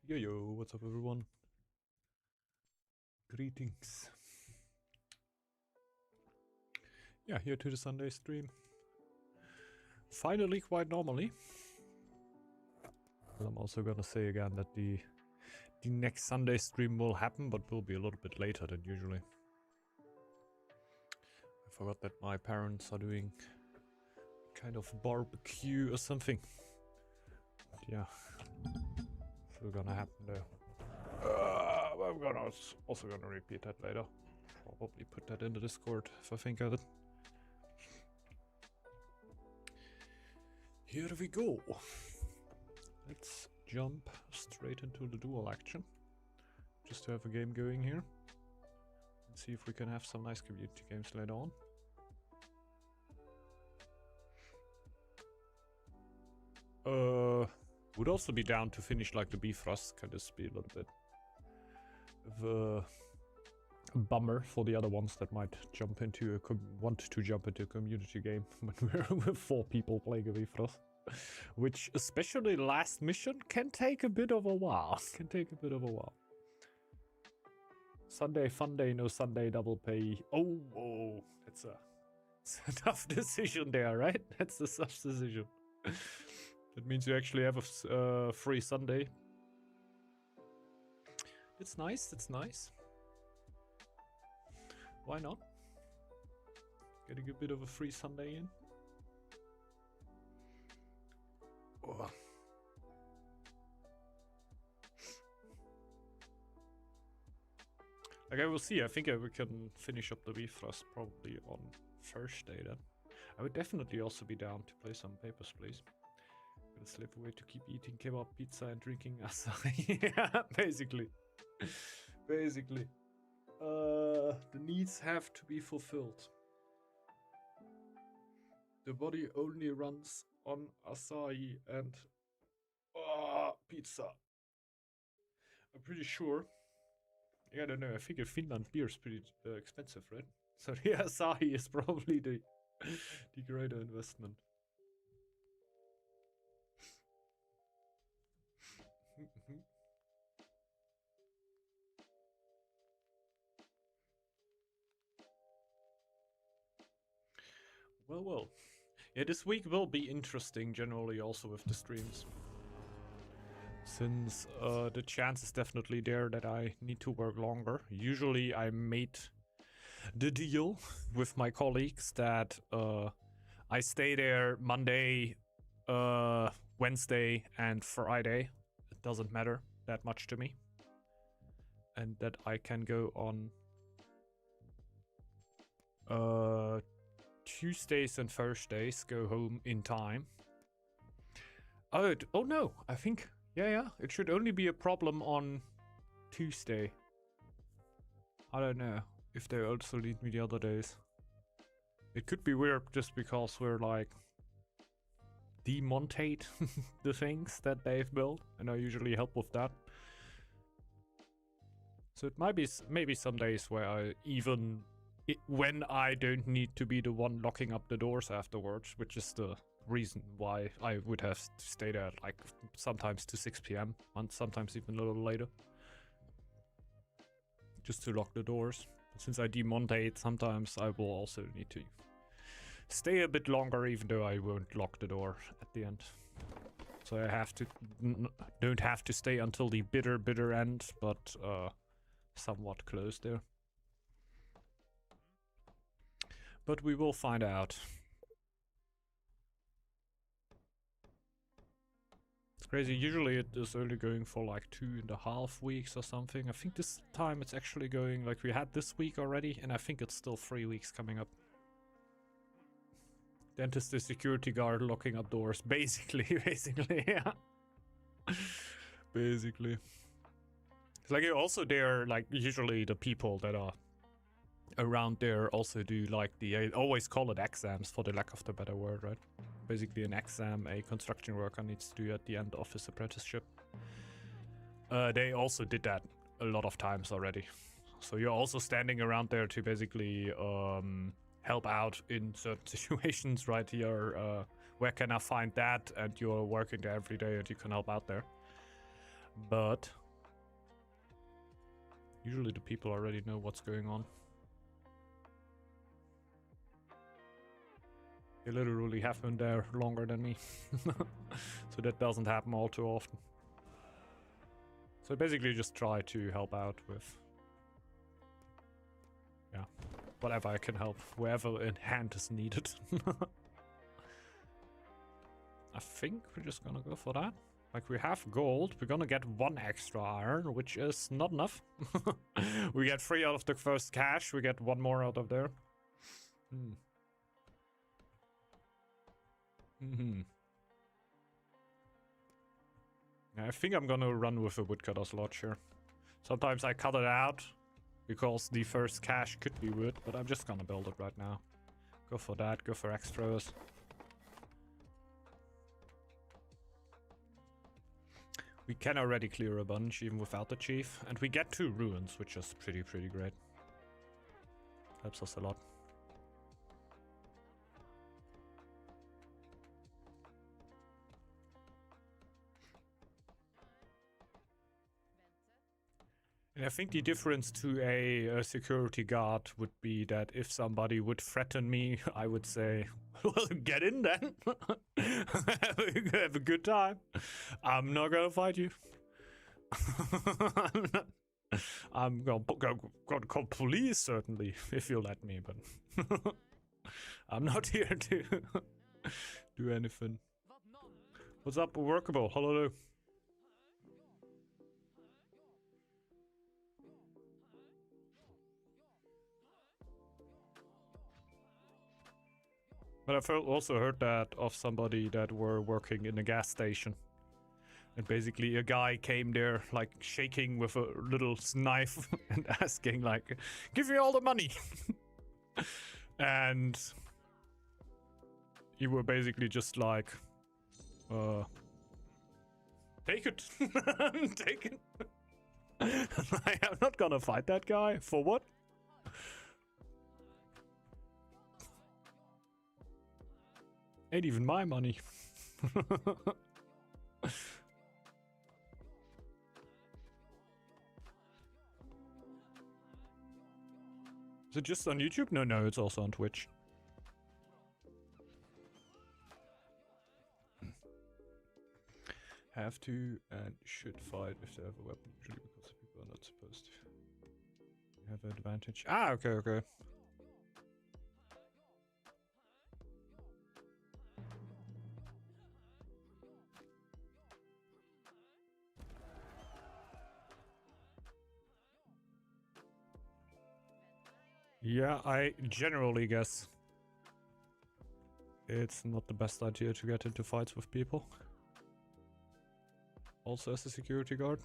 Yo, what's up everyone? Greetings. Yeah, here to the Sunday stream. Finally quite normally. And I'm also gonna say again that the next Sunday stream will happen, but will be a little bit later than usually. I forgot that my parents are doing kind of barbecue or something. But yeah, still gonna happen there. I'm also gonna repeat that later. Probably put that in the Discord if I think of it. Here we go. Let's jump straight into the duel action. Just to have a game going here. And see if we can have some nice community games later on. Would also be down to finish like the Bifrost. Can just be a little bit of a bummer for the other ones that might jump into want to jump into a community game when we're with 4 people playing a Bifrost. Which, especially last mission, can take a bit of a while. Sunday Funday, no Sunday double pay. Oh, it's a tough decision there, right? That's a tough decision. That means you actually have a free Sunday. It's nice, it's nice. Why not? Getting a bit of a free Sunday in. Oh. Okay, we'll see. I think we can finish up the Bifrost probably on Thursday then. I would definitely also be down to play some Papers, Please. Gonna slip away to keep eating kebab pizza and drinking acai. Yeah, basically. Basically. The needs have to be fulfilled. The body only runs on acai and pizza. I'm pretty sure. Yeah, I don't know. I think in Finland beer is pretty expensive, right? So the acai is probably the greater investment. Well. Yeah, this week will be interesting generally also with the streams. Since the chance is definitely there that I need to work longer. Usually I made the deal with my colleagues that I stay there Monday, Wednesday and Friday. It doesn't matter that much to me. And that I can go on Tuesdays and Thursdays, go home in time. Oh no, I think, yeah, it should only be a problem on Tuesday. I don't know if they also need me the other days. It could be weird just because we're like demontate the things that they've built, and I usually help with that. So it might be maybe some days where I even when I don't need to be the one locking up the doors afterwards, which is the reason why I would have to stay there like sometimes to 6 p.m. and sometimes even a little later. Just to lock the doors. But since I demontate, sometimes I will also need to stay a bit longer even though I won't lock the door at the end. So I have to don't have to stay until the bitter end, but somewhat close there. But we will find out. It's crazy. Usually it is only going for like 2.5 weeks or something. I think this time it's actually going like we had this week already, and I think it's still 3 weeks coming up. Dentist, the security guard locking up doors. Basically, yeah. Basically. It's like also they're like usually the people that are around there also do like I always call it exams for the lack of the better word, right? Basically an exam a construction worker needs to do at the end of his apprenticeship. They also did that a lot of times already. So you're also standing around there to basically help out in certain situations, right? Here, where can I find that? And you're working there every day and you can help out there. but usually the people already know what's going on. They literally have been there longer than me. So that doesn't happen all too often. So basically just try to help out with, yeah, whatever I can help, wherever in hand is needed. I think we're just gonna go for that. Like, we have gold, we're gonna get 1 extra iron, which is not enough. We get 3 out of the first cache, we get 1 more out of there. I think I'm gonna run with a woodcutter's lodge here. Sometimes I cut it out because the first cache could be wood, but I'm just gonna build it right now. Go for that, go for extras. We can already clear a bunch even without the chief, and we get 2 ruins, which is pretty great. Helps us a lot. And I think the difference to a security guard would be that if somebody would threaten me, I would say, well, get in then. Have a good time. I'm not gonna fight you. I'm gonna call police, certainly, if you let me, but I'm not here to do anything. What's up, Workable? Hello. But I've also heard that of somebody that were working in a gas station. And basically a guy came there, like, shaking with a little knife and asking, like, give me all the money. And you were basically just like, take it. Take it. I'm not gonna fight that guy. For what? Ain't even my money. Is it just on YouTube? No, it's also on Twitch. Have to and should fight if they have a weapon, usually because people are not supposed to have an advantage. Ah, okay. Yeah, I generally guess it's not the best idea to get into fights with people. Also as a security guard.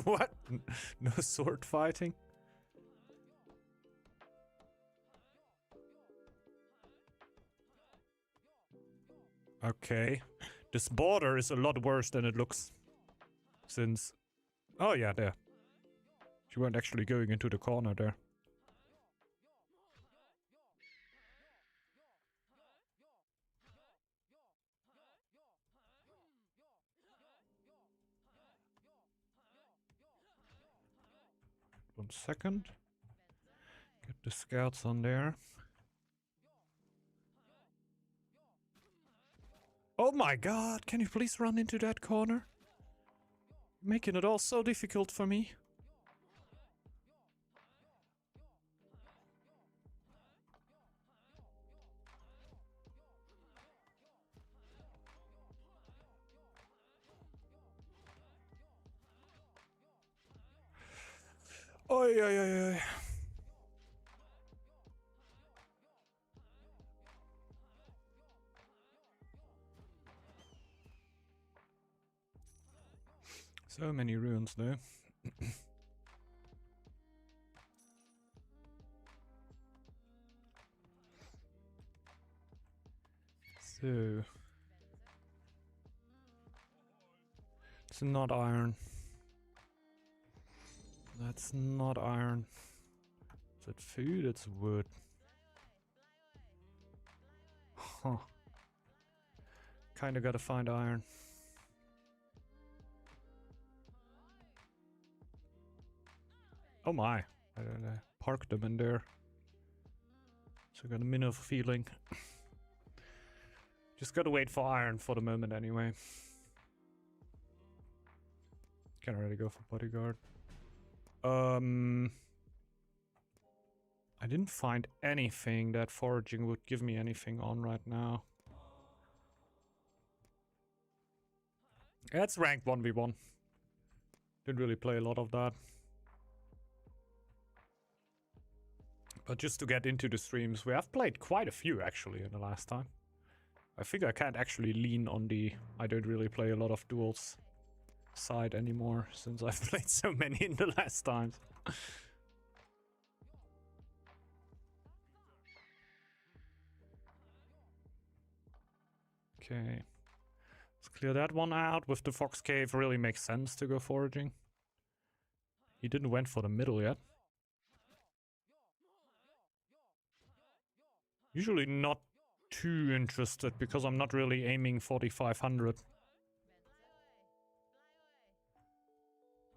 What? No sword fighting? Okay. This border is a lot worse than it looks. Since... Oh yeah, there. You weren't actually going into the corner there. One second. Get the scouts on there. Oh my god, can you please run into that corner? Making it all so difficult for me. Oi. So many ruins though. So... It's not iron. That's not iron. Is it food? It's wood. Huh. Kinda gotta find iron. Oh my. I parked them in there. So I got a minute of feeling. Just gotta wait for iron for the moment anyway. Can already go for bodyguard. I didn't find anything that foraging would give me anything on right now. Yeah, it's ranked 1v1. Didn't really play a lot of that. But just to get into the streams, we have played quite a few actually in the last time. I think I can't actually lean on the I don't really play a lot of duels side anymore since I've played so many in the last times. Okay. Let's clear that one out. With the Fox Cave, really makes sense to go foraging. He didn't went for the middle yet. Usually not too interested because I'm not really aiming for the 500.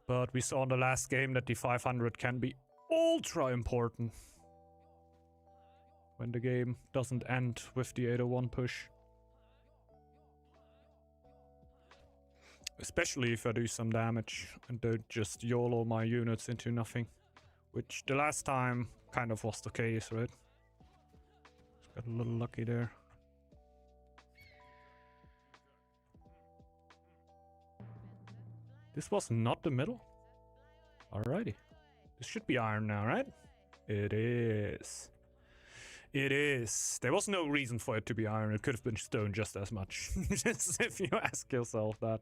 But we saw in the last game that the 500 can be ultra important when the game doesn't end with the 801 push. Especially if I do some damage and don't just YOLO my units into nothing. Which the last time kind of was the case, right? Got a little lucky there. This was not the middle? Alrighty. This should be iron now, right? It is. It is. There was no reason for it to be iron. It could have been stone just as much. Just if you ask yourself that.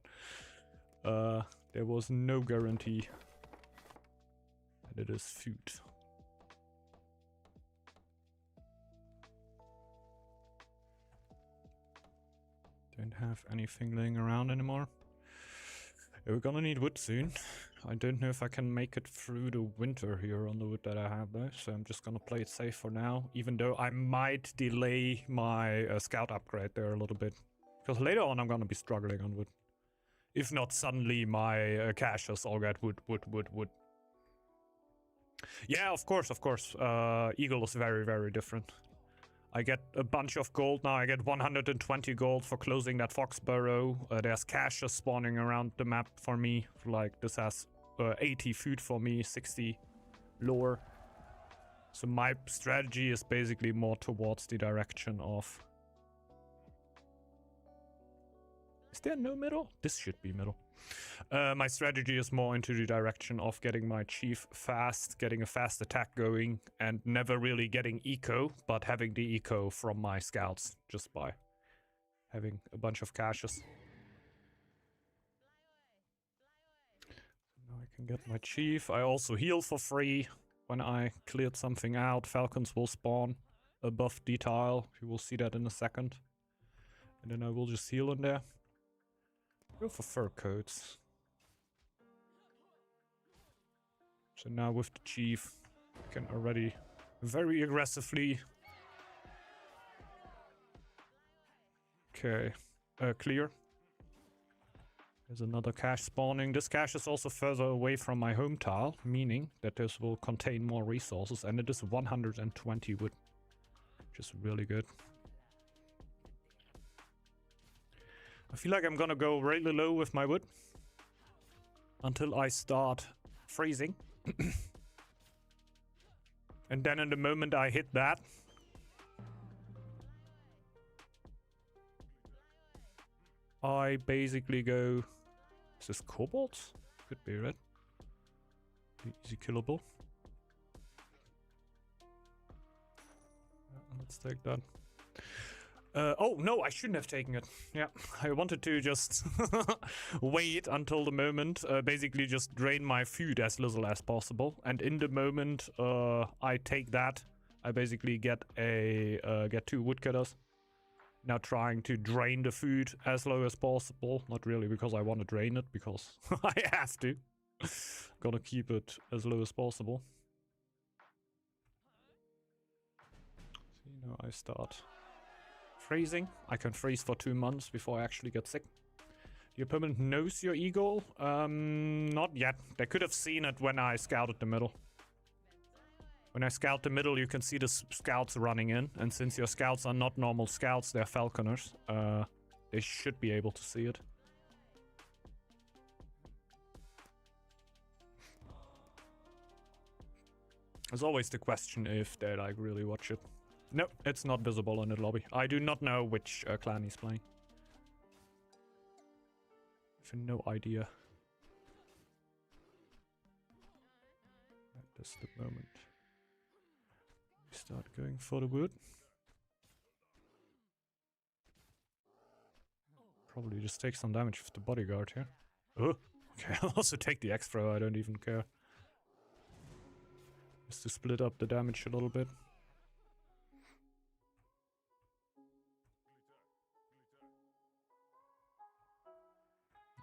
There was no guarantee that it is food. Don't have anything laying around anymore. We're gonna need wood soon. I don't know if I can make it through the winter here on the wood that I have though, so I'm just gonna play it safe for now, even though I might delay my scout upgrade there a little bit. Because later on I'm gonna be struggling on wood. If not suddenly my caches all get wood. Yeah, of course. Eagle is very, very different. I get a bunch of gold now. I get 120 gold for closing that fox burrow. There's caches spawning around the map for me. Like this has 80 food for me, 60 lore. So my strategy is basically more towards the direction of... Is there no middle? This should be middle. My strategy is more into the direction of getting my chief fast, getting a fast attack going, and never really getting eco, but having the eco from my scouts, just by having a bunch of caches. Now I can get my chief. I also heal for free when I cleared something out. Falcons will spawn above the tile. You will see that in a second. And then I will just heal in there. Go for fur coats. So now with the chief, I can already very aggressively... Okay, clear. There's another cache spawning. This cache is also further away from my home tile, meaning that this will contain more resources, and it is 120 wood, which is really good. I feel like I'm gonna go really low with my wood until I start freezing. And then in the moment I hit that, I basically go... Is this cobalt? Could be, right? Easy killable. Let's take that. Oh, no, I shouldn't have taken it. Yeah, I wanted to just wait until the moment, basically just drain my food as little as possible. And in the moment I take that, I basically get get 2 woodcutters. Now trying to drain the food as low as possible. Not really because I want to drain it, because I have to. Gonna keep it as low as possible. See, now I start Freezing. I can freeze for 2 months before I actually get sick. Your opponent knows your eagle? Not yet. They could have seen it when I scouted the middle. When I scout the middle, you can see the scouts running in. And since your scouts are not normal scouts, they're falconers. They should be able to see it. There's always the question if they like really watch it. No, it's not visible in the lobby. I do not know which clan he's playing. I have no idea. That's the moment. We start going for the wood. Probably just take some damage with the bodyguard here. Oh, okay, I'll also take the extra, I don't even care. Just to split up the damage a little bit.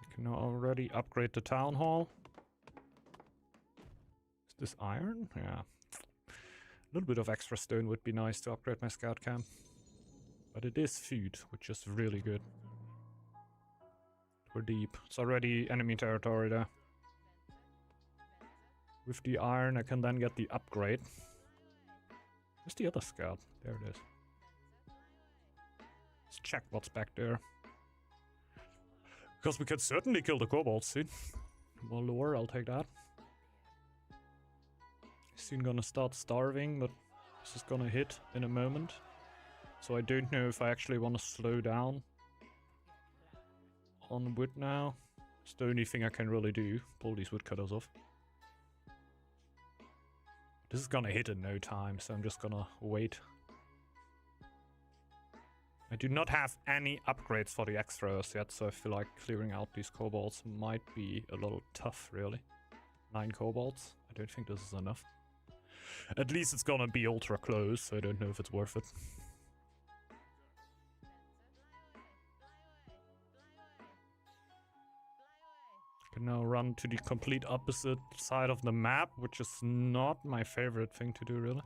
You can now already upgrade the town hall. Is this iron? Yeah. A little bit of extra stone would be nice to upgrade my scout camp. But it is food, which is really good. We're deep. It's already enemy territory there. With the iron, I can then get the upgrade. Where's the other scout? There it is. Let's check what's back there. Because we can certainly kill the kobolds soon. More lore, I'll take that. Soon gonna start starving, but this is gonna hit in a moment. So I don't know if I actually want to slow down on wood now. It's the only thing I can really do. Pull these woodcutters off. This is gonna hit in no time, so I'm just gonna wait. I do not have any upgrades for the extras yet, so I feel like clearing out these kobolds might be a little tough, really. 9 kobolds. I don't think this is enough. At least it's gonna be ultra close, so I don't know if it's worth it. Can now run to the complete opposite side of the map, which is not my favorite thing to do, really.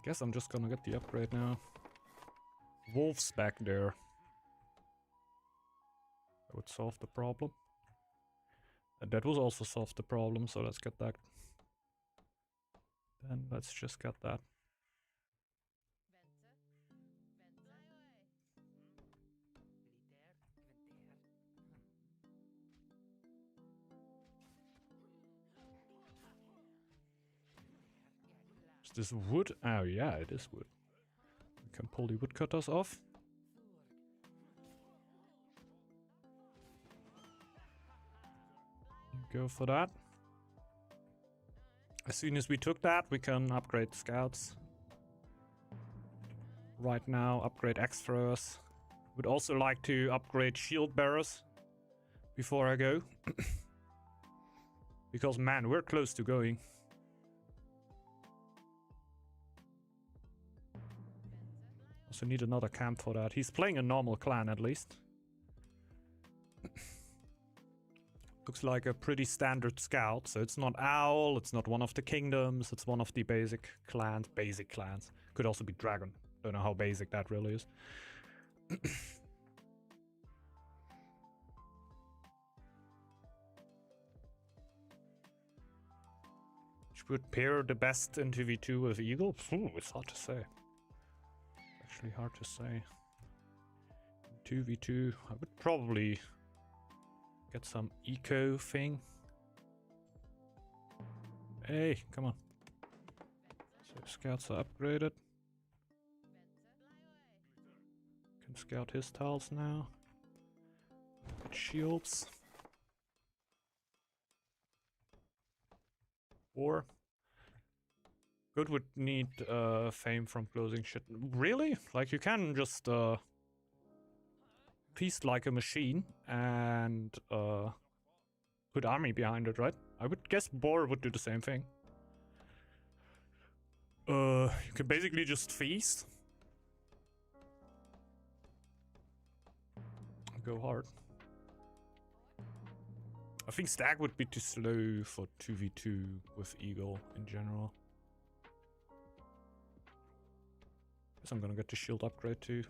Guess I'm just gonna get the upgrade now. Wolves back there. That would solve the problem. And that would also solve the problem, so let's get that. Then let's just get that. Is this wood? Oh yeah, it is wood. We can pull the woodcutters off. Go for that. As soon as we took that, we can upgrade scouts. Right now, upgrade extras. Would also like to upgrade shield bearers before I go. Because man, we're close to going. Also need another camp for that. He's playing a normal clan at least. Looks like a pretty standard scout, so it's not Owl, it's not one of the kingdoms, it's one of the basic clans. Basic clans. Could also be Dragon. Don't know how basic that really is. Which would pair the best in 2v2 with Eagle? Ooh, it's hard to say. Actually hard to say. 2v2, I would probably get some eco thing. Hey, come on. So scouts are upgraded. Can scout his tiles now. Get shields. Or good would need fame from closing shit. Really? Like you can just feast like a machine and put army behind it, right? I would guess Boar would do the same thing. You can basically just feast. Go hard. I think Stag would be too slow for 2v2 with Eagle in general. Guess I'm gonna get the shield upgrade too.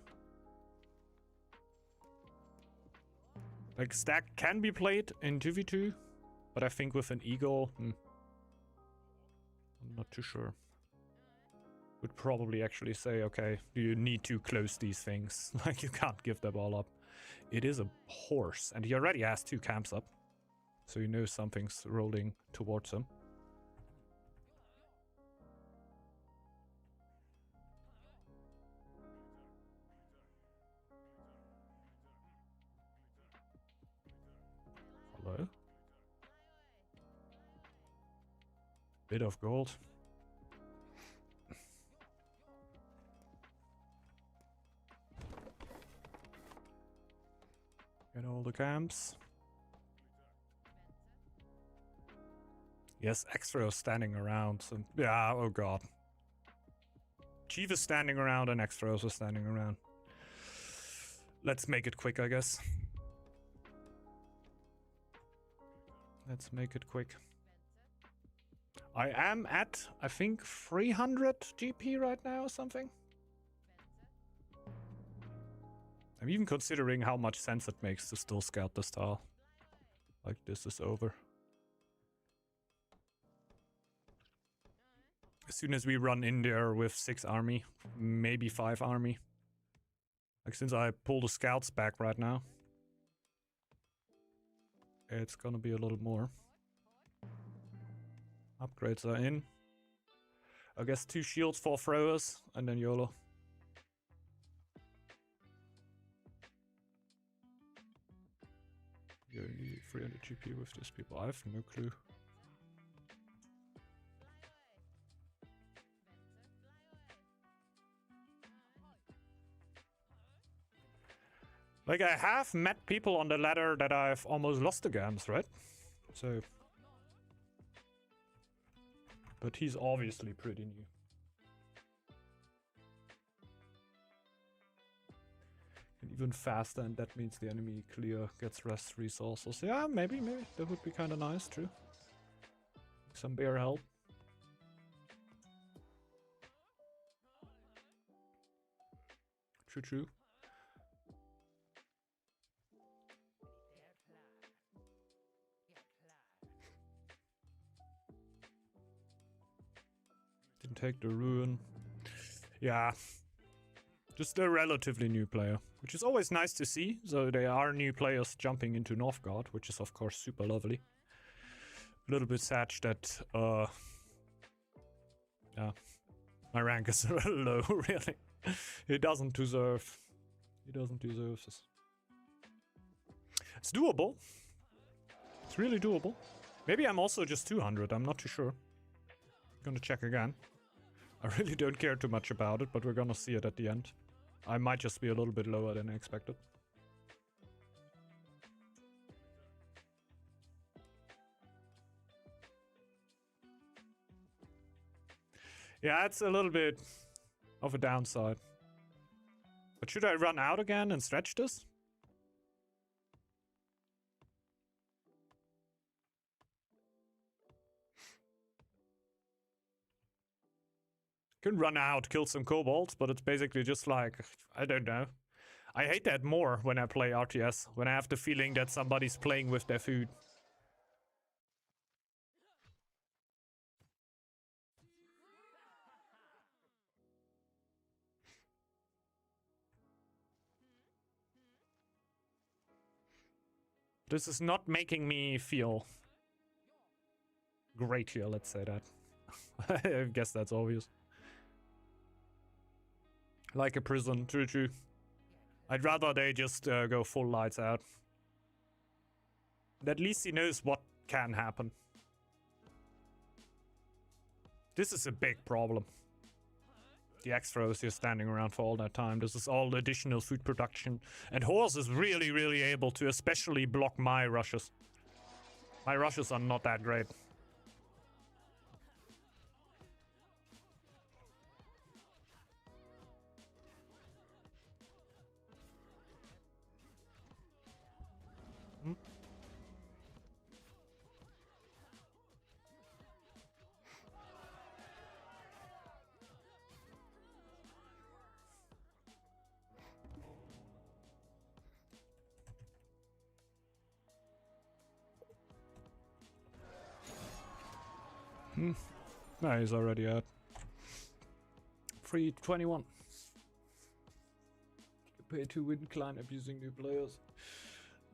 Like, Stag can be played in 2v2, but I think with an Eagle, I'm not too sure. Would probably actually say, okay, you need to close these things. Like, you can't give them all up. It is a horse, and he already has 2 camps up. So you know something's rolling towards him. Hello? Bit of gold. Get all the camps. Yes, Extra is standing around. So, yeah, oh god. Chief is standing around and Extra is standing around. Let's make it quick, I guess. Let's make it quick. I am at, I think, 300 GP right now or something. I'm even considering how much sense it makes to still scout this tile. Like, this is over. As soon as we run in there with 6 army, maybe 5 army. Like, since I pull the scouts back right now, it's gonna be a little more. Upgrades are in. I guess 2 shields, 4 throwers, and then YOLO. You need 300 GP with these people. I have no clue. Like, I have met people on the ladder that I've almost lost against, right? So... But he's obviously pretty new. And even faster, and that means the enemy clear gets rest resources. Yeah, maybe. That would be kind of nice, true. Some bear help. True. Didn't take the ruin. Yeah. Just a relatively new player, which is always nice to see. So there are new players jumping into Northgard, which is of course super lovely. A little bit sad that yeah, my rank is low, really. He doesn't deserve this. It's doable. It's really doable. Maybe I'm also just 200, I'm not too sure. Gonna check again. I really don't care too much about it, but we're gonna see it at the end. I might just be a little bit lower than I expected. Yeah, it's a little bit of a downside. But should I run out again and stretch this? Can run out, kill some kobolds, but it's basically just like, I don't know. I hate that more when I play RTS, when I have the feeling that somebody's playing with their food. This is not making me feel great here, let's say that. I guess that's obvious. Like a prison, true. I'd rather they just go full lights out. At least he knows what can happen. This is a big problem. The extras here standing around for all that time. This is all additional food production. And Horse is really able to especially block my rushes. My rushes are not that great. No, he's already at 321. Pay to win client abusing new players.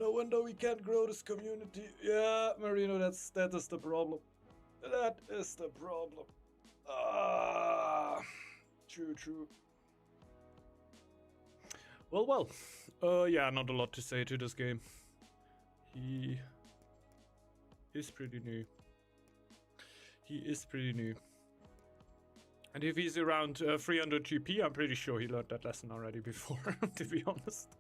No wonder we can't grow this community. Yeah, Marino, that is the problem. That is the problem. True. Well. Yeah, not a lot to say to this game. He is pretty new. And if he's around 300 GP, I'm pretty sure he learned that lesson already before, to be honest.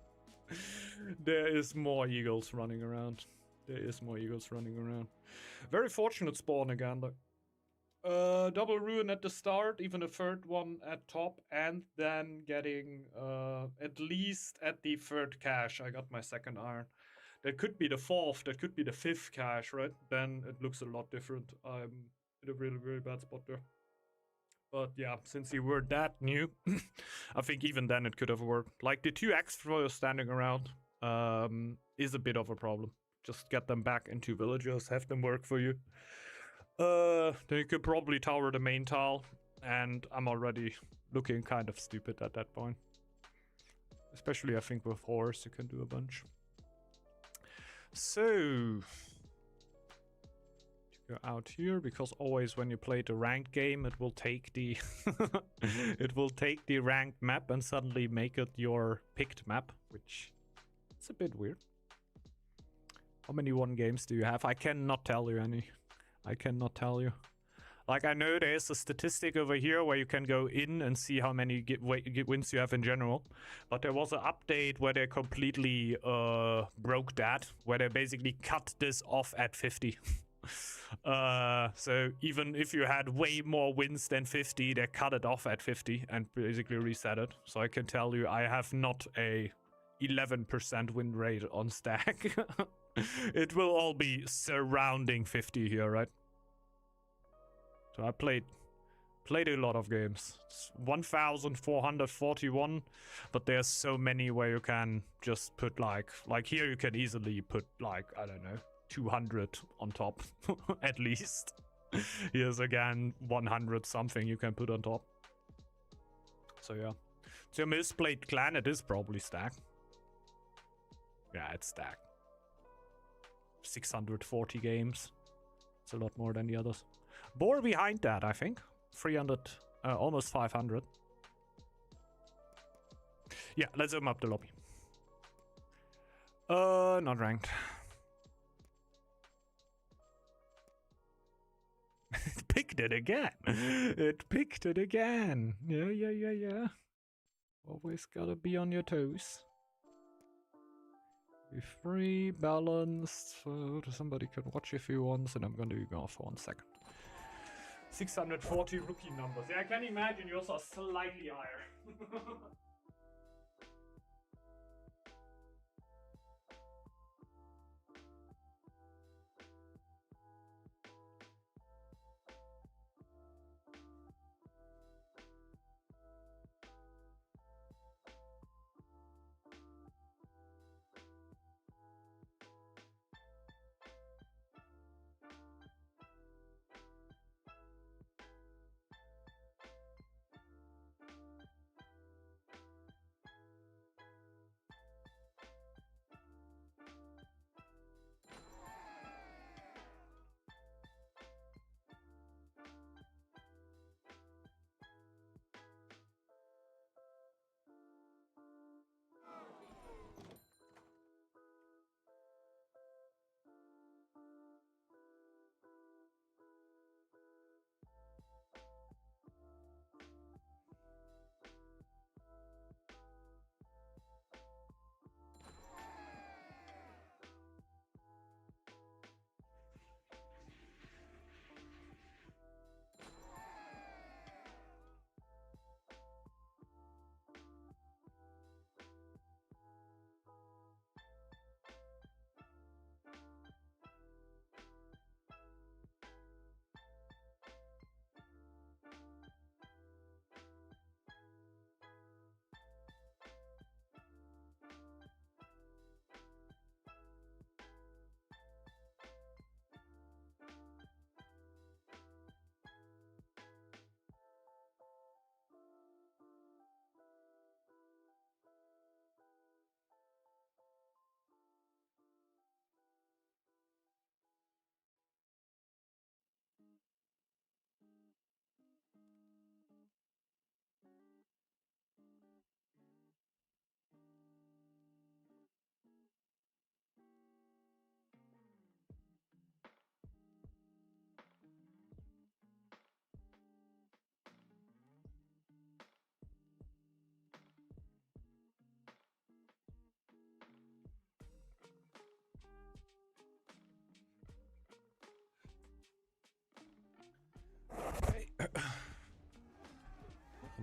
There is more eagles running around. Very fortunate spawn again, though. Double ruin at the start, even a third one at top, and then getting at least at the third cache, I got my second iron. That could be the fourth, that could be the fifth cache, right? Then it looks a lot different. I'm in a really, really bad spot there. But yeah, since you were that new, I think even then it could have worked. Like the 2 extras standing around is a bit of a problem. Just get them back into villagers, have them work for you. Then you could probably tower the main tile, and I'm already looking kind of stupid at that point. Especially I think with horse you can do a bunch. So go out here, because always when you play the ranked game it will take the it will take the ranked map and suddenly make it your picked map, which is a bit weird. How many 1 games do you have? I cannot tell you any. I cannot tell you. Like, I know there's a statistic over here where you can go in and see how many wins you have in general. But there was an update where they completely broke that, where they basically cut this off at 50. So even if you had way more wins than 50, they cut it off at 50 and basically reset it. So I can tell you I have not a 11% win rate on stack. It will all be surrounding 50 here, right? So I played a lot of games. It's 1,441, but there's so many where you can just put like here you can easily put like, I don't know, 200 on top at least. Here's again 100 something you can put on top. So yeah, it's your misplayed clan. It is probably stack. Yeah, it's stack. 640 games. It's a lot more than the others. Boar behind that, I think. 300, almost 500. Yeah, let's open up the lobby. Not ranked. It picked it again. It picked it again. Yeah. Always gotta be on your toes. Be free, balanced, so somebody can watch if he wants, and I'm gonna go for 1 second. 640 rookie numbers. Yeah, I can imagine yours are slightly higher.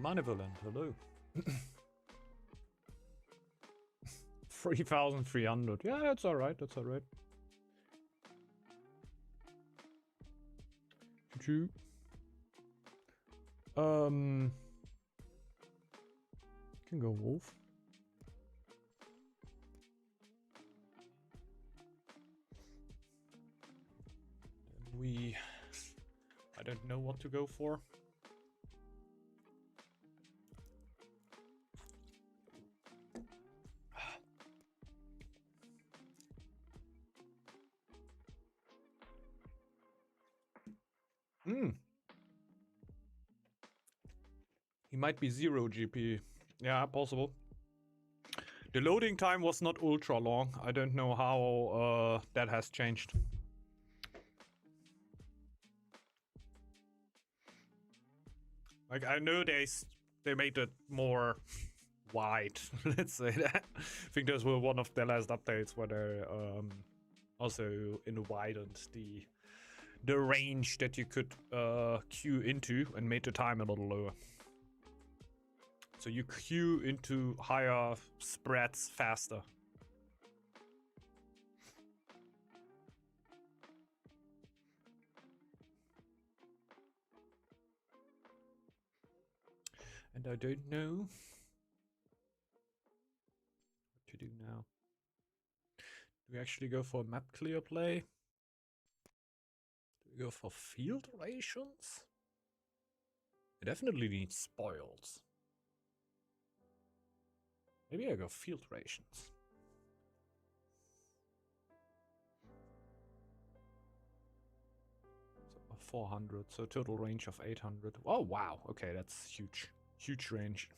Malevolent, hello. 3,300. Yeah, that's alright, that's alright. Choo. Can go wolf. Then I don't know what to go for. He might be 0 GP. Yeah, possible. The loading time was not ultra long. I don't know how that has changed. Like, I know they made it more wide. Let's say that. I think those were one of the last updates where they also widened the range that you could queue into and made the time a little lower. So you queue into higher spreads faster. And I don't know what to do now. Do we actually go for map clear play? Do we go for field rations? I definitely need spoils. Maybe I go field rations. So 400, so total range of 800. Oh wow, okay, that's huge. Huge range.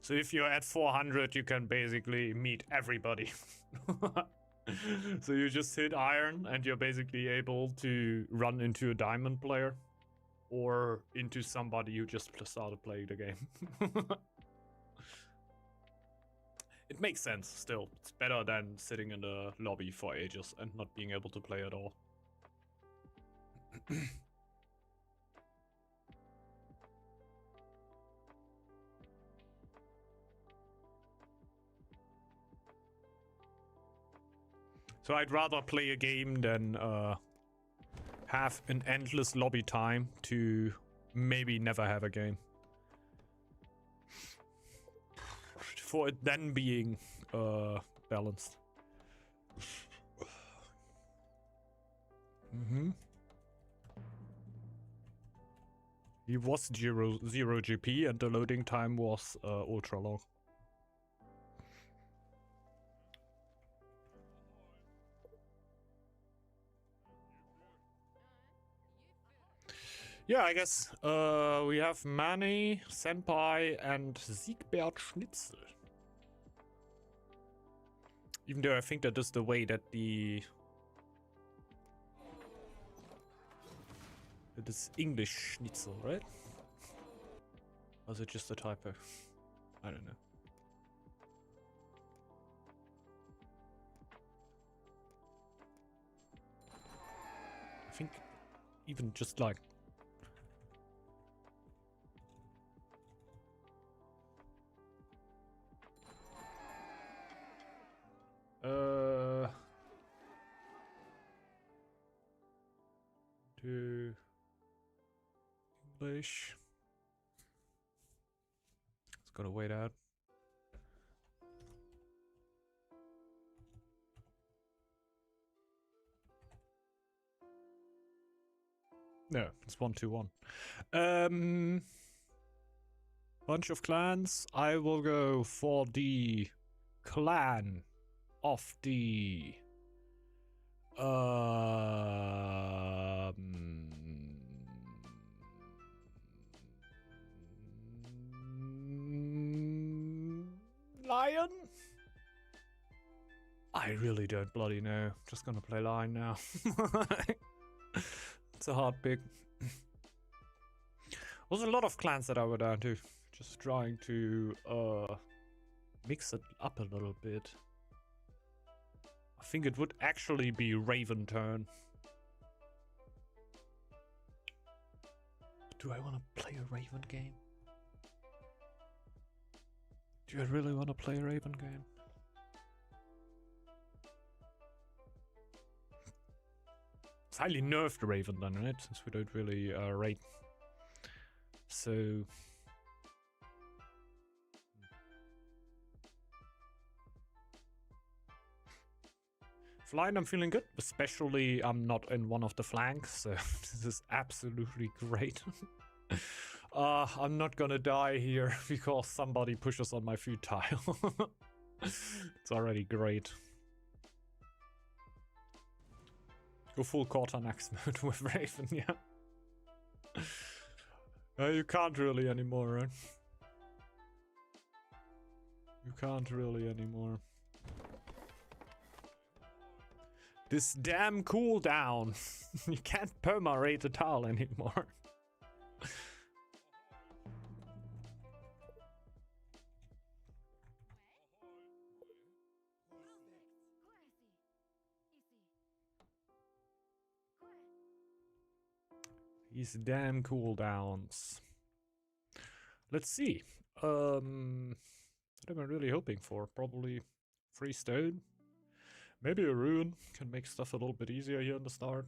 So if you're at 400, you can basically meet everybody. So you just hit iron and you're basically able to run into a diamond player or into somebody who just started playing the game. It makes sense still. It's better than sitting in the lobby for ages and not being able to play at all. So I'd rather play a game than have an endless lobby time to maybe never have a game. For it then being balanced. He was 0 GP and the loading time was ultra long. Yeah, I guess we have Manny, Senpai, and Siegbert Schnitzel. Even though I think that is the way that it is English Schnitzel, right? Or is it just a typo? I don't know. I think even just like to English. It's gotta wait out. No, it's 1-2-1. Bunch of clans. I will go for the clan of the lion? I really don't bloody know. Just gonna play lion now. It's a hard pick. There's a lot of clans that I were down to. Just trying to mix it up a little bit. I think it would actually be Raven turn. Do I want to play a Raven game? Do I really want to play a Raven game? It's highly nerfed Raven then, right? Since we don't really raid. So... Flying, I'm feeling good. Especially I'm not in one of the flanks, so this is absolutely great. I'm not gonna die here because somebody pushes on my food tile. It's already great. Go full quarter next mode with Raven, yeah. You can't really anymore, right? You can't really anymore. This damn cooldown. You can't perma-rate a tile anymore. These damn cooldowns. Let's see. What am I really hoping for? Probably 3 stone. Maybe a rune can make stuff a little bit easier here in the start.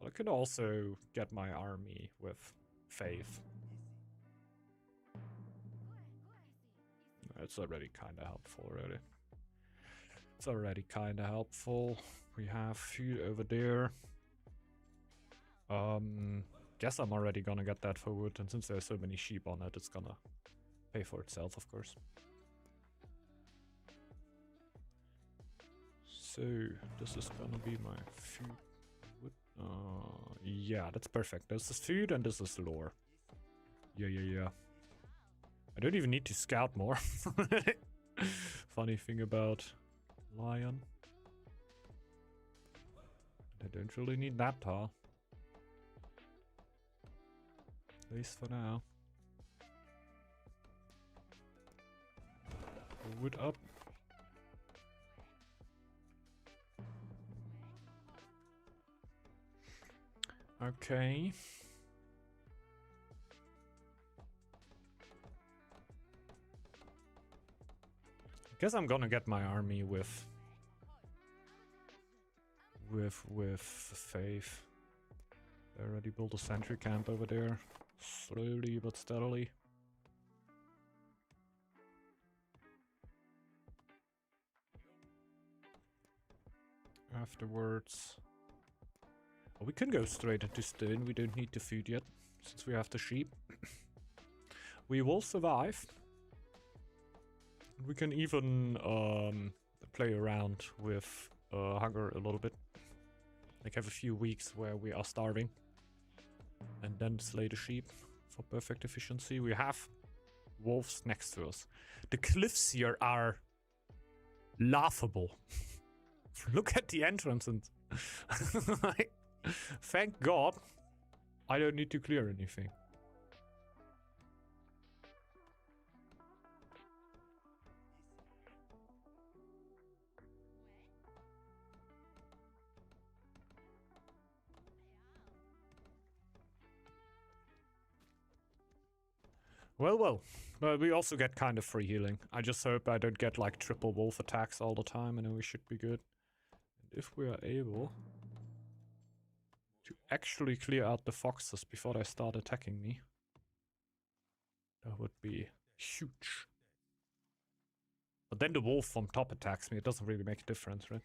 I can also get my army with faith. It's already kind of helpful, really. It's already kind of helpful. We have food over there. Guess I'm already gonna get that for wood, and since there's so many sheep on it, it's gonna pay for itself, of course. So, this is gonna be my food. Yeah, that's perfect. This is food and this is lore. Yeah. I don't even need to scout more. Funny thing about lion. I don't really need that tall. At least for now. Wood up. Okay. Guess I'm gonna get my army with faith. I already built a sentry camp over there. Slowly but steadily. Afterwards... Well, we can go straight into stone. We don't need the food yet, since we have the sheep. We will survive. We can even play around with hunger a little bit. Like have a few weeks where we are starving. And then slay the sheep for perfect efficiency. We have wolves next to us. The cliffs here are laughable. Look at the entrance and... Thank God I don't need to clear anything. Well. But we also get kind of free healing. I just hope I don't get like triple wolf attacks all the time, and then we should be good. And if we are able to actually clear out the foxes before they start attacking me, that would be huge. But then the wolf from top attacks me. It doesn't really make a difference, right?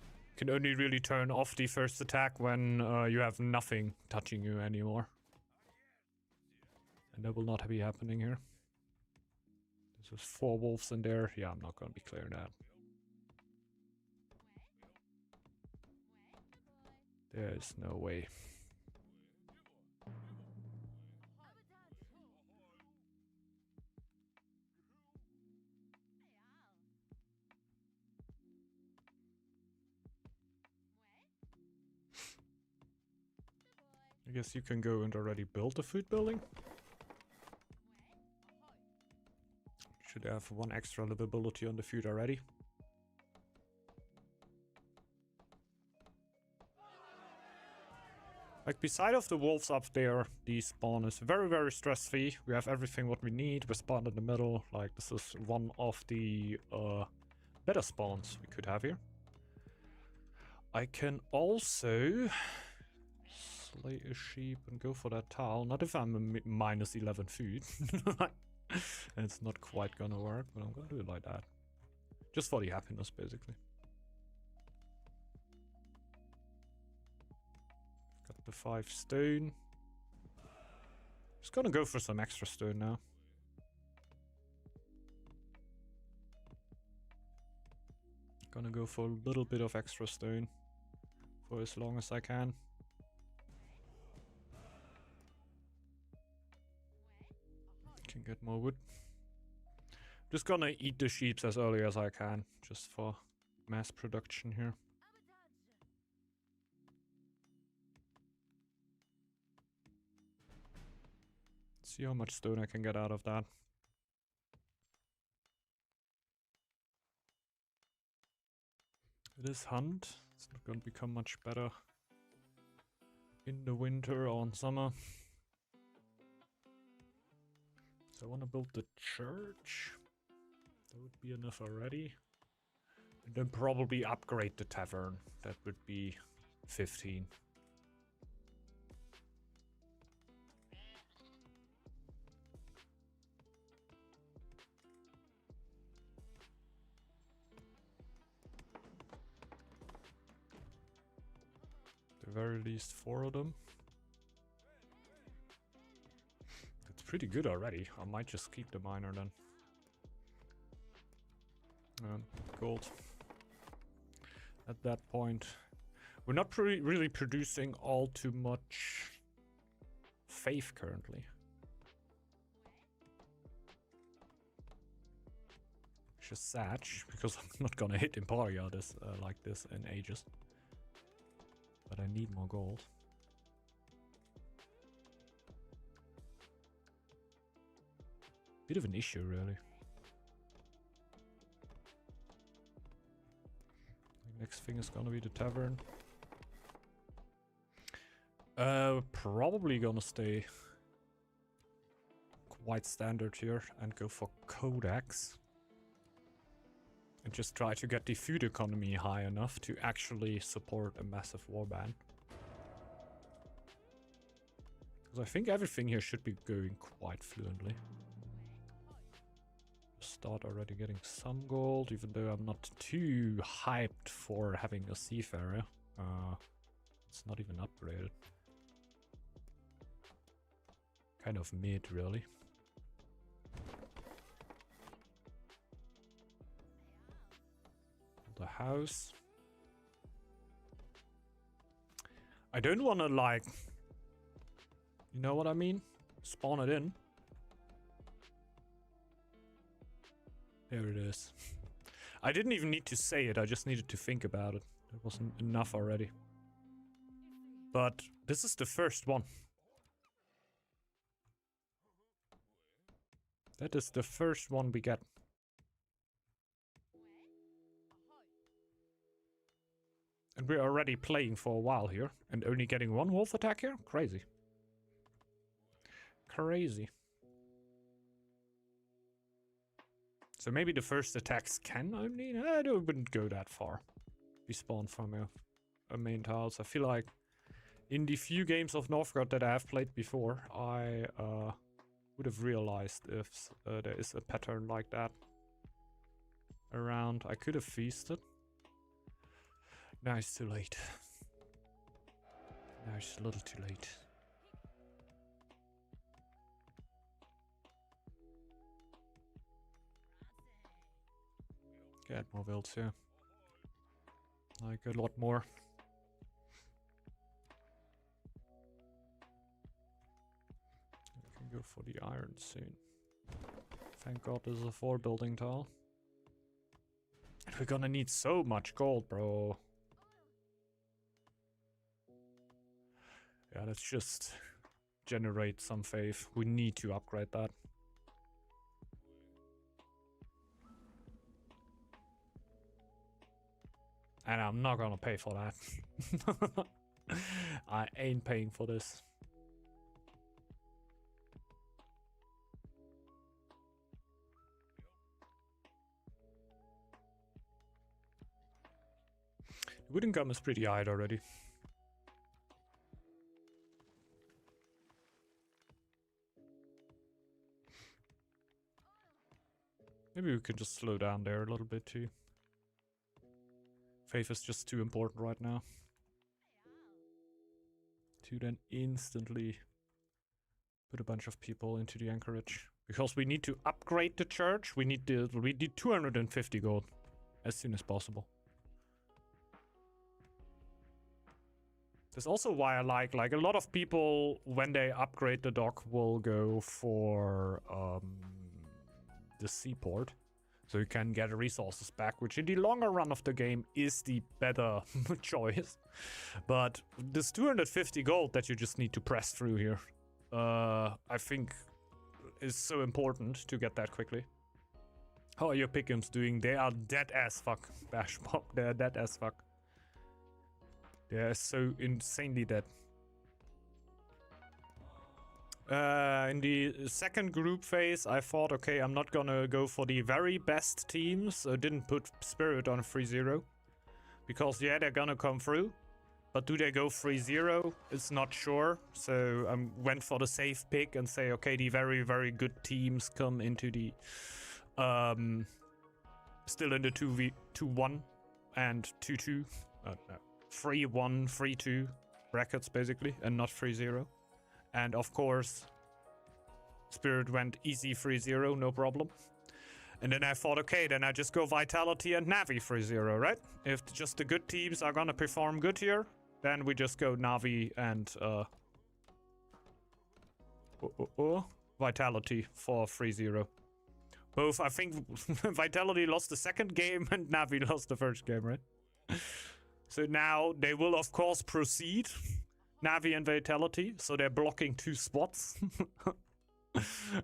You can only really turn off the first attack when you have nothing touching you anymore. And that will not be happening here. There's 4 wolves in there. Yeah, I'm not going to be clearing that. There is no way. I guess you can go and already build a food building. Should have 1 extra livability on the food already. Like, beside of the wolves up there, the spawn is very, very stress-free. We have everything what we need. We spawn in the middle. Like, this is one of the better spawns we could have here. I can also slay a sheep and go for that towel. Not if I'm a minus 11 food. It's not quite gonna work, but I'm gonna do it like that. Just for the happiness, basically. Got the 5 stone. Just gonna go for some extra stone now. Gonna go for a little bit of extra stone for as long as I can. Can get more wood. Just gonna eat the sheep as early as I can, just for mass production here. See how much stone I can get out of that. It is hunt. It's not gonna become much better in the winter or in summer. So I want to build the church. That would be enough already. And then probably upgrade the tavern. That would be 15. At the very least 4 of them. That's pretty good already. I might just keep the miner then. Gold. At that point, we're not really producing all too much faith currently. Which is sad, because I'm not gonna hit Emporia this like this in ages. But I need more gold. Bit of an issue, really. Next thing is gonna be the tavern. Probably gonna stay quite standard here and go for codex. And just try to get the food economy high enough to actually support a massive warband. Because I think everything here should be going quite fluently. Start already getting some gold, even though I'm not too hyped for having a seafarer. It's not even upgraded. Kind of mid, really. The house. I don't want to, like, you know what I mean? Spawn it in. There it is. I didn't even need to say it, I just needed to think about it. It wasn't enough already. But this is the first one. That is the first one we get. And we're already playing for a while here, and only getting 1 wolf attack here? Crazy. Crazy. So maybe the first attacks can only... I wouldn't go that far. We spawn from a main tiles. I feel like in the few games of Northgard that I have played before, I would have realized if there is a pattern like that around. I could have feasted. Now it's too late. Now it's a little too late. Get more builds here. Like a lot more. I can go for the iron soon. Thank God this is a 4 building tile. And we're gonna need so much gold, bro. Yeah, let's just generate some faith. We need to upgrade that. And I'm not gonna pay for that. I ain't paying for this. Wood income is pretty high already. Maybe we can just slow down there a little bit too. Faith is just too important right now. To then instantly put a bunch of people into the anchorage. Because we need to upgrade the church. We need 250 gold as soon as possible. That's also why I like a lot of people, when they upgrade the dock, will go for the seaport. So you can get resources back, which in the longer run of the game is the better choice. But this 250 gold that you just need to press through here, I think is so important to get that quickly. How are your pick'ems doing? They are dead as fuck, Bash Pop. They are dead as fuck. They are so insanely dead. In the second group phase, I thought, okay, I'm not gonna go for the very best teams. I didn't put Spirit on 3-0. Because, yeah, they're gonna come through. But do they go 3-0? It's not sure. So I went for the safe pick and say, okay, the very, very good teams come into the... still in the 2-1 and 2-2. No. 3-1, 3-2 brackets, basically, and not 3-0. And of course, Spirit went easy 3-0, no problem. And then I thought, okay, then I just go Vitality and Navi 3-0, right? If just the good teams are gonna perform good here, then we just go Navi and Vitality for 3-0. Both, I think Vitality lost the second game and Navi lost the first game, right? So now they will, of course, proceed. Navi and Vitality. So they're blocking 2 spots.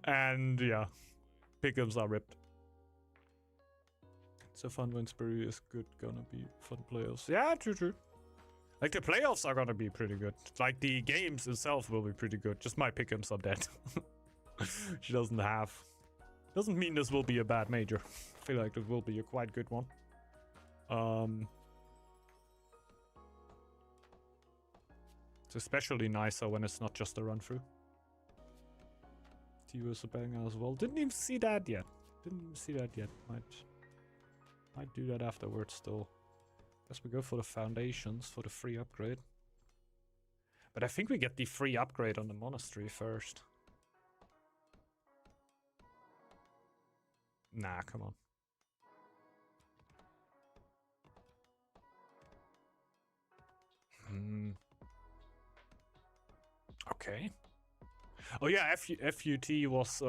And yeah, pick'ems are ripped. So fun when Spirit is good. Gonna be fun playoffs. Yeah, true. Like the playoffs are gonna be pretty good. Like the games itself will be pretty good. Just my pick'ems are dead. She doesn't have. Doesn't mean this will be a bad major. I feel like it will be a quite good one. It's especially nicer when it's not just a run through. T was a banger as well. Didn't even see that yet. Might do that afterwards still. Guess we go for the foundations for the free upgrade. But I think we get the free upgrade on the monastery first. Nah, come on. Okay. Oh yeah, FUT was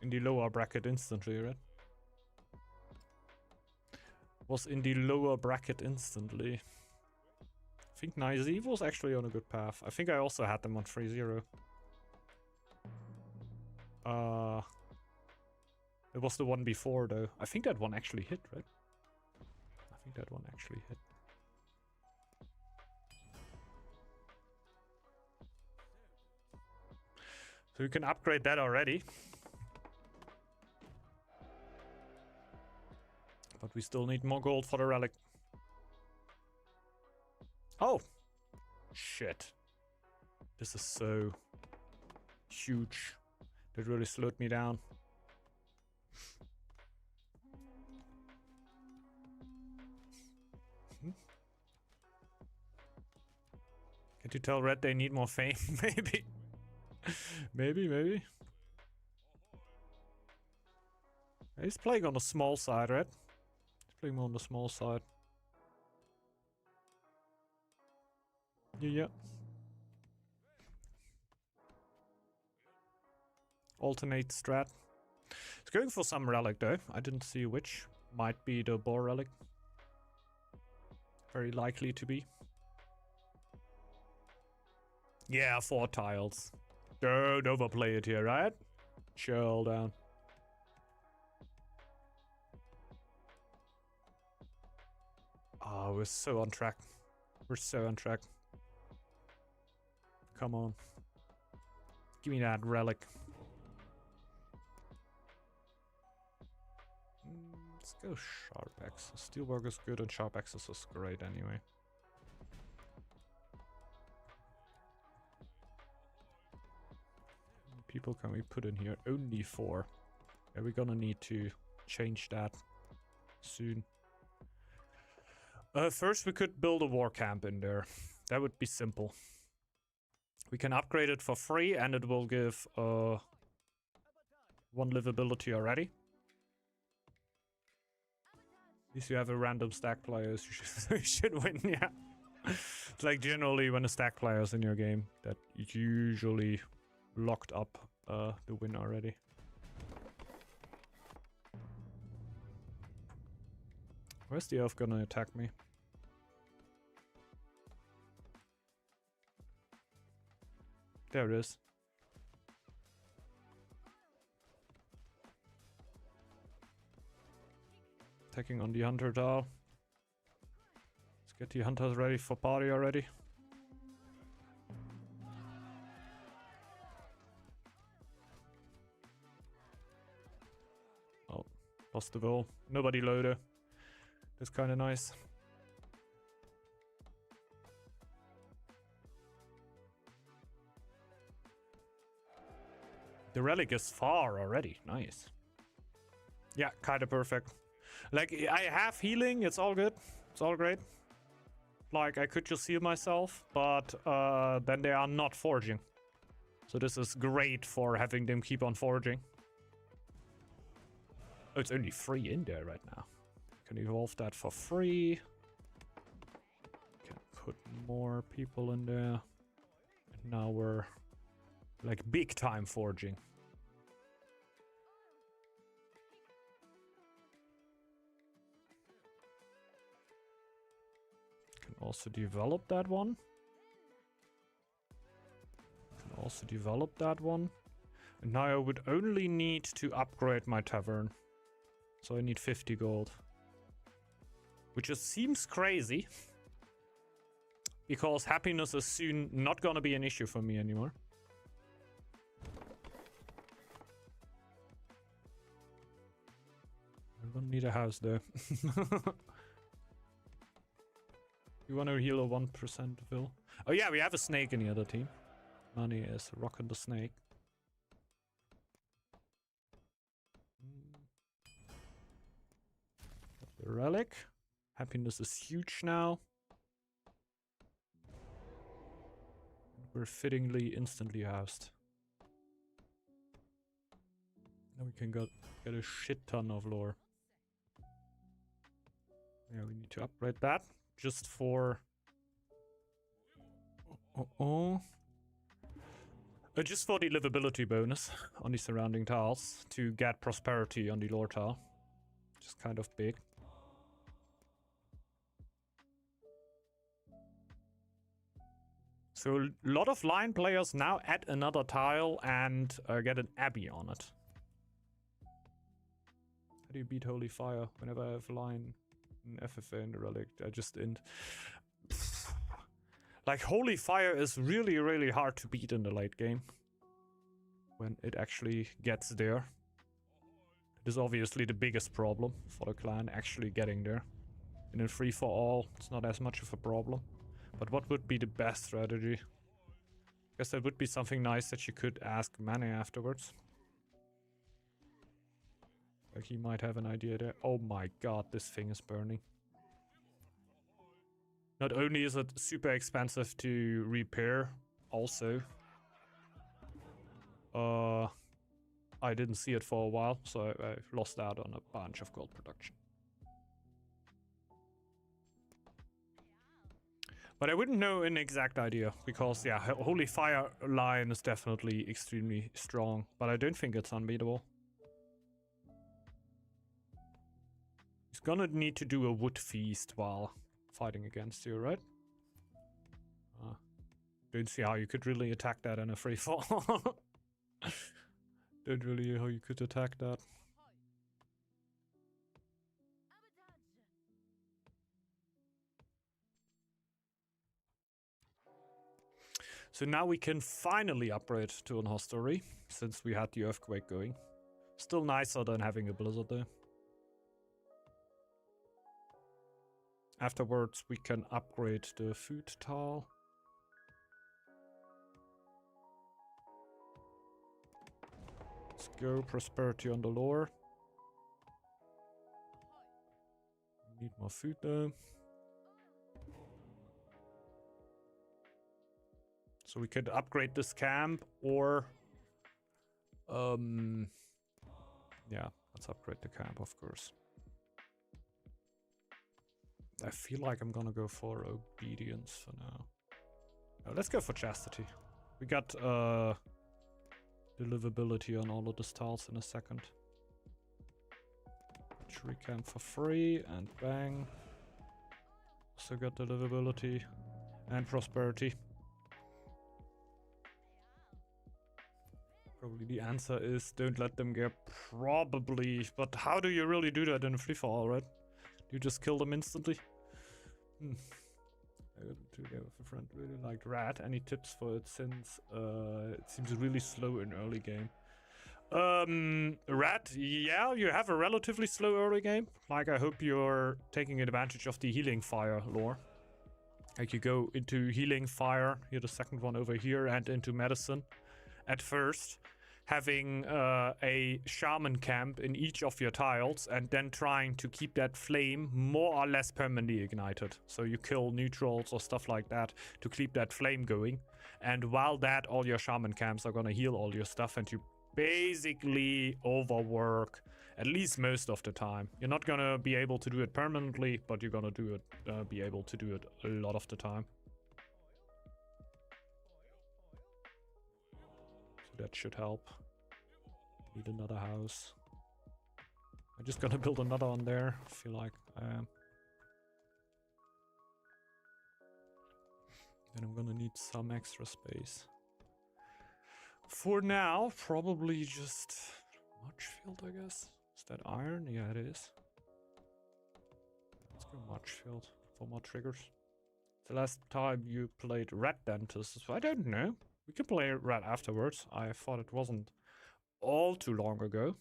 in the lower bracket instantly, right? Was in the lower bracket instantly. I think Naive was actually on a good path. I think I also had them on 3-0. It was the one before though. I think that one actually hit, right? I think that one actually hit. So you can upgrade that already. But we still need more gold for the relic. Oh! Shit. This is so huge. That really slowed me down. Can't you tell Red they need more fame? Maybe. Maybe. He's playing on the small side, right? He's playing more on the small side. Yeah. Alternate strat. He's going for some relic though. I didn't see which. Might be the boar relic. Very likely to be. Yeah, 4 tiles. Don't overplay it here, right? Chill down. Oh, we're so on track. We're so on track. Come on. Give me that relic. Let's go Sharp Axe. Steelwork is good and Sharp Axes is great anyway. How many people can we put in here? Only 4. Yeah, we're gonna need to change that soon. First we could build a war camp in there. That would be simple. We can upgrade it for free and it will give 1 livability already. At least you have a random stack players, you should win, yeah. It's like generally when a stack player is in your game, that usually locked up the win already. Where's the elf gonna attack me? There it is. Attacking on the hunter tile. Let's get the hunters ready for party already. Oh, lost the goal. Nobody loader. That's kind of nice. The relic is far already. Nice. Yeah, kind of perfect. Like, I have healing. It's all good. It's all great. Like, I could just heal myself, but then they are not forging. So this is great for having them keep on forging. Oh, it's only 3 in there right now. Can evolve that for free. Can put more people in there. And now we're like big time forging. Can also develop that one. Can also develop that one. And now I would only need to upgrade my tavern. So I need 50 gold. Which just seems crazy. Because happiness is soon not gonna be an issue for me anymore. I'm gonna need a house there. You wanna heal a 1% Vil? Oh yeah, we have a snake in the other team. Money is rocking the snake. The relic. Happiness is huge now. We're fittingly instantly housed. Now we can get a shit ton of lore. Yeah, we need to upgrade that just for just for the livability bonus on the surrounding tiles to get prosperity on the lore tile. Just kind of big. So a lot of line players now add another tile and get an abbey on it. How do you beat Holy Fire? Whenever I have line in FFA in the relic, I just end. Like, Holy Fire is really, really hard to beat in the late game. When it actually gets there. It is obviously the biggest problem for the clan, actually getting there. And in free for all, it's not as much of a problem. But what would be the best strategy? I guess that would be something nice that you could ask Mane afterwards. Like, he might have an idea there. Oh my god, this thing is burning. Not only is it super expensive to repair, also. I didn't see it for a while, so I lost out on a bunch of gold production. But I wouldn't know an exact idea, because yeah, Holy Fire line is definitely extremely strong, but I don't think it's unbeatable. He's gonna need to do a wood feast while fighting against you, right? Don't see how you could really attack that in a free fall. Don't really know how you could attack that. So now we can finally upgrade to an hostelry, since we had the earthquake going. Still nicer than having a blizzard though. Afterwards, we can upgrade the food tile. Let's go prosperity on the lore. We need more food though. So we could upgrade this camp or... yeah, let's upgrade the camp, of course. I feel like I'm gonna go for obedience for now. Let's go for chastity. We got deliverability on all of the tiles in a second. Tree camp for free and bang. Also got deliverability and prosperity. Probably the answer is don't let them get probably, but how do you really do that in a free for all, right? You just kill them instantly. I got together with a friend really liked rat. Any tips for it since it seems really slow in early game? Rat, yeah, you have a relatively slow early game. Like I hope you're taking advantage of the healing fire lore. Like you go into healing fire, here the second one over here, and into medicine at first, having a shaman camp in each of your tiles and then trying to keep that flame more or less permanently ignited. So you kill neutrals or stuff like that to keep that flame going. And while that, all your shaman camps are gonna heal all your stuff and you basically overwork at least most of the time. You're not gonna be able to do it permanently, but you're gonna do it, be able to do it a lot of the time. That should help. Need another house. I'm just gonna build another one there. I feel like I am. Then I'm gonna need some extra space. For now, probably just Marchfield, I guess. Is that iron? Yeah, it is. Let's go Marchfield for more triggers. The last time you played Red Dentist, I don't know. We can play Red afterwards. I thought it wasn't all too long ago.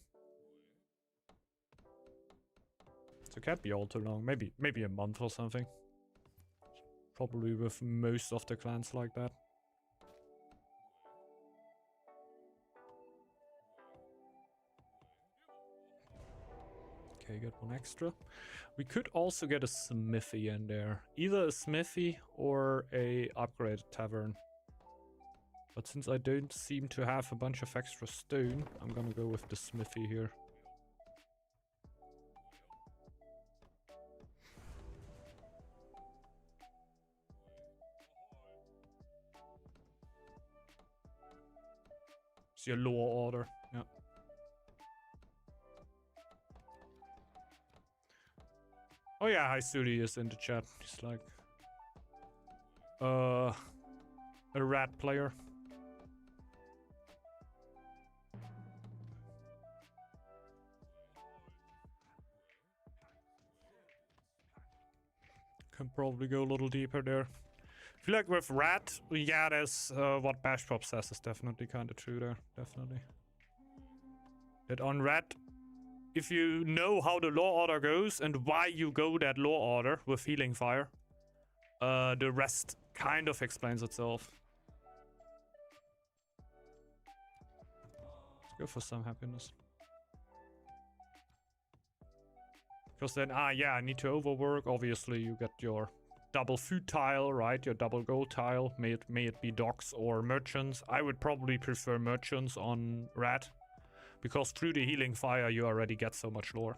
So it can't be all too long. Maybe a month or something. Probably with most of the clans like that. Okay, get one extra. We could also get a smithy in there. Either a smithy or a upgraded tavern. But since I don't seem to have a bunch of extra stone, I'm gonna go with the smithy here. It's your lore order, yeah. Oh yeah, Haisuri is in the chat. He's like... a rat player. Can probably go a little deeper there. I feel like with rat, yeah, there's what Bashpop says is definitely kind of true there. Definitely. That on rat, if you know how the lore order goes and why you go that lore order with healing fire, the rest kind of explains itself. Let's go for some happiness. Because then, yeah, I need to overwork. Obviously, you get your double food tile, right? Your double gold tile. May it be docks or merchants. I would probably prefer merchants on rat. Because through the healing fire, you already get so much lore.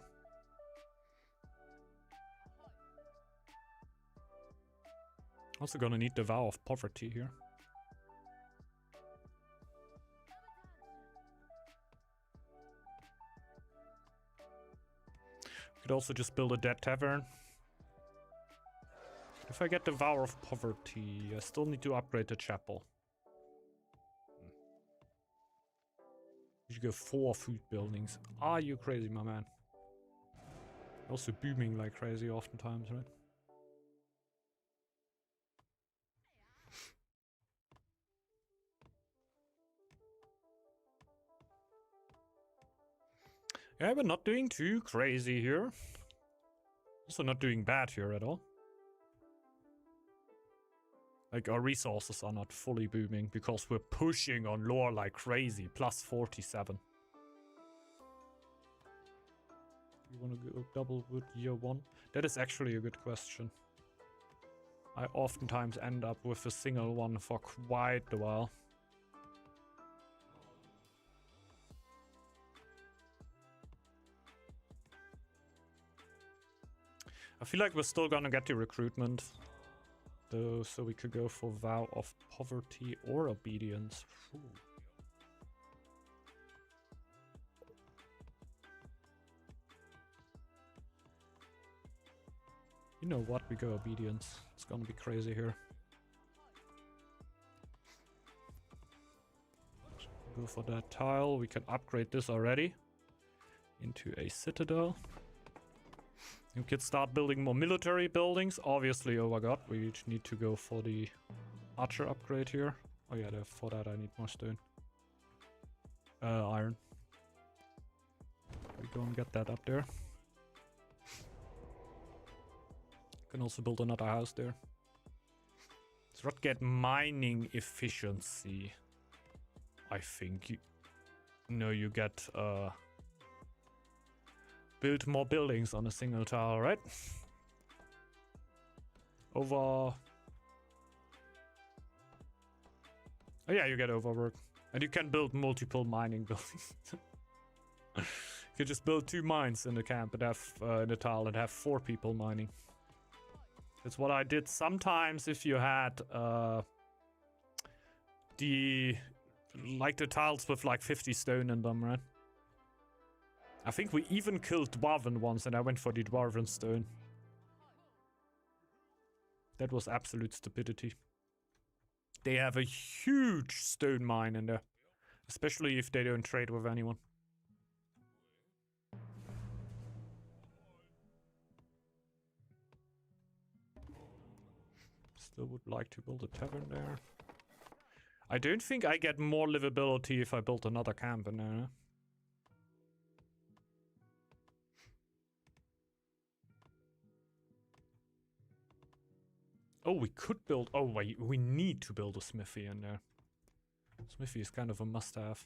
Also gonna need the vow of poverty here. Could also just build a dead tavern. If I get the vow of poverty, I still need to upgrade the chapel. You should go 4 food buildings. Are you crazy, my man? Also booming like crazy oftentimes, right? Yeah, we're not doing too crazy here. Also not doing bad here at all. Like, our resources are not fully booming because we're pushing on lore like crazy. Plus 47. You want to go double wood year 1? That is actually a good question. I oftentimes end up with a single one for quite a while. I feel like we're still gonna get the recruitment. Though, so we could go for vow of poverty or obedience. Ooh. You know what? We go obedience. It's gonna be crazy here. Go for that tile. We can upgrade this already into a citadel. We can start building more military buildings. Obviously, oh my god, we need to go for the archer upgrade here. Oh yeah, for that I need more stone. Iron. We go and get that up there. Can also build another house there. Let's not get mining efficiency. I think you... No, you get... build more buildings on a single tile, right? Over... Oh yeah, you get overwork. And you can build multiple mining buildings. You could just build 2 mines in the camp and have in the tile and have 4 people mining. That's what I did sometimes if you had the tiles with like 50 stone in them, right? I think we even killed Dwarven once and I went for the Dwarven stone. That was absolute stupidity. They have a huge stone mine in there. Especially if they don't trade with anyone. Still would like to build a tavern there. I don't think I get more livability if I build another camp in there. Oh, we could build... Oh, wait, we need to build a smithy in there. Smithy is kind of a must-have.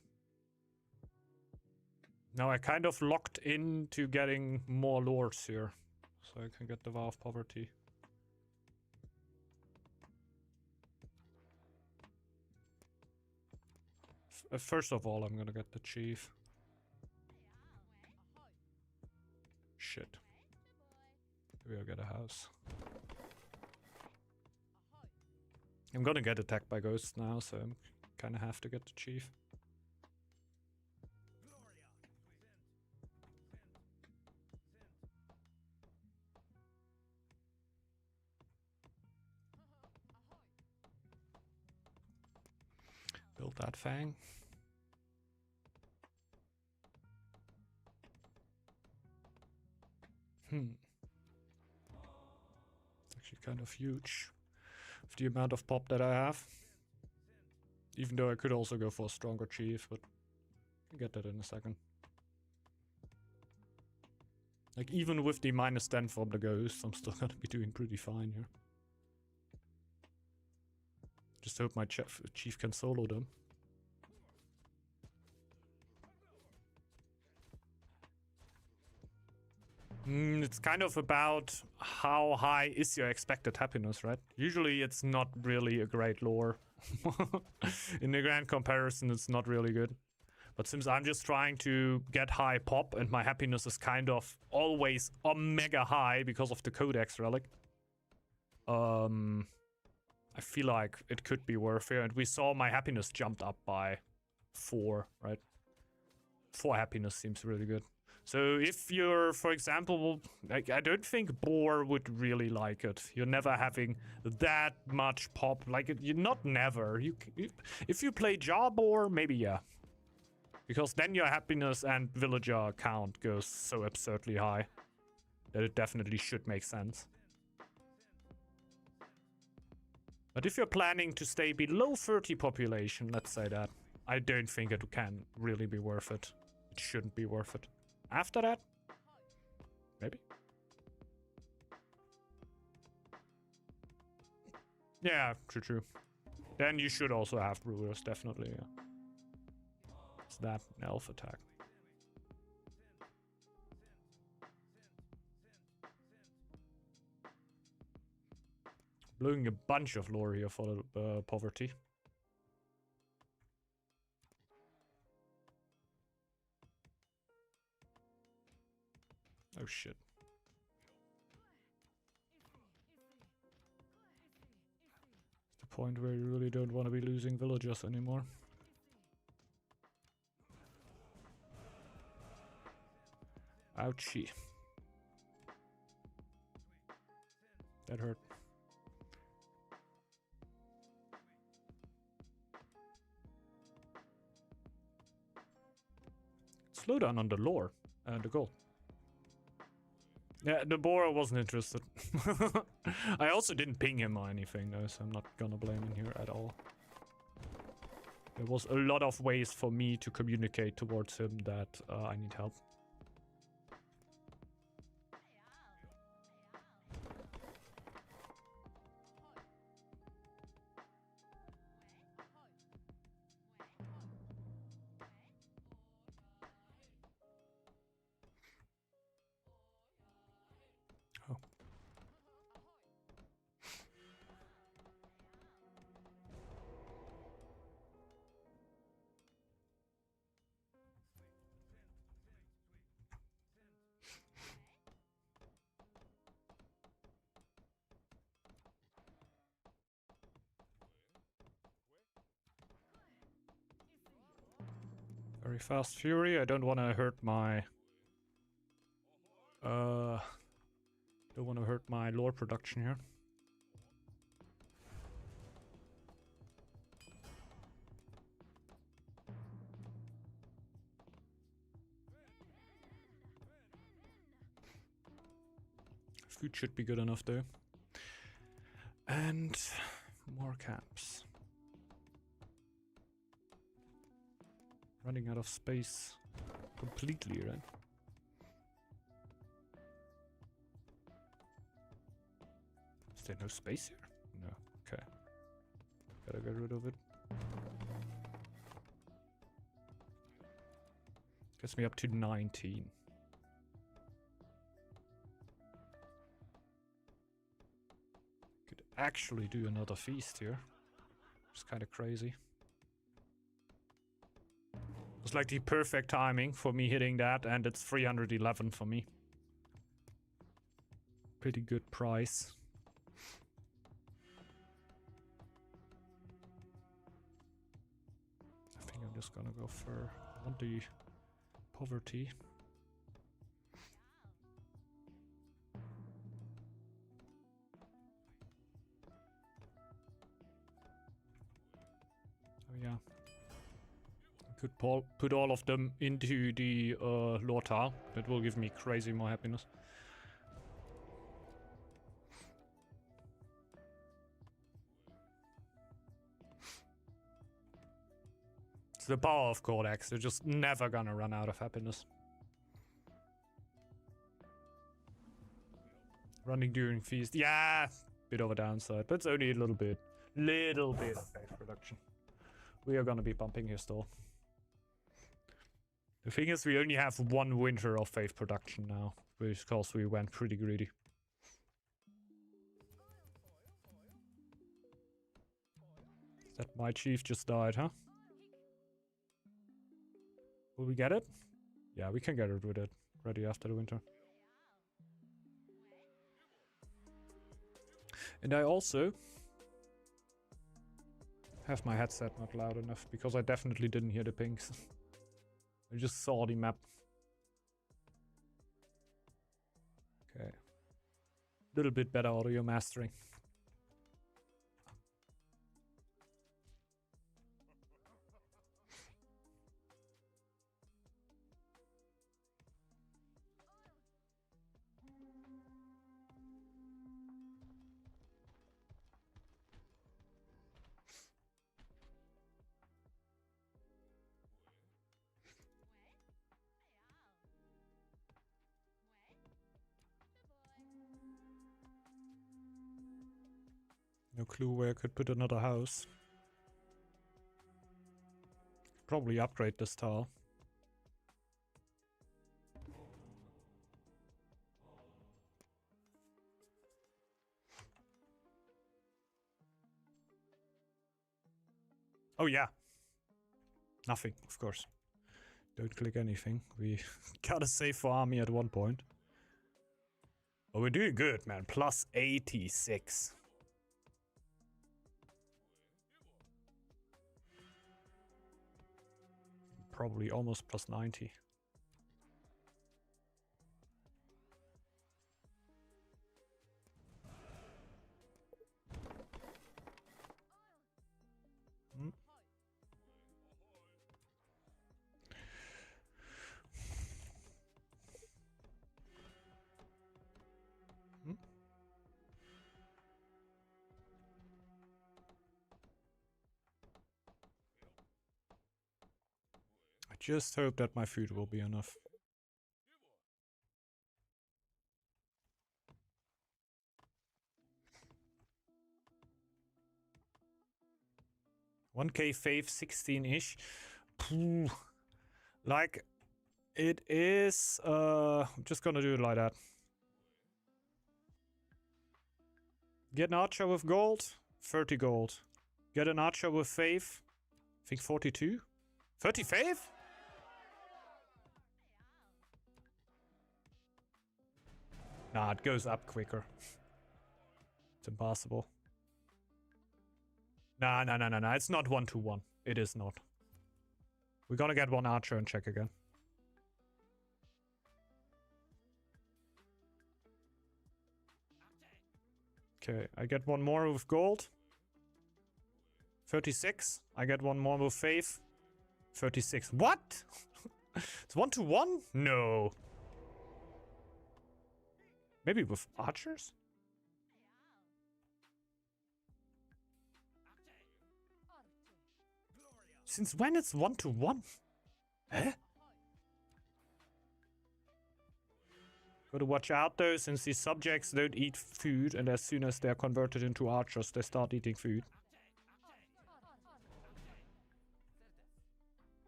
Now I kind of locked into getting more lords here. So I can get the Vow of Poverty. First of all, I'm gonna get the chief. Shit. Maybe I'll get a house. I'm gonna get attacked by ghosts now, so I'm kinda have to get the chief. Build that fang. Actually kind of huge. With the amount of pop that I have. Even though I could also go for a stronger chief, but I'll get that in a second. Like even with the -10 from the ghost, I'm still gonna be doing pretty fine here. Just hope my chief can solo them. It's kind of about how high is your expected happiness, right? Usually it's not really a great lore. In the grand comparison, it's not really good. But since I'm just trying to get high pop and my happiness is kind of always mega high because of the Codex relic, I feel like it could be worth it. And we saw my happiness jumped up by 4, right? 4 happiness seems really good. So if you're, for example, like, I don't think Boar would really like it. You're never having that much pop. Like, you're not never. If you play Jar Boar, maybe yeah. Because then your happiness and villager count goes so absurdly high that it definitely should make sense. But if you're planning to stay below 30 population, let's say that, I don't think it can really be worth it. It shouldn't be worth it. After that, maybe. Yeah, true. Then you should also have brewers, definitely. Yeah. It's that elf attack. Blowing a bunch of lore here for the poverty. Oh shit. It's the point where you really don't want to be losing villagers anymore. Ouchie. That hurt. Slow down on the lore and the gold. Yeah, the boar wasn't interested. I also didn't ping him or anything though, so I'm not gonna blame him here at all. There was a lot of ways for me to communicate towards him that I need help. Oh. Very fast fury. I don't want to hurt my don't want to hurt my lore production here. Food should be good enough though. And more caps. Running out of space completely, right? Is there no space here? No. Okay. Gotta get rid of it. Gets me up to 19. Could actually do another feast here. It's kind of crazy. It's like the perfect timing for me hitting that, and it's 311 for me. Pretty good price. I think I'm just gonna go for the poverty. Oh yeah. Could put all of them into the lore tile. That will give me crazy more happiness. It's the power of Codex. They're just never gonna run out of happiness. Running during feast. Yeah, bit of a downside, but it's only a little bit. Little bit of faith production. We are gonna be bumping here still. The thing is, we only have one winter of faith production now, because we went pretty greedy. That my chief just died, huh? Will we get it? Yeah, we can get it with it. Ready after the winter. And I also have my headset not loud enough, because I definitely didn't hear the pings. I just saw the map. Okay. Little bit better audio mastering. No clue where I could put another house. Probably upgrade this tile. Oh yeah. Nothing, of course. Don't click anything. We gotta save for army at one point. Oh, we're doing good, man. Plus 86. Probably almost plus 90. Hmm. Hmm. I just hope that my food will be enough. $1K fave 16-ish. Like, it is, I'm just gonna do it like that. Get an archer with gold, 30 gold. Get an archer with fave, I think 42. 30 fave? Nah, it goes up quicker. It's impossible. Nah, it's not 1-to-1. It is not. We're gonna get one archer and check again. Okay, I get one more with gold. 36. I get one more with faith. 36. What? It's 1-to-1? No. Maybe with archers? Since when it's 1-to-1? Huh? Gotta watch out though, since these subjects don't eat food, and as soon as they're converted into archers, they start eating food.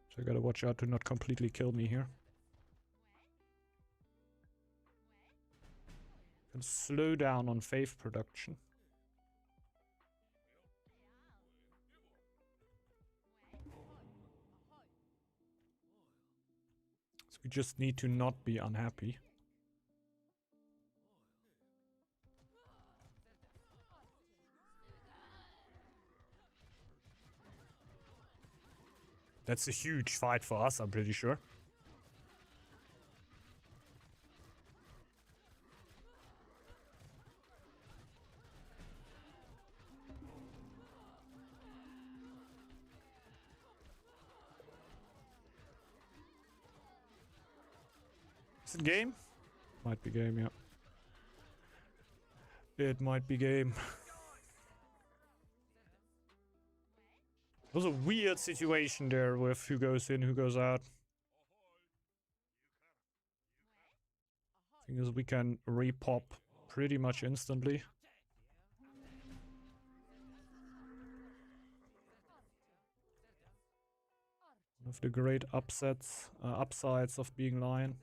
So I gotta watch out to not completely kill me here. Can slow down on faith production. So we just need to not be unhappy. That's a huge fight for us, I'm pretty sure. Is it game? Might be game, yeah. It might be game. It was a weird situation there with who goes in, who goes out. Thing is, we can repop pretty much instantly. One of the great upsides of being Lion.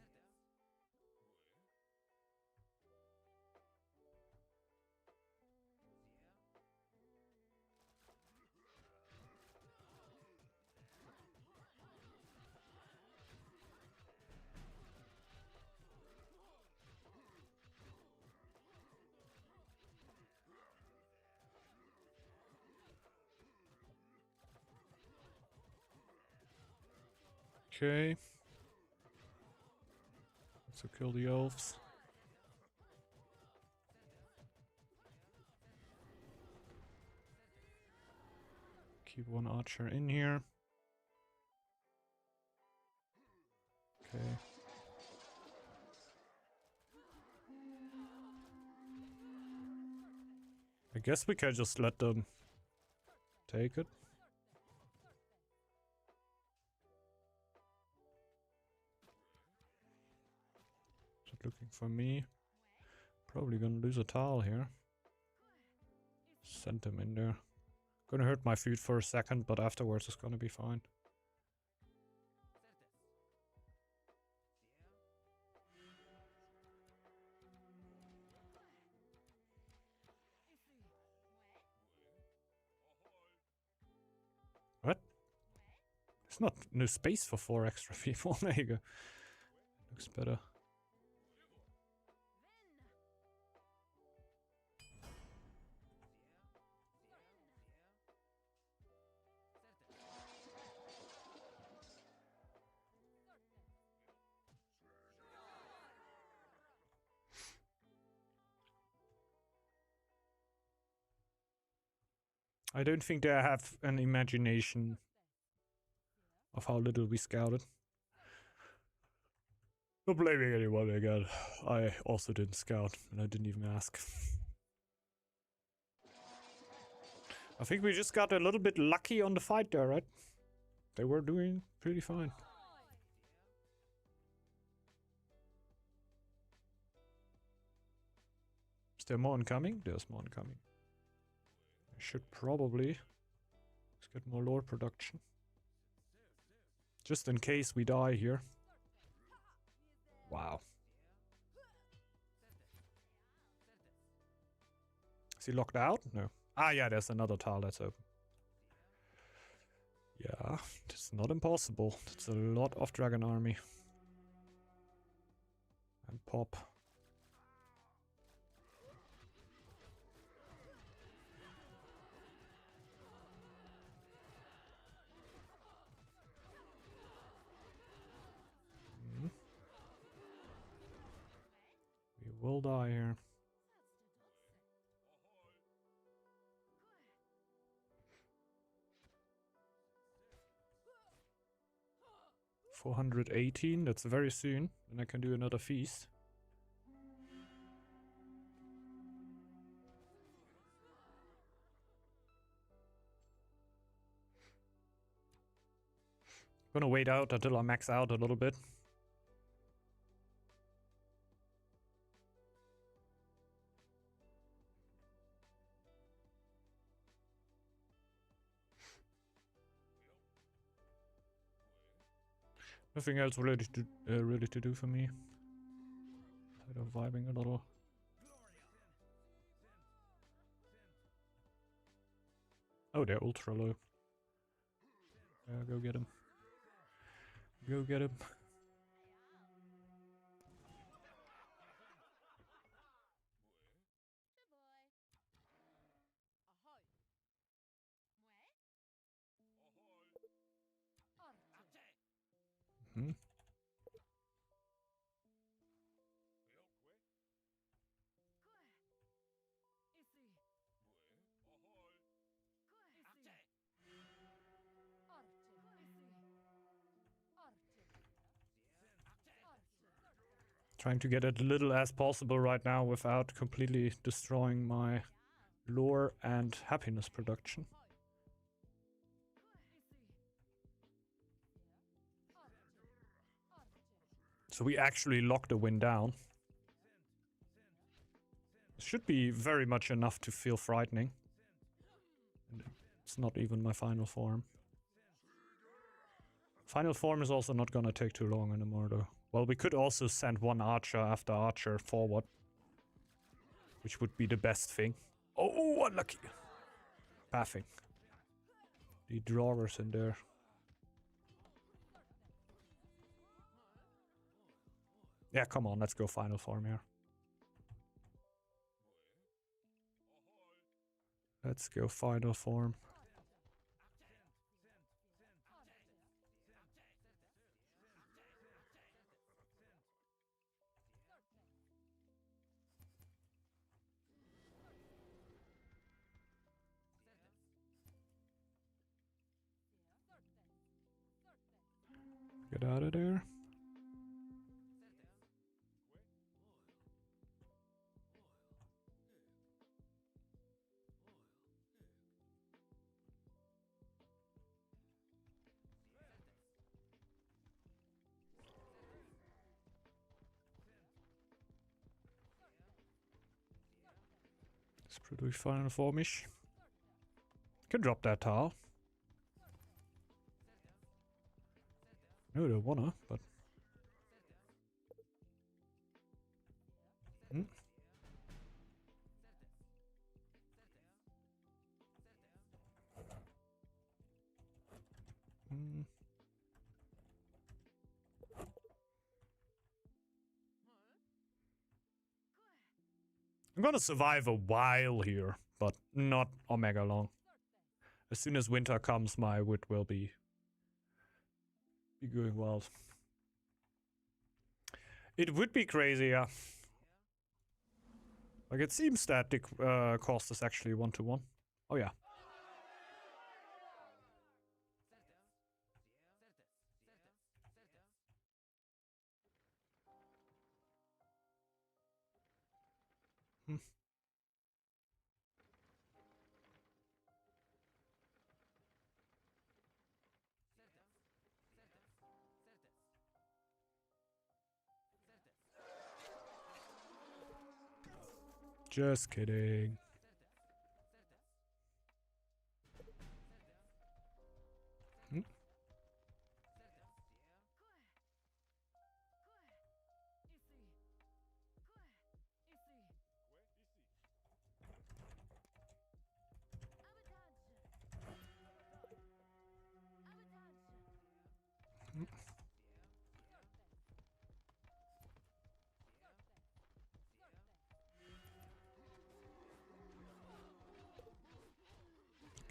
Okay. So kill the elves. Keep one archer in here. Okay. I guess we can just let them take it. Just looking for me. Probably gonna lose a tile here. Send them in there. Gonna hurt my food for a second, but afterwards it's gonna be fine. What? There's not no space for 4 extra people. There you go. Looks better. I don't think they have an imagination of how little we scouted. Not blaming anyone again. I also didn't scout, and I didn't even ask. I think we just got a little bit lucky on the fight there, right? They were doing pretty fine. Is there more incoming? There's more incoming. I should probably let's get more lore production. Just in case we die here. Wow. Is he locked out? No. Ah, yeah, there's another tile that's open. Yeah, it's not impossible. That's a lot of dragon army. And pop. We will die here. $418, that's very soon. Then I can do another feast. Gonna wait out until I max out a little bit. Nothing else really to do for me. Kind of vibing a little. Oh, they're ultra low. Go get him. Go get him. Hmm. Trying to get as little as possible right now without completely destroying my lore and happiness production. So we actually locked the win down. It should be very much enough to feel frightening. And it's not even my final form. Final form is also not gonna take too long anymore though. Well, we could also send one archer after archer forward. Which would be the best thing. Oh, unlucky. Pathing. The drawers in there. Yeah, come on, let's go final form here. Let's go final form. Get out of there. It's pretty final formish. Can drop that tile. No, don't wanna, but... Hmm? Hmm. I'm gonna survive a while here, but not omega long. As soon as winter comes, my wit will be going wild. It would be crazy, yeah. Like, it seems that the cost is actually 1-to-1. Oh, yeah. Hmm. Just kidding. Hmm?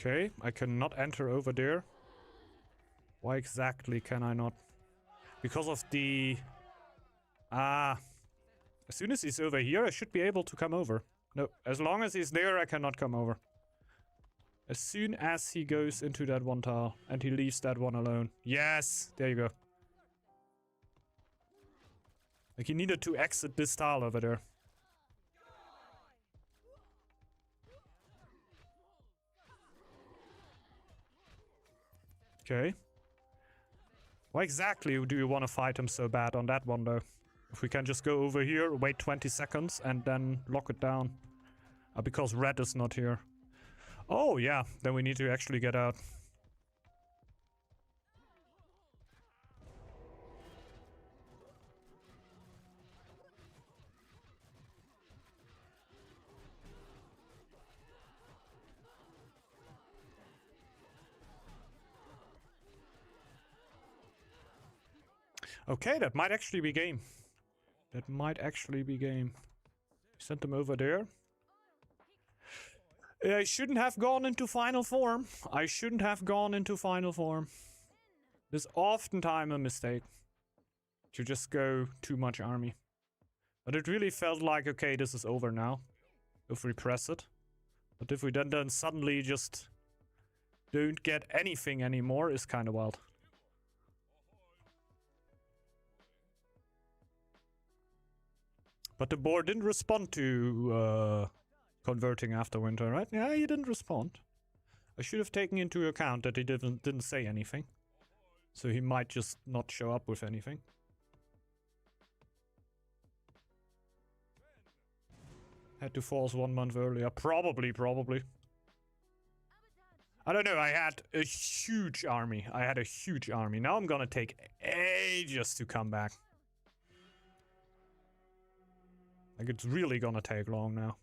Okay, I cannot enter over there. Why exactly can I not? Because of the... Ah. As soon as he's over here, I should be able to come over. No, as long as he's there, I cannot come over. As soon as he goes into that one tile and he leaves that one alone. Yes, there you go. Like, he needed to exit this tile over there. Okay. Why exactly do you want to fight him so bad on that one, though? If we can just go over here, wait 20 seconds, and then lock it down. Because red is not here. Oh, yeah. Then we need to actually get out. Okay, that might actually be game. That might actually be game. Send them over there. I shouldn't have gone into final form. I shouldn't have gone into final form. There's oftentimes a mistake. To just go too much army. But it really felt like, okay, this is over now. If we press it. But if we then suddenly just don't get anything anymore, is kind of wild. But the board didn't respond to converting after winter, right? Yeah, he didn't respond. I should have taken into account that he didn't say anything. So he might just not show up with anything. Had to force 1 month earlier. Probably. I don't know, I had a huge army. Now I'm gonna take ages to come back. Like, it's really gonna take long now.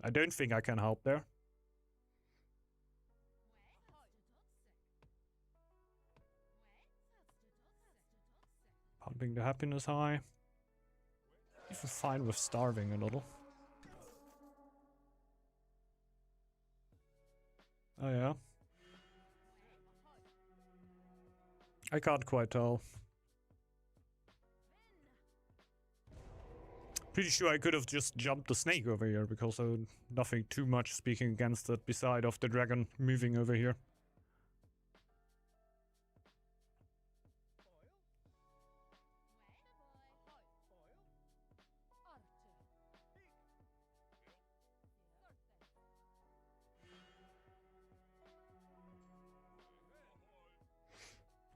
I don't think I can help there. Pumping the happiness high. Even fine with starving a little. Oh yeah. I can't quite tell. Pretty sure I could have just jumped the snake over here, because nothing too much speaking against it beside of the dragon moving over here.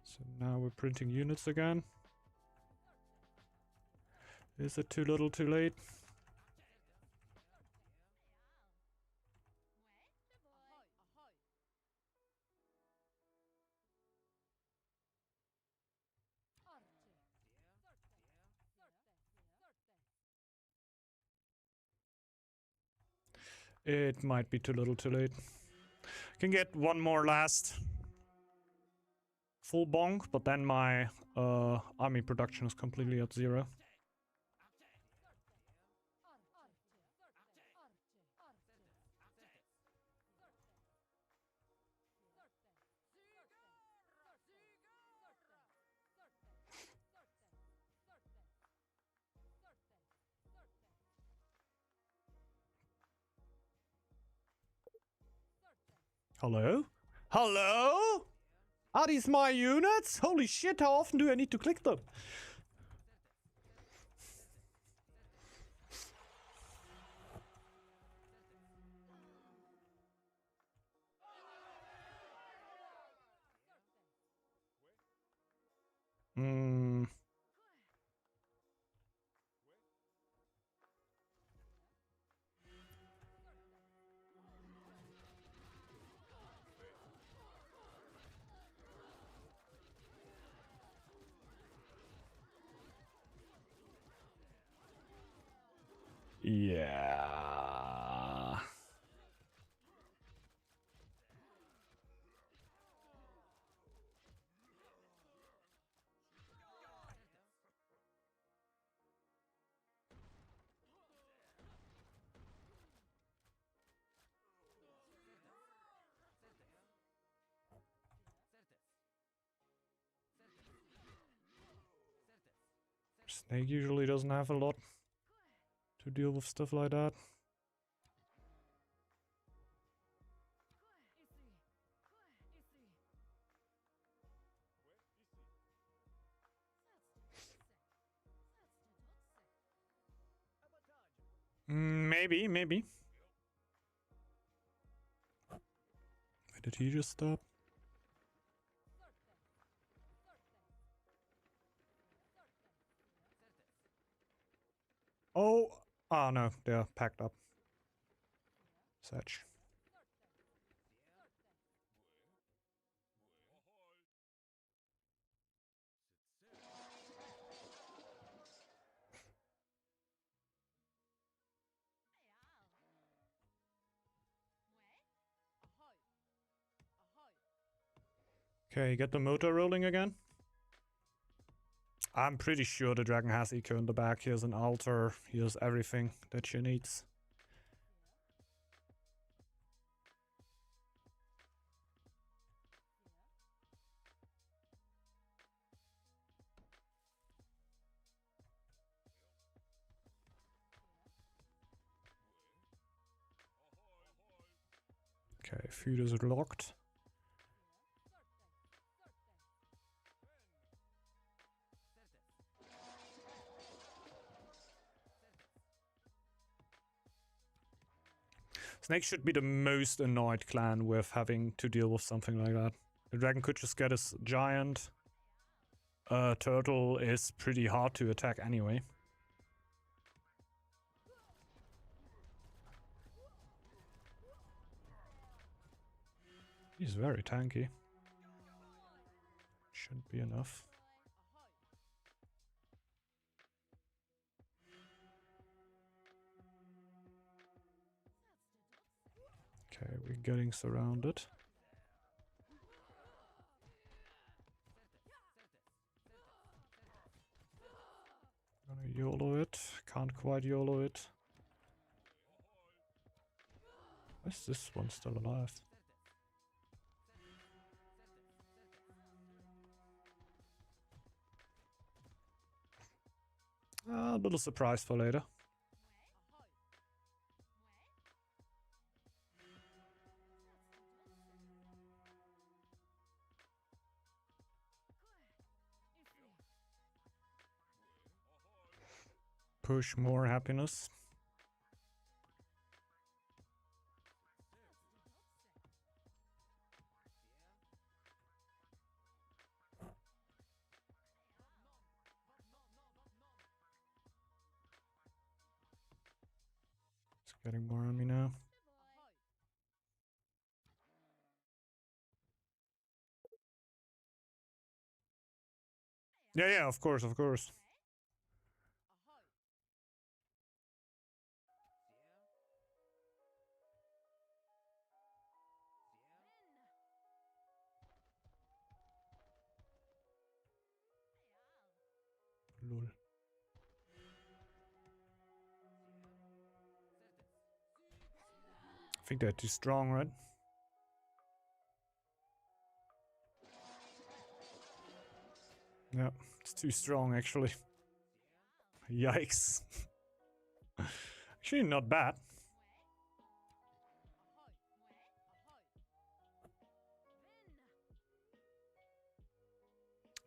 So now we're printing units again. Is it too little too late? It might be too little too late. Can get one more last full bonk, but then my army production is completely at 0. Hello? Hello? Are these my units? Holy shit, how often do I need to click them? Hmm. Yeah. Snake usually doesn't have a lot to deal with stuff like that. Maybe. Where did he just stop? Oh! Ah, no, they're packed up. Such. Okay, get the motor rolling again. I'm pretty sure the dragon has eco in the back. Here's an altar. Here's everything that she needs. Okay, food is locked. Snake should be the most annoyed clan with having to deal with something like that. The dragon could just get his giant. Turtle is pretty hard to attack anyway. He's very tanky. Shouldn't be enough. Okay, we're getting surrounded. Gonna YOLO it. Can't quite YOLO it. Why is this one still alive? A little surprise for later. Push more happiness. It's getting more on me now. Yeah, of course. Lol. I think they're too strong, right? Yeah, it's too strong actually. Yikes. Actually not bad.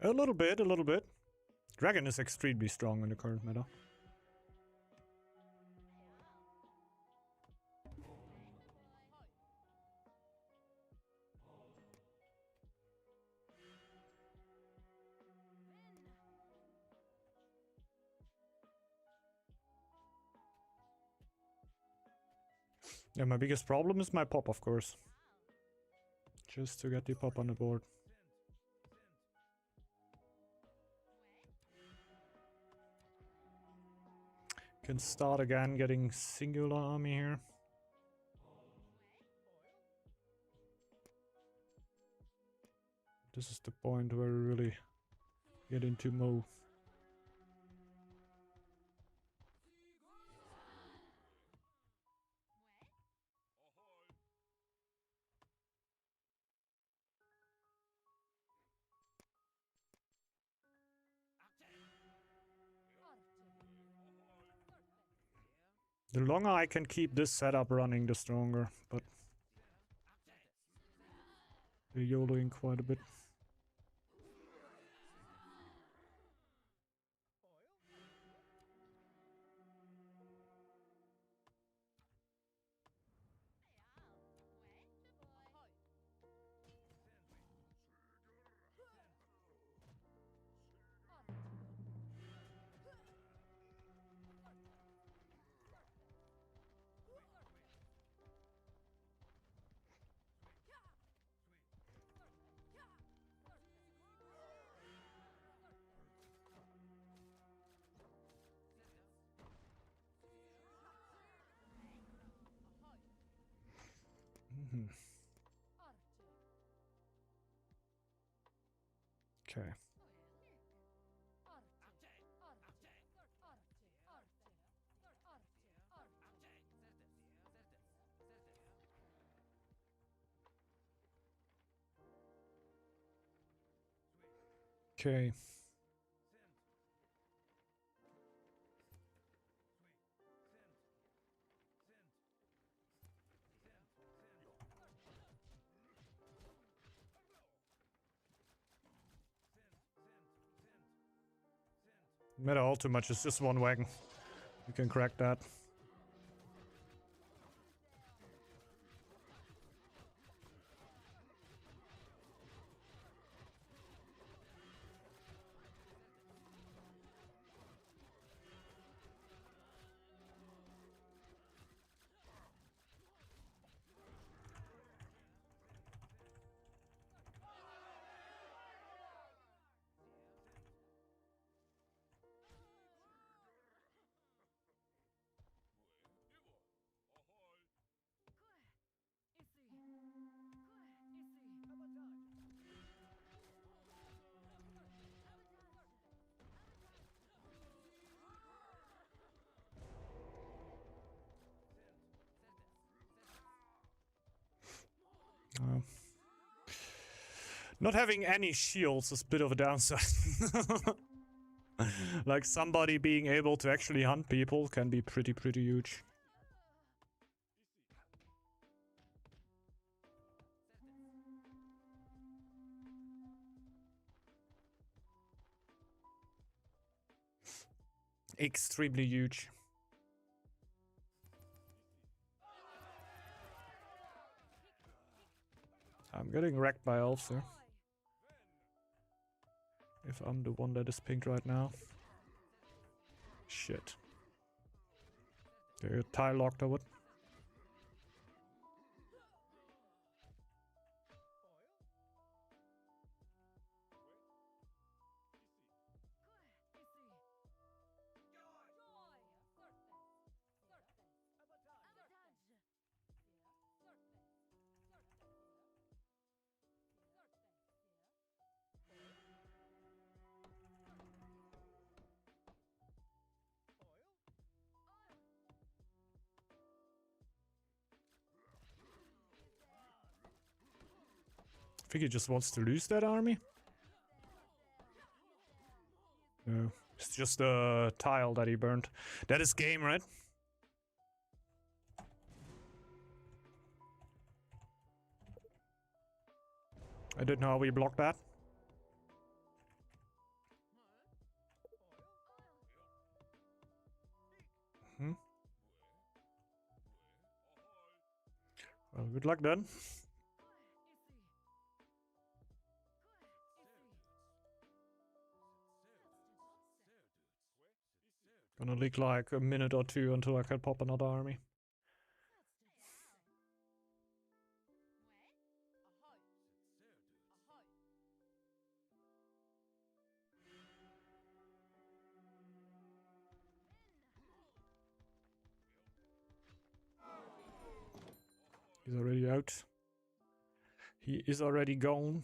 A little bit, a little bit. Dragon is extremely strong in the current meta. Yeah, my biggest problem is my pop, of course. Just to get the pop on the board. Can start again getting singular army here. This is the point where we really get into Mo. The longer I can keep this setup running, the stronger, but we're YOLOing quite a bit. Okay. Okay. Matter all too much, it's just one wagon. You can crack that. Not having any shields is a bit of a downside. Like somebody being able to actually hunt people can be pretty huge. Extremely huge. I'm getting wrecked by elves here. If I'm the one that is pinged right now. Shit. They're tie locked or what? I think he just wants to lose that army. No, it's just a tile that he burned. That is game, right? I didn't know how we blocked that. Well, good luck then. Gonna leak like a minute or two until I can pop another army. He's already out. He is already gone.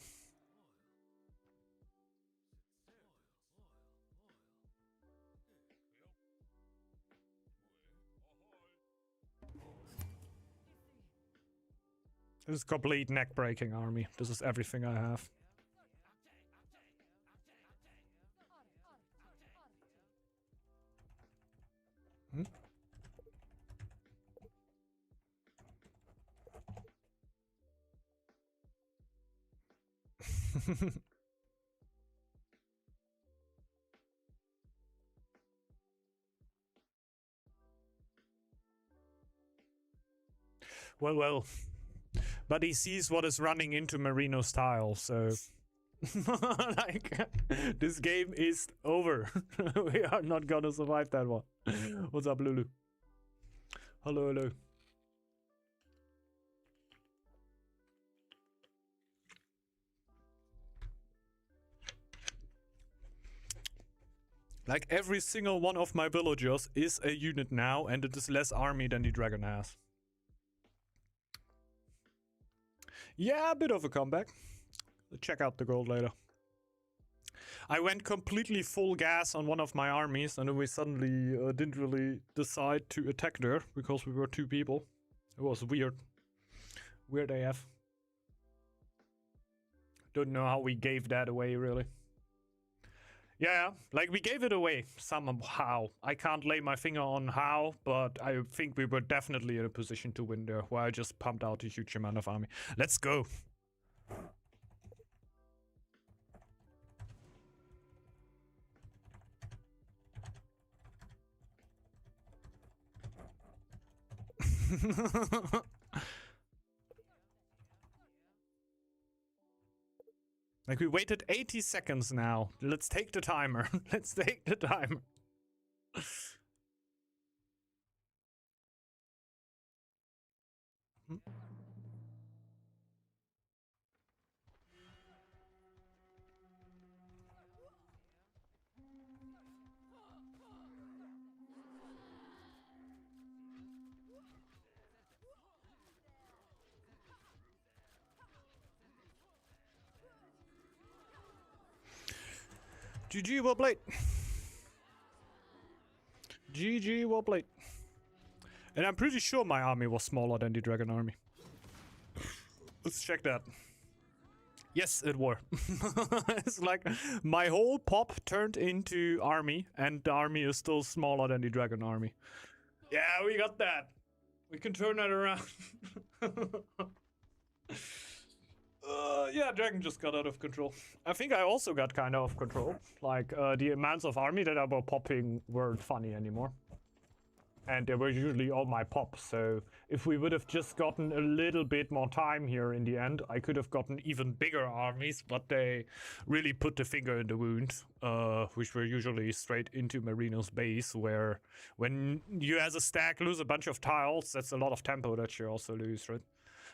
This is complete neck-breaking army. This is everything I have. Hmm? Well. But he sees what is running into Merino style, so... like, this game is over. We are not gonna survive that one. What's up, Lulu? Hello. Like, every single one of my villagers is a unit now, and it is less army than the dragon has. Yeah, a bit of a comeback. Check out the gold later. I went completely full gas on one of my armies, and then we suddenly didn't really decide to attack there because we were 2 people. It was weird. Weird AF. Don't know how we gave that away, really. Yeah, like we gave it away somehow. I can't lay my finger on how, but I think we were definitely in a position to win there, where I just pumped out a huge amount of army. Let's go. Like, we waited 80 seconds now. Let's take the timer. Let's take the timer. GG, well played. GG, well played. And I'm pretty sure my army was smaller than the dragon army. Let's check that. Yes, it were. It's like my whole pop turned into army, and the army is still smaller than the dragon army. Yeah, we got that. We can turn that around. Yeah, dragon just got out of control. I think I also got kind of control. Like, the amounts of army that I were popping weren't funny anymore. And they were usually all my pops, so if we would have just gotten a little bit more time here in the end, I could have gotten even bigger armies, but they really put the finger in the wound, which were usually straight into Merino's base, where when you as a stack lose a bunch of tiles, that's a lot of tempo that you also lose, right?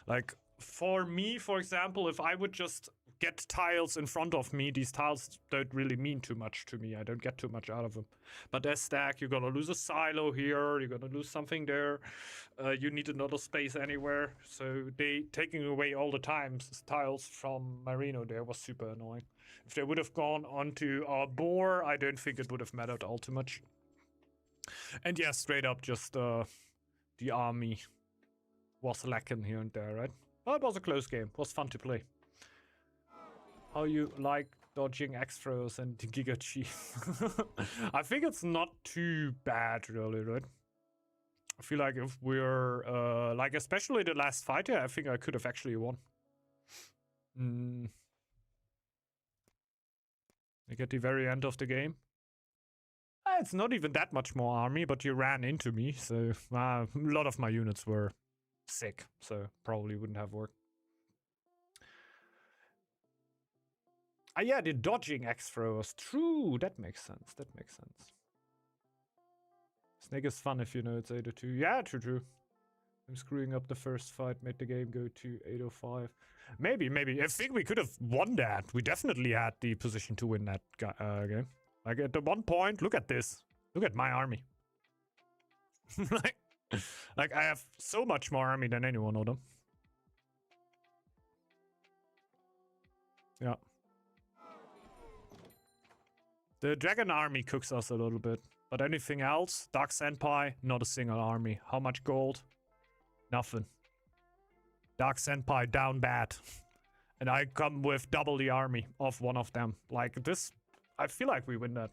Like, for me, for example, if I would just get tiles in front of me, these tiles don't really mean too much to me. I don't get too much out of them. But as stack, you're gonna lose a silo here, you're gonna lose something there, you need another space anywhere. So they taking away all the tiles from Merino there was super annoying. If they would have gone onto our boar, I don't think it would have mattered all too much. And yeah, straight up just the army was lacking here and there, right? Well, it was a close game. It was fun to play. how you like dodging X-throws and Giga Chi. I think it's not too bad, really, right? I feel like if we're, like, especially the last fight here, I think I could have actually won. Like at the very end of the game. It's not even that much more army, but you ran into me, so a lot of my units were sick, so probably wouldn't have worked. Yeah, the dodging X-throwers. True, that makes sense. That makes sense. Snake is fun if you know it's 802. Yeah, true. I'm screwing up the first fight, made the game go to 805. Maybe. I think we could have won that. We definitely had the position to win that game. Like at the one point, look at this. Look at my army. like I have so much more army than anyone of them. Yeah. The dragon army cooks us a little bit. But anything else? Dark Senpai, not a single army. How much gold? Nothing. Dark Senpai down bad. And I come with double the army of one of them. Like this, I feel like we win that.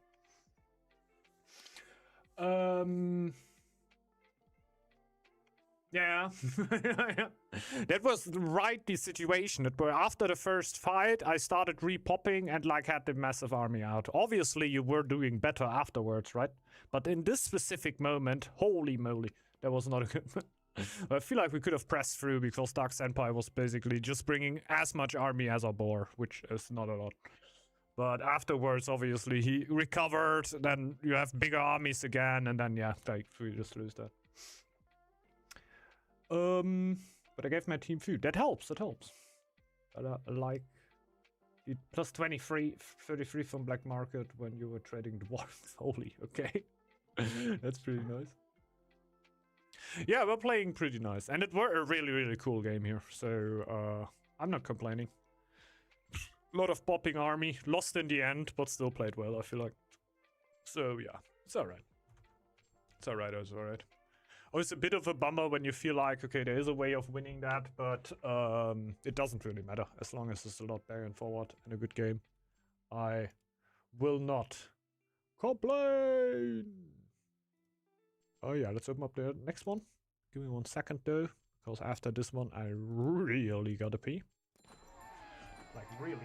Yeah. That was right the situation. That were after the first fight, I started repopping and like had the massive army out. Obviously, you were doing better afterwards, right? But in this specific moment, holy moly, that was not a good. I feel like we could have pressed through because Dark Senpai was basically just bringing as much army as our boar, which is not a lot. But afterwards, obviously, he recovered. Then you have bigger armies again, and then yeah, like we just lose that. But I gave my team food. That helps. But like the plus 33 from black market when you were trading dwarves. Holy, okay. That's pretty nice. Yeah, we're playing pretty nice. And it were a really cool game here. So I'm not complaining. A lot of popping army. Lost in the end, but still played well, I feel like. So yeah, it's alright. It's alright. Oh, it's a bit of a bummer when you feel like, okay, there is a way of winning that, but it doesn't really matter as long as it's a lot back and forward and a good game. I will not complain. Oh yeah, let's open up the next one. Give me 1 second though, because after this one I really gotta pee. Like really.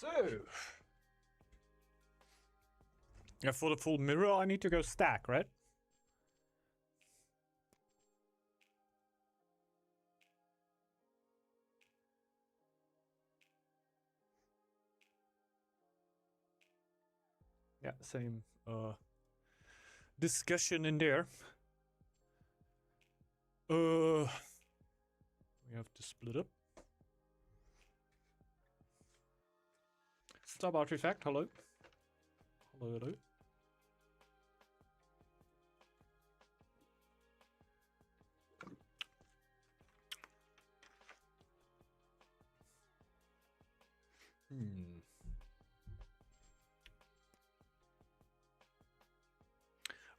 So, yeah, for the full mirror, I need to go stack, right? Yeah, same discussion in there. We have to split up. Stop artifact, hello. Hello, hello.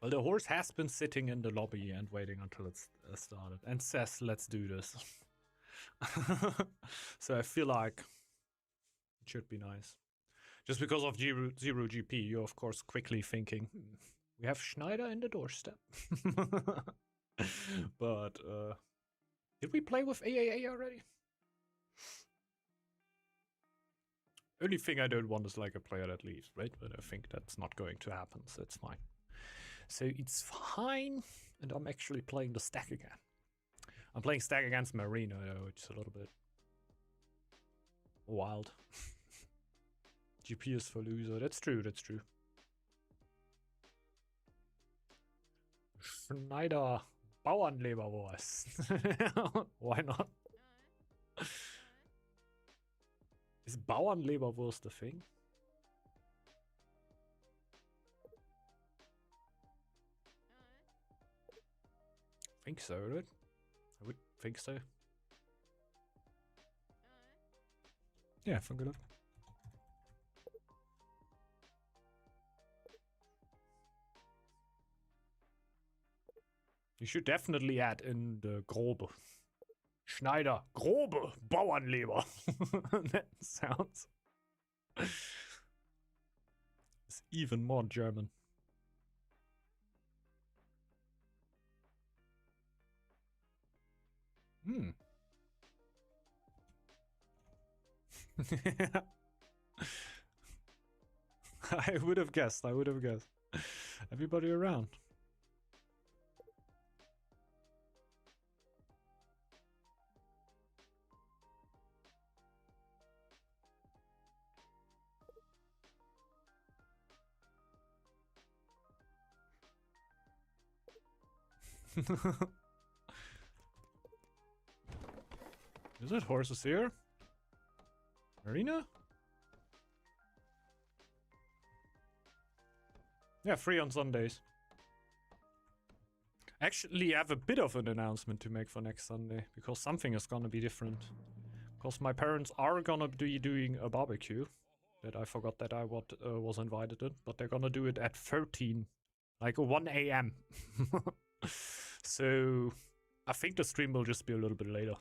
Well, the horse has been sitting in the lobby and waiting until it's started and says, let's do this. So I feel like it should be nice. Just because of zero GP, you're of course quickly thinking, we have Schneider in the doorstep. But did we play with AAA already? Only thing I don't want is like a player that leaves, right? But I think that's not going to happen, so it's fine. So it's fine, and I'm actually playing the stack again. I'm playing stack against Marino, though, which is a little bit wild. GP is for loser. That's true, that's true. Schneider Bauernleberwurst. Why not? Is Bauernleberwurst a thing? I think so, right? I would think so. Yeah, funky enough. You should definitely add in the Grobe. Schneider, Grobe, Bauernleber. That sounds... It's even more German. I would have guessed, I would have guessed. Everybody around. Is it horses here? Arena? Yeah, free on Sundays. Actually, I have a bit of an announcement to make for next Sunday, because something is gonna be different. Because my parents are gonna be doing a barbecue that I forgot that I was invited in, but they're gonna do it at 13, like 1 a.m. So I think the stream will just be a little bit later.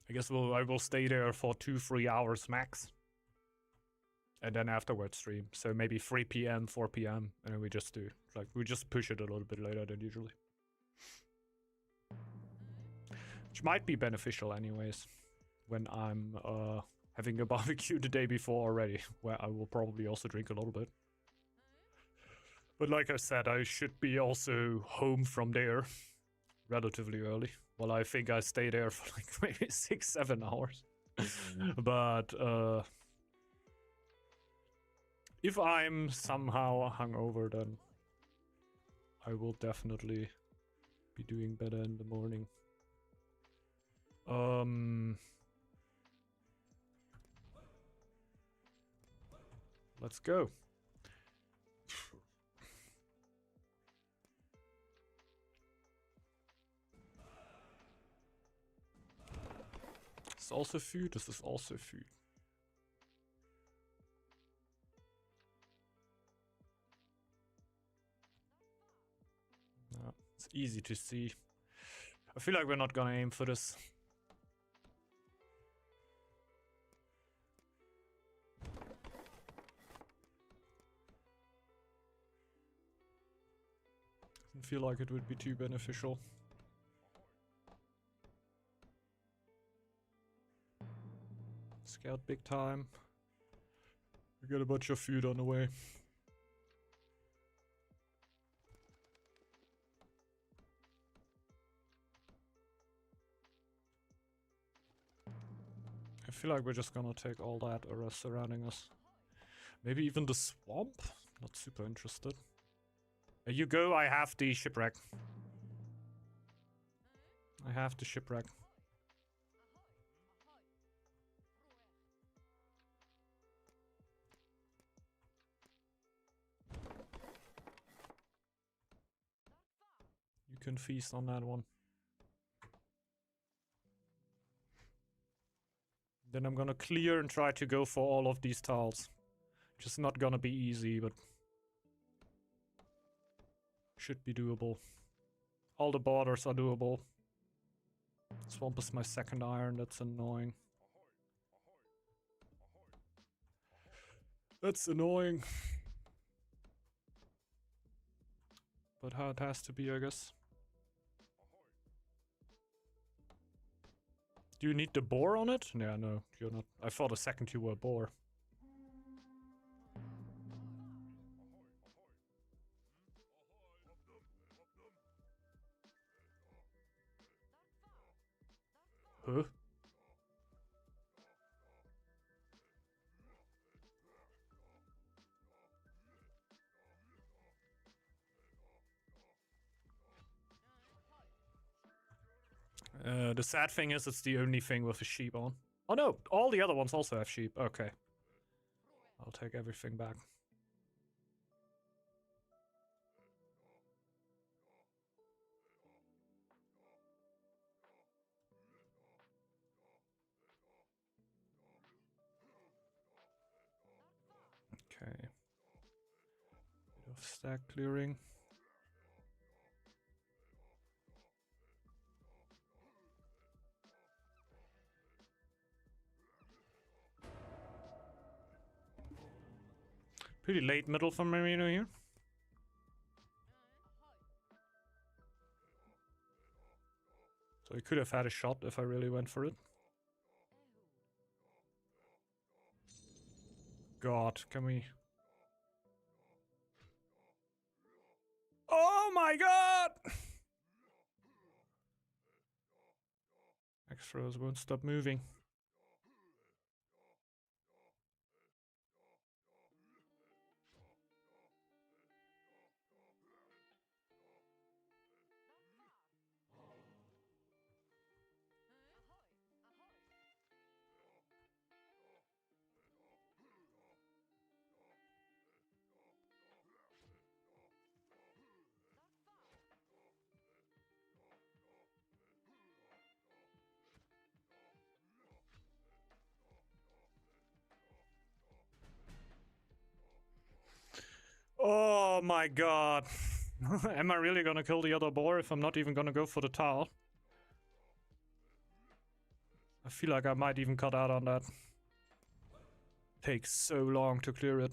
I guess I will stay there for 2-3 hours max. And then afterwards stream. So maybe 3 p.m, 4 p.m. And then we just push it a little bit later than usually. Which might be beneficial anyways. When I'm having a barbecue the day before already. Where I will probably also drink a little bit. But like I said, I should be also home from there relatively early. Well, I think I stay there for like maybe 6-7 hours. But if I'm somehow hungover, then I will definitely be doing better in the morning. Let's go. This is also food. This is also food. No, it's easy to see. I feel like we're not gonna aim for this. Doesn't feel like it would be too beneficial. Scout big time. We got a bunch of food on the way. I feel like we're just gonna take all that surrounding us. Maybe even the swamp? Not super interested. You go, I have the shipwreck. I have the shipwreck. You can feast on that one. Then I'm gonna clear and try to go for all of these tiles. Just not gonna be easy, but should be doable. All the borders are doable. Swamp is my second iron, that's annoying. That's annoying. But how it has to be, I guess. Do you need the boar on it? Yeah, no, you're not. I thought a second you were a boar. Huh? The sad thing is it's the only thing with a sheep on. Oh no, all the other ones also have sheep. Okay. I'll take everything back. Okay. Bit of stack clearing. Pretty late middle for Marino here. So I could have had a shot if I really went for it. God, can we... Oh my god! X-throws won't stop moving. Oh my god. Am I really gonna kill the other boar if I'm not even gonna go for the tile? I feel like I might even cut out on that. Takes so long to clear it.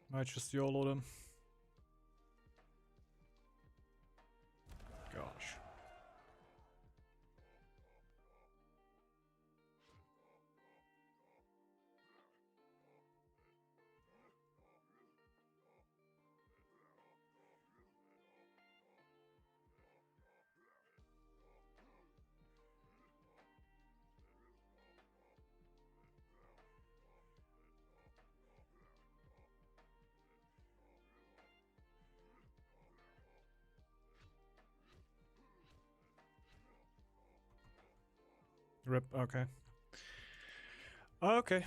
Might just YOLO them. Gosh. Rip, okay. Okay.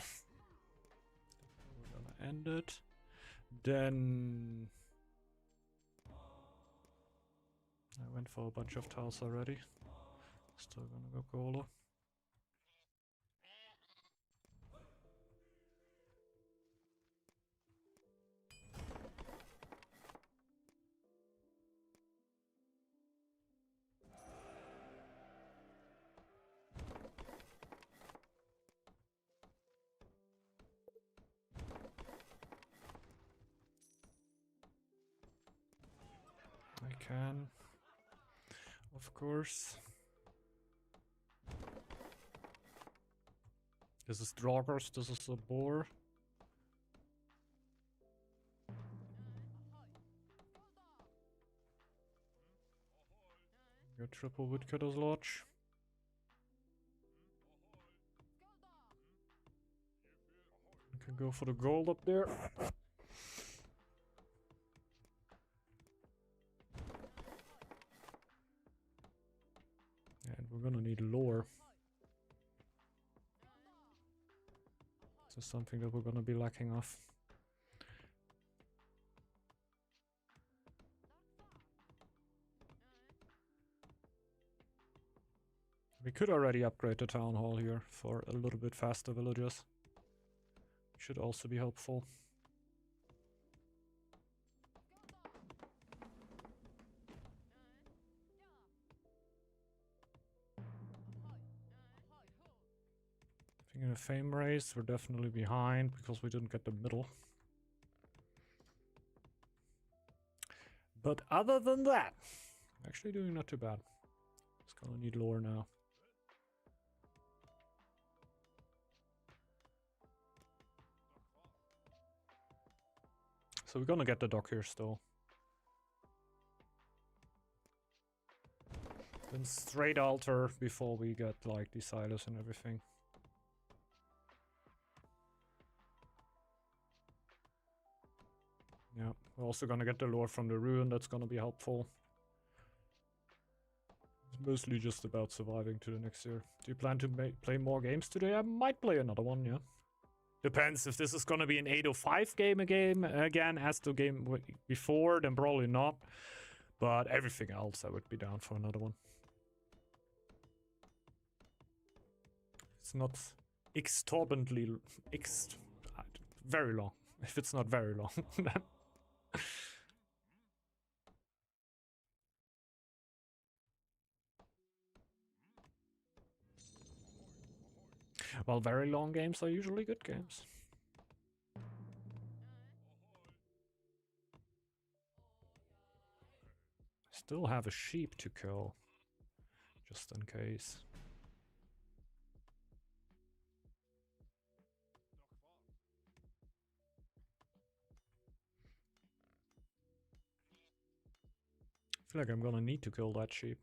We're gonna end it. Then... I went for a bunch of tiles already. Still gonna go Golo. I can, of course. This is Draugrs, this is a boar. Your triple woodcutter's lodge. You can go for the gold up there. And we're gonna need lore. This is something that we're gonna be lacking of. We could already upgrade the town hall here for a little bit faster villagers. Should also be helpful. I think in a fame race we're definitely behind because we didn't get the middle. But other than that, actually doing not too bad. It's gonna need lore now. So we're gonna get the dock here still. Then straight altar before we get like the silos and everything. Yeah, we're also gonna get the lore from the ruin, that's gonna be helpful. It's mostly just about surviving to the next year. Do you plan to play more games today? I might play another one, yeah. Depends if this is gonna be an 805 game again as the game before, then probably not. But everything else I would be down for another one. It's not exorbitantly very long. If it's not very long, then well, very long games are usually good games. Still have a sheep to kill, just in case. I feel like I'm gonna need to kill that sheep.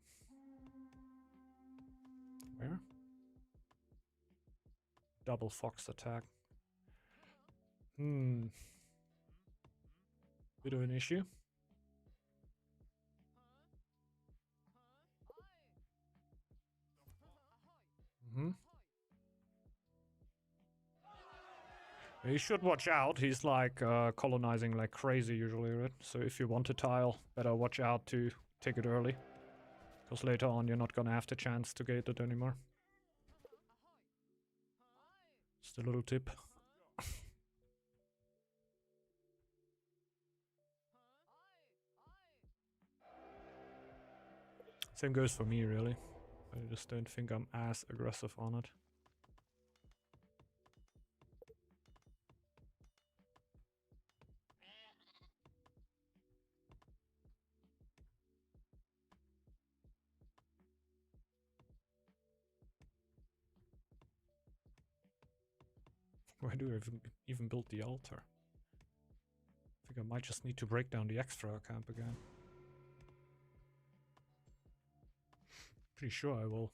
Where? Double fox attack. Bit of an issue. He should watch out. He's like colonizing like crazy usually, right? So if you want a tile, better watch out to take it early. Because later on you're not gonna have the chance to get it anymore. Just a little tip. Same goes for me, really. I just don't think I'm as aggressive on it. Where do I even build the altar? I think I might just need to break down the extra camp again. Pretty sure I will.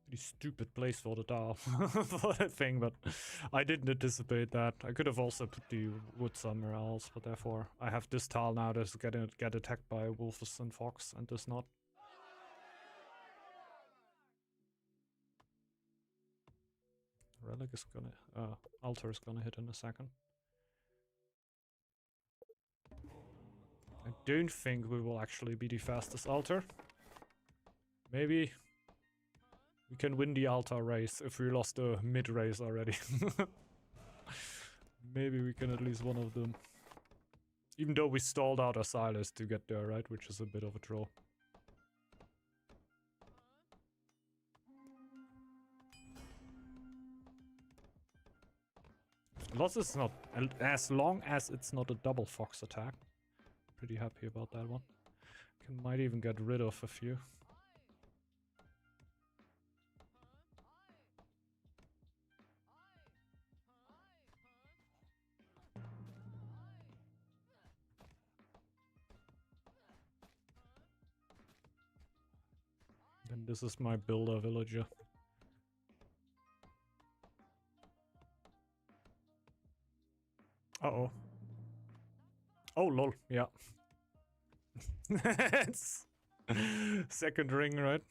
Pretty stupid place for the tile for that thing, but I didn't anticipate that. I could have also put the wood somewhere else, but therefore I have this tile now that's get attacked by wolves and fox, and this not. Relic is gonna... altar is gonna hit in a second. I don't think we will actually be the fastest altar. Maybe we can win the altar race if we lost the mid race already. Maybe we can at least one of them. Even though we stalled out our Silas to get there, right? Which is a bit of a troll. Loss is not, as long as it's not a double fox attack. Pretty happy about that one. Might even get rid of a few. And this is my builder villager. Uh-oh. Oh, lol, yeah. It's second ring, right?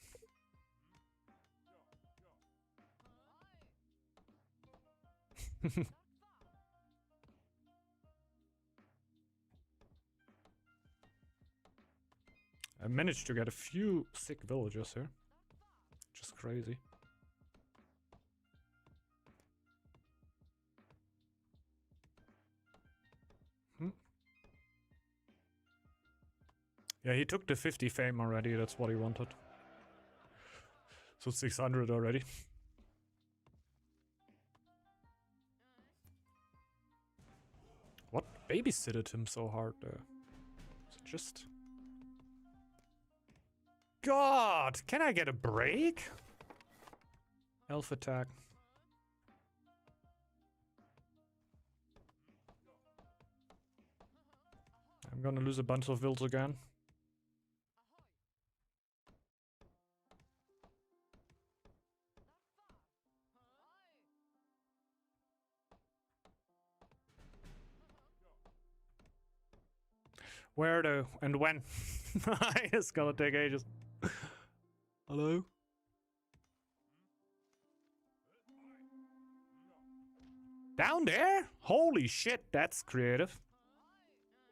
I managed to get a few sick villagers here. Just crazy. Yeah, he took the 50 fame already, that's what he wanted. So 600 already. What babysitted him so hard there? Is it just... God! Can I get a break? Elf attack. I'm gonna lose a bunch of vills again. Where though? And when? It's gonna take ages. Hello? Down there? Holy shit, that's creative.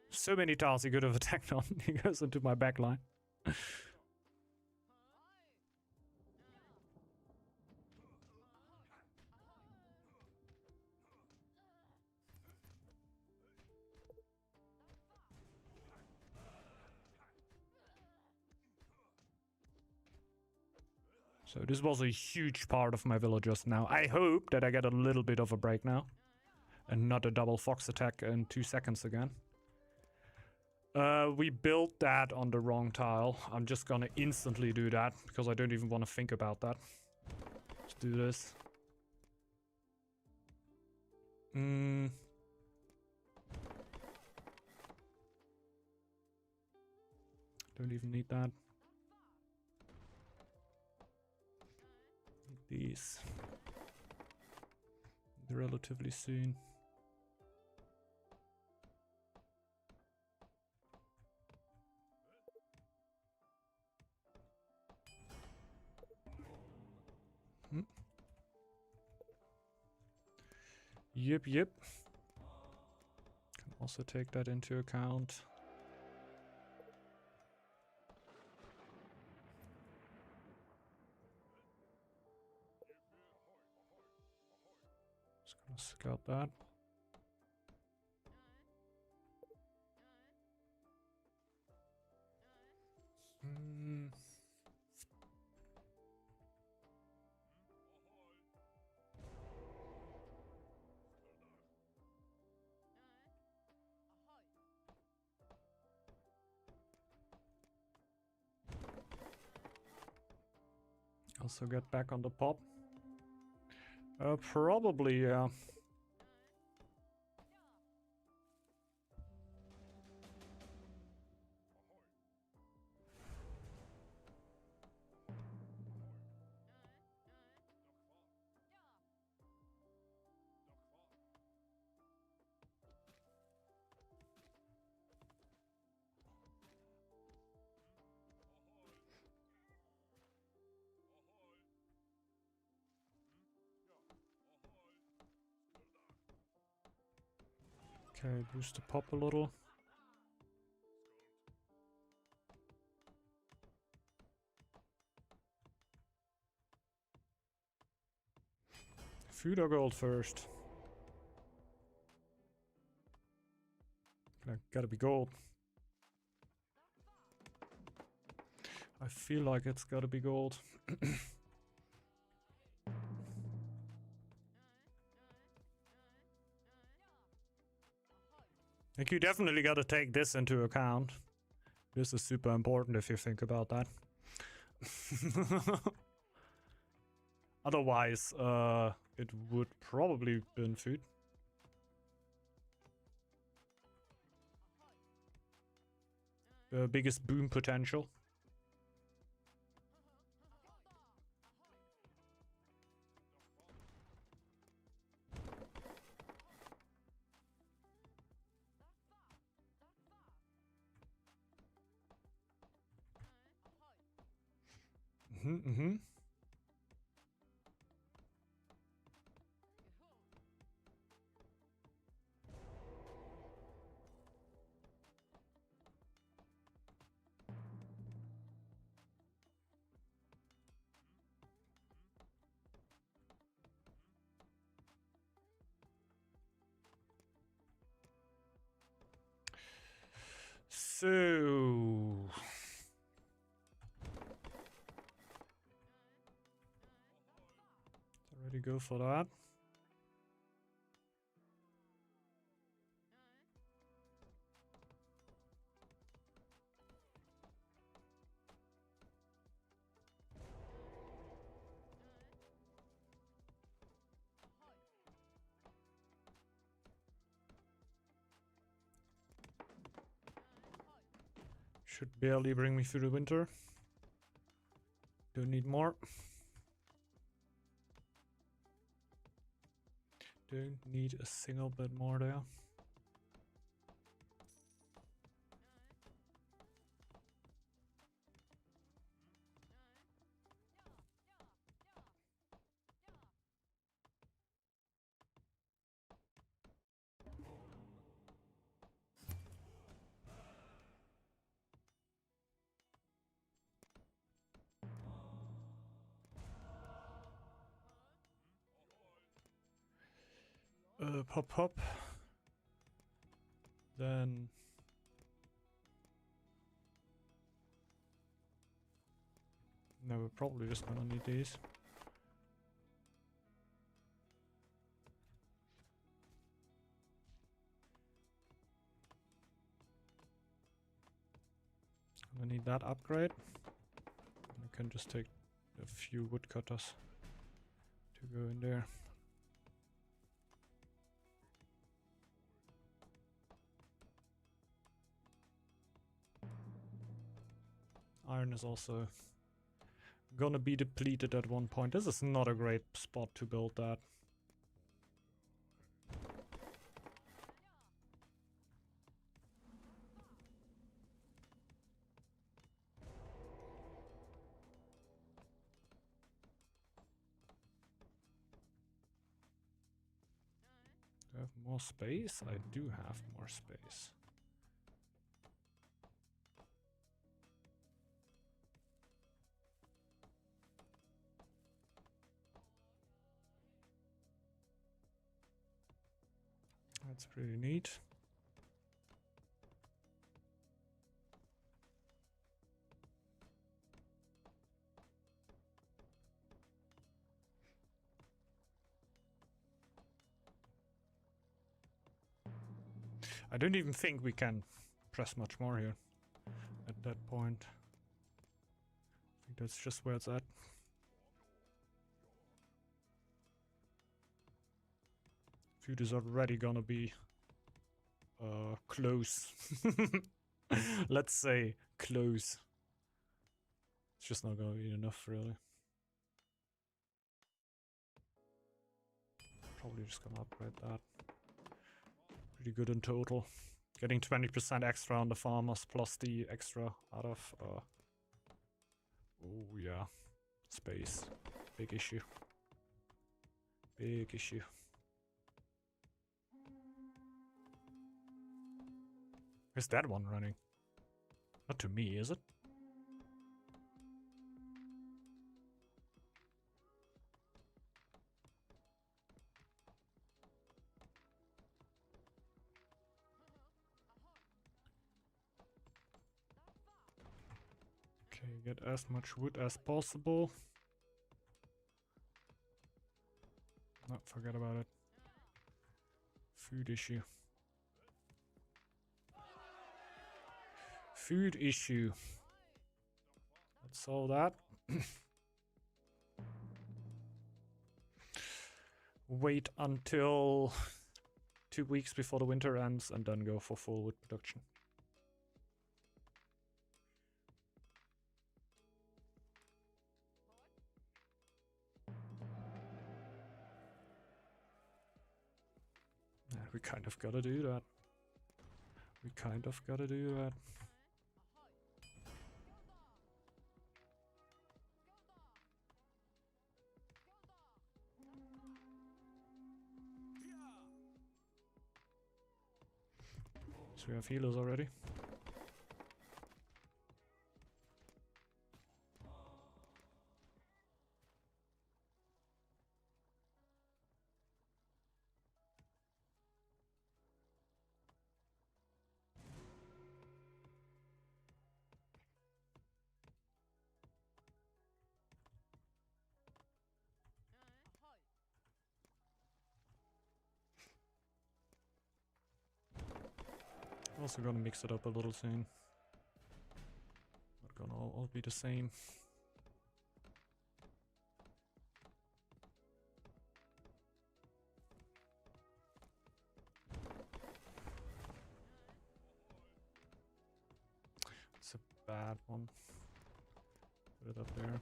So many tiles he could have attacked on. He goes into my back line. So this was a huge part of my villagers now. I hope that I get a little bit of a break now. And not a double fox attack in 2 seconds again. We built that on the wrong tile. I'm just gonna instantly do that because I don't even want to think about that. Let's do this. Don't even need that. Need these. Relatively soon. Yep. Can also take that into account. Just gonna scout that. Also get back on the pop. Probably, yeah. Okay, boost the pop a little. Food or gold first? Gotta be gold. I feel like it's gotta be gold. Like, you definitely gotta take this into account. This is super important if you think about that. Otherwise, it would probably been food. The biggest boom potential. Mm-hmm. So... Already go for that. Should barely bring me through the winter. Don't need more. Don't need a single bit more there. Pop. Then... No, we're probably just gonna need these. I need that upgrade. I can just take a few woodcutters to go in there. Iron is also gonna be depleted at one point. This is not a great spot to build that. Do I have more space? I do have more space. That's pretty neat. I don't even think we can press much more here at that point. I think that's just where it's at. Food is already gonna be close. Let's say close. It's just not gonna be enough, really. Probably just gonna upgrade that. Pretty good in total. Getting 20% extra on the farmers plus the extra out of oh yeah, space. Big issue. Big issue. Where's that one running? Not to me, is it? Okay, get as much wood as possible. No, forget about it. Food issue. Food issue. Let's solve that. Wait until 2 weeks before the winter ends and then go for full wood production. Yeah, we kind of gotta do that. We kind of gotta do that. So we have healers already. Also gonna mix it up a little soon. Not gonna all be the same. It's a bad one. Put it up there.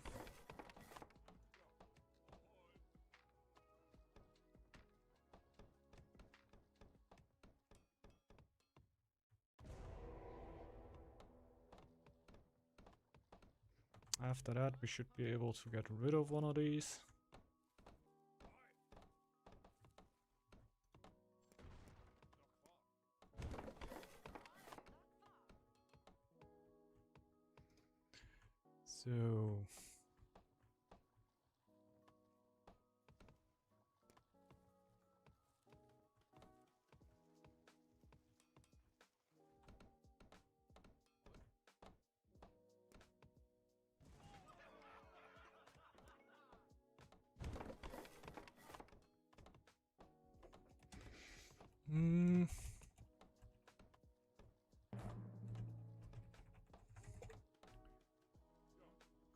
After that, we should be able to get rid of one of these. So...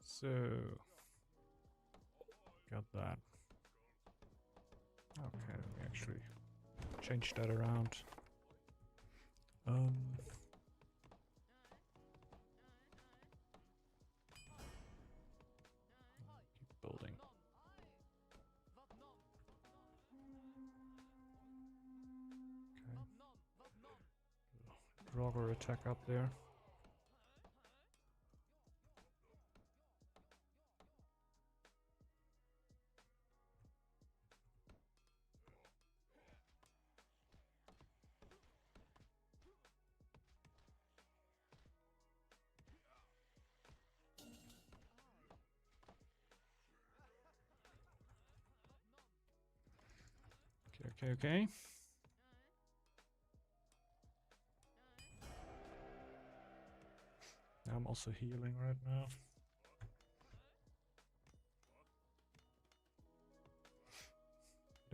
So, got that. Okay, let me actually change that around. Keep building. Okay. Draugr attack up there. Okay. I'm also healing right now.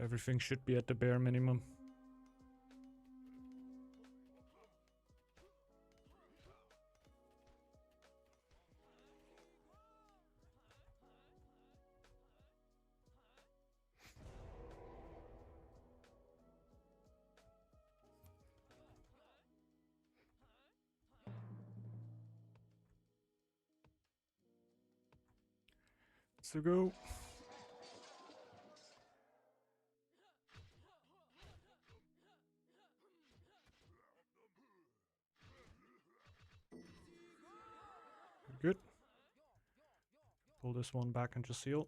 Everything should be at the bare minimum. So go. Good. Pull this one back into seal.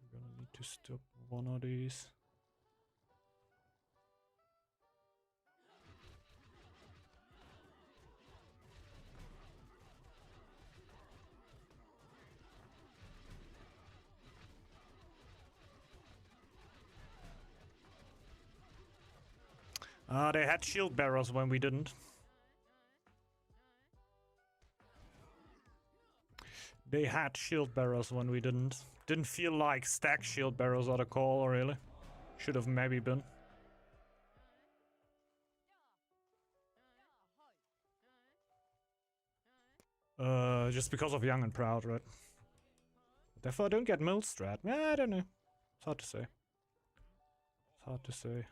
We're gonna need to stop one of these. They had shield bearers when we didn't. They had shield bearers when we didn't. Didn't feel like stack shield bearers are the call, really. Should have maybe been. Just because of Young and Proud, right? Therefore I don't get Mill Strat. I don't know. It's hard to say. It's hard to say.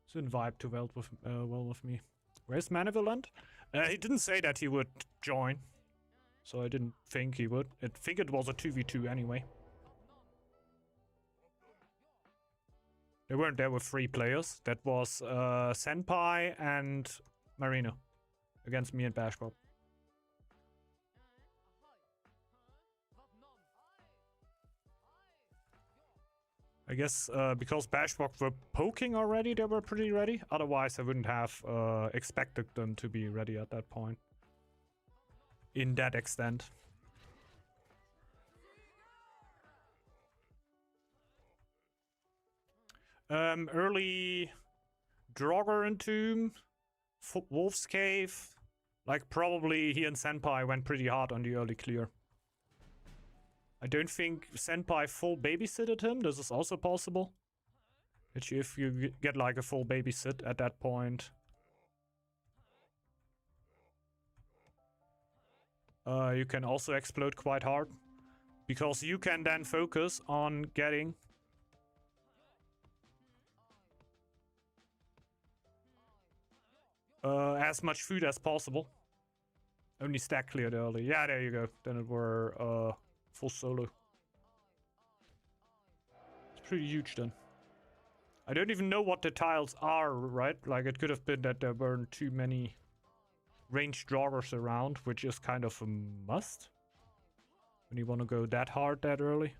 It didn't vibe too well with me. Where's Manaviland? He didn't say that he would join. So I didn't think he would. I think it was a 2v2 anyway. They weren't there with 3 players. That was Senpai and Marino against me and Bashbob. I guess because Bashbob were poking already, they were pretty ready. Otherwise, I wouldn't have expected them to be ready at that point. In that extent. Early Draugr and Tomb, Wolf's Cave. Like, probably he and Senpai went pretty hard on the early clear. I don't think Senpai full babysitted him. This is also possible. If you get like a full babysit at that point. You can also explode quite hard. Because you can then focus on getting as much food as possible. Only stack cleared early. Yeah, there you go. Then it were full solo. It's pretty huge then. I don't even know what the tiles are, right? Like, it could have been that there weren't too many ranged Draugrs around, which is kind of a must. When you want to go that hard that early.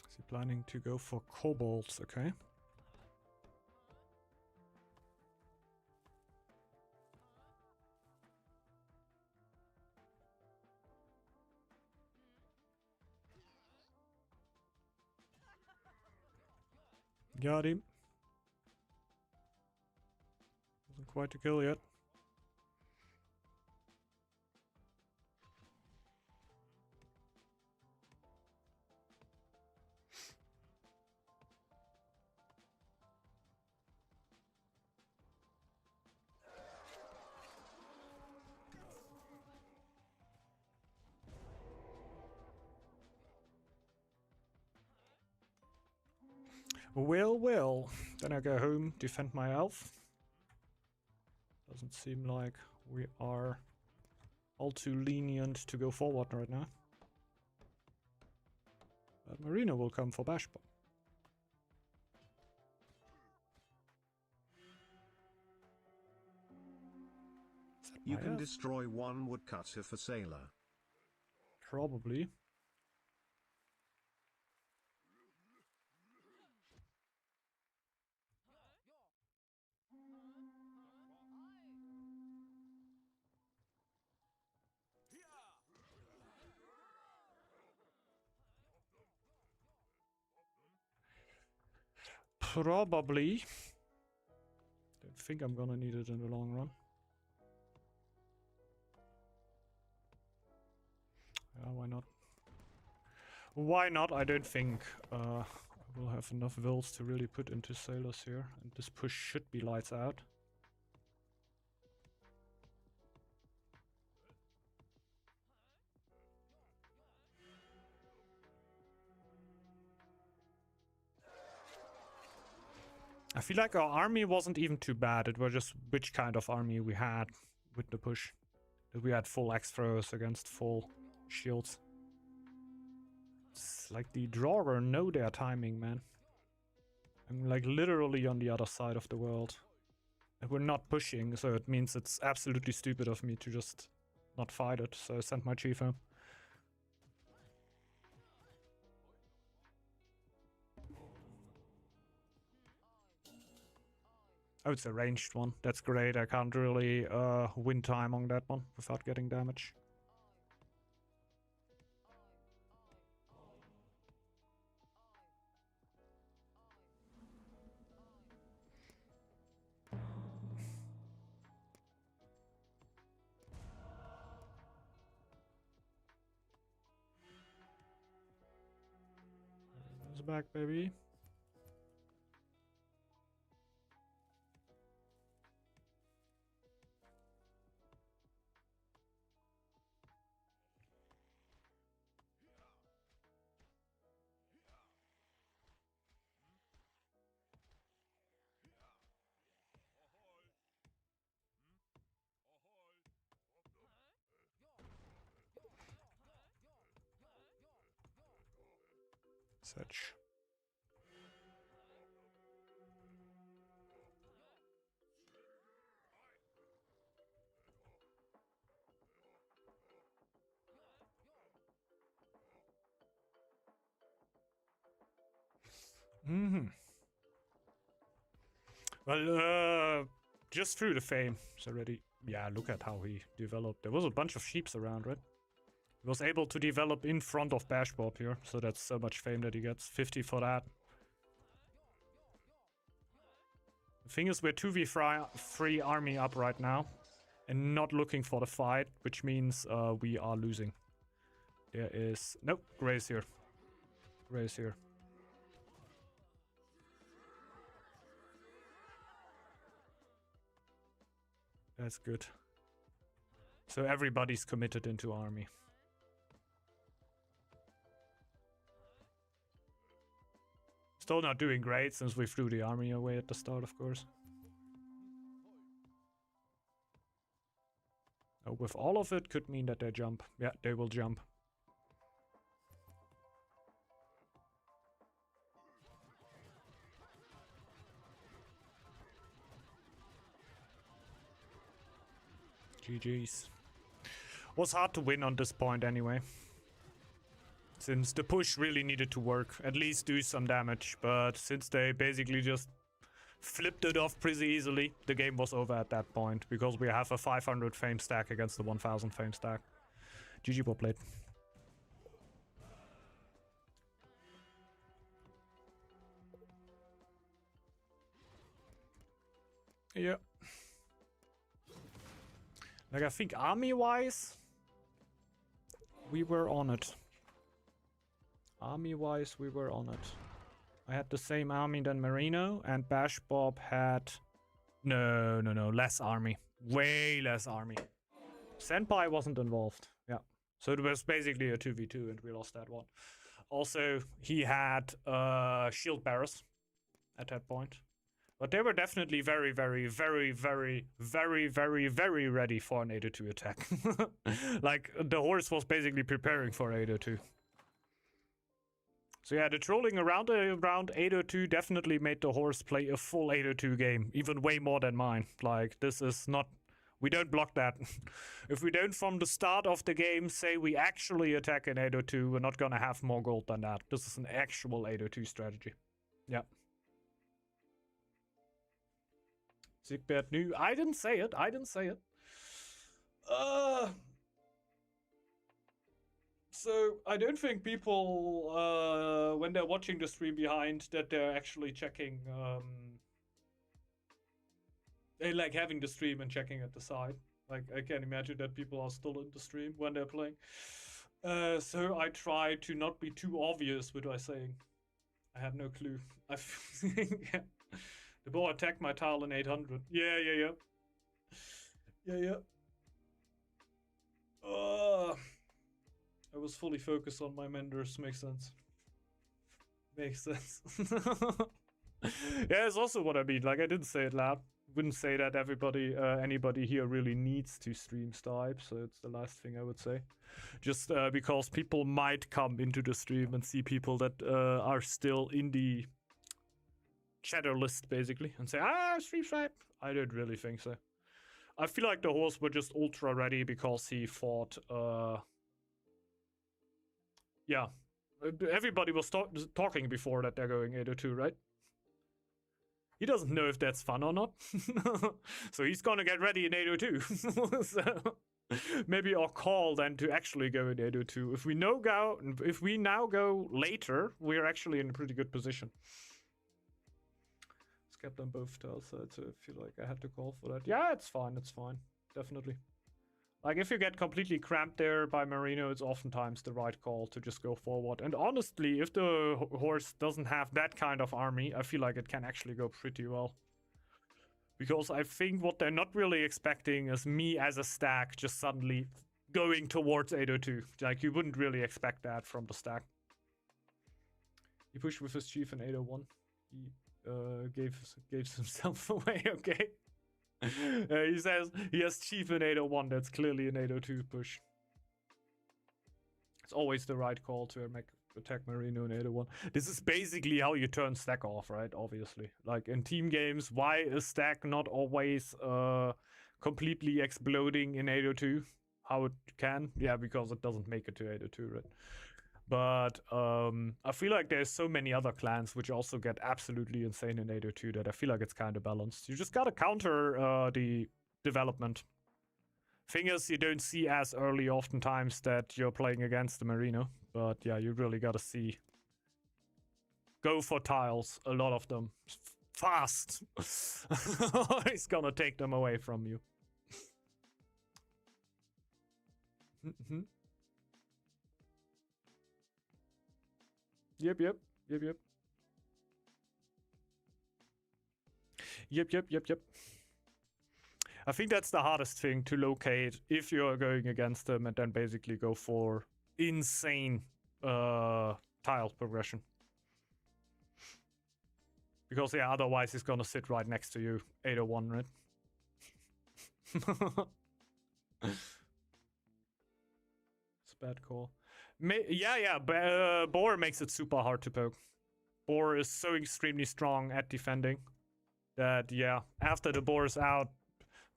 Is he planning to go for kobolds? Okay. Got him. Wasn't quite a kill yet. Well. Then I go home, defend my elf. Doesn't seem like we are all too lenient to go forward right now. But Marina will come for Bashbob. You can destroy one woodcutter for sailor. Probably. Probably. Don't think I'm gonna need it in the long run. Yeah, why not? Why not? I don't think I will have enough wills to really put into sailors here. And this push should be lights out. I feel like our army wasn't even too bad. It was just which kind of army we had with the push. That we had full axe throwers against full shields. It's like the Draugr know their timing, man. I'm like literally on the other side of the world. And we're not pushing, so it means it's absolutely stupid of me to just not fight it. So I sent my chief home. Oh, it's a ranged one. That's great. I can't really win time on that one without getting damage. It's back, baby. Such. Well, just through the fame. It's already. Yeah, look at how he developed. There was a bunch of sheeps around, right? He was able to develop in front of Bash Bob here, so that's so much fame that he gets. 50 for that. The thing is, we're 2v3 army up right now, and not looking for the fight, which means we are losing. There is... Nope, Gray's here. Gray's here. That's good. So everybody's committed into army. Still not doing great since we threw the army away at the start, of course. Oh, with all of it could mean that they jump. Yeah, they will jump. GG's. Was hard to win on this point anyway. Since the push really needed to work, at least do some damage. But since they basically just flipped it off pretty easily, the game was over at that point. Because we have a 500 fame stack against the 1000 fame stack. GG bot plate. Yeah. Like, I think army-wise, we were on it. Army-wise, we were on it. I had the same army than Marino, and Bash Bob had... No, less army. Way less army. Senpai wasn't involved. Yeah. So it was basically a 2v2, and we lost that one. Also, he had shield bearers at that point. But they were definitely very, very, very, very, very, very, very ready for an 802 attack. Like, the horse was basically preparing for 802. So yeah, the trolling around 802 definitely made the horse play a full 802 game. Even way more than mine. Like, this is not... We don't block that. If we don't, from the start of the game, say we actually attack an 802, we're not gonna have more gold than that. This is an actual 802 strategy. Yeah. Sigbert knew. I didn't say it. I didn't say it. So I don't think people, when they're watching the stream behind, that they're actually checking, they like having the stream and checking at the side. Like, I can imagine that people are still in the stream when they're playing. So I try to not be too obvious with what I'm saying. I have no clue. I think, yeah. The ball attacked my tile in 800. Yeah. I was fully focused on my menders. Makes sense. Makes sense. Yeah, it's also what I mean. Like, I didn't say it loud. Wouldn't say that anybody here really needs to stream Stipe, so it's the last thing I would say. Just because people might come into the stream and see people that are still in the shadow list basically and say, stream swipe. I don't really think so. I feel like the horse were just ultra ready because he fought, yeah. Everybody was talking before that they're going 802, right? He doesn't know if that's fun or not. So he's gonna get ready in 802. So maybe our call then to actually go in 802. If we now go later, we're actually in a pretty good position. Kept on both tiles, so I feel like I had to call for that. Yeah, it's fine, definitely. Like, if you get completely cramped there by Merino, it's oftentimes the right call to just go forward. And honestly, if the horse doesn't have that kind of army, I feel like it can actually go pretty well. Because I think what they're not really expecting is me as a stack just suddenly going towards 802. Like, you wouldn't really expect that from the stack. He pushed with his chief in 801. He gave himself away. Okay. He says he has chief in 801. That's clearly an 802 push. It's always the right call to attack Merino in 801. This is basically how you turn stack off, right? Obviously, like in team games, why is stack not always completely exploding in 802? How it can? Yeah, because it doesn't make it to 802, right? But I feel like there's so many other clans which also get absolutely insane in 802 that I feel like it's kind of balanced. You just gotta counter the development. Thing is, you don't see as early oftentimes that you're playing against the Merino. But yeah, you really gotta see. Go for tiles, a lot of them. Fast! He's gonna take them away from you. Yep. I think that's the hardest thing to locate if you're going against them and then basically go for insane tile progression. Because yeah, otherwise he's gonna sit right next to you, 801, right? It's a bad call. Boar makes it super hard to poke. Boar is so extremely strong at defending that, yeah, after the boar is out,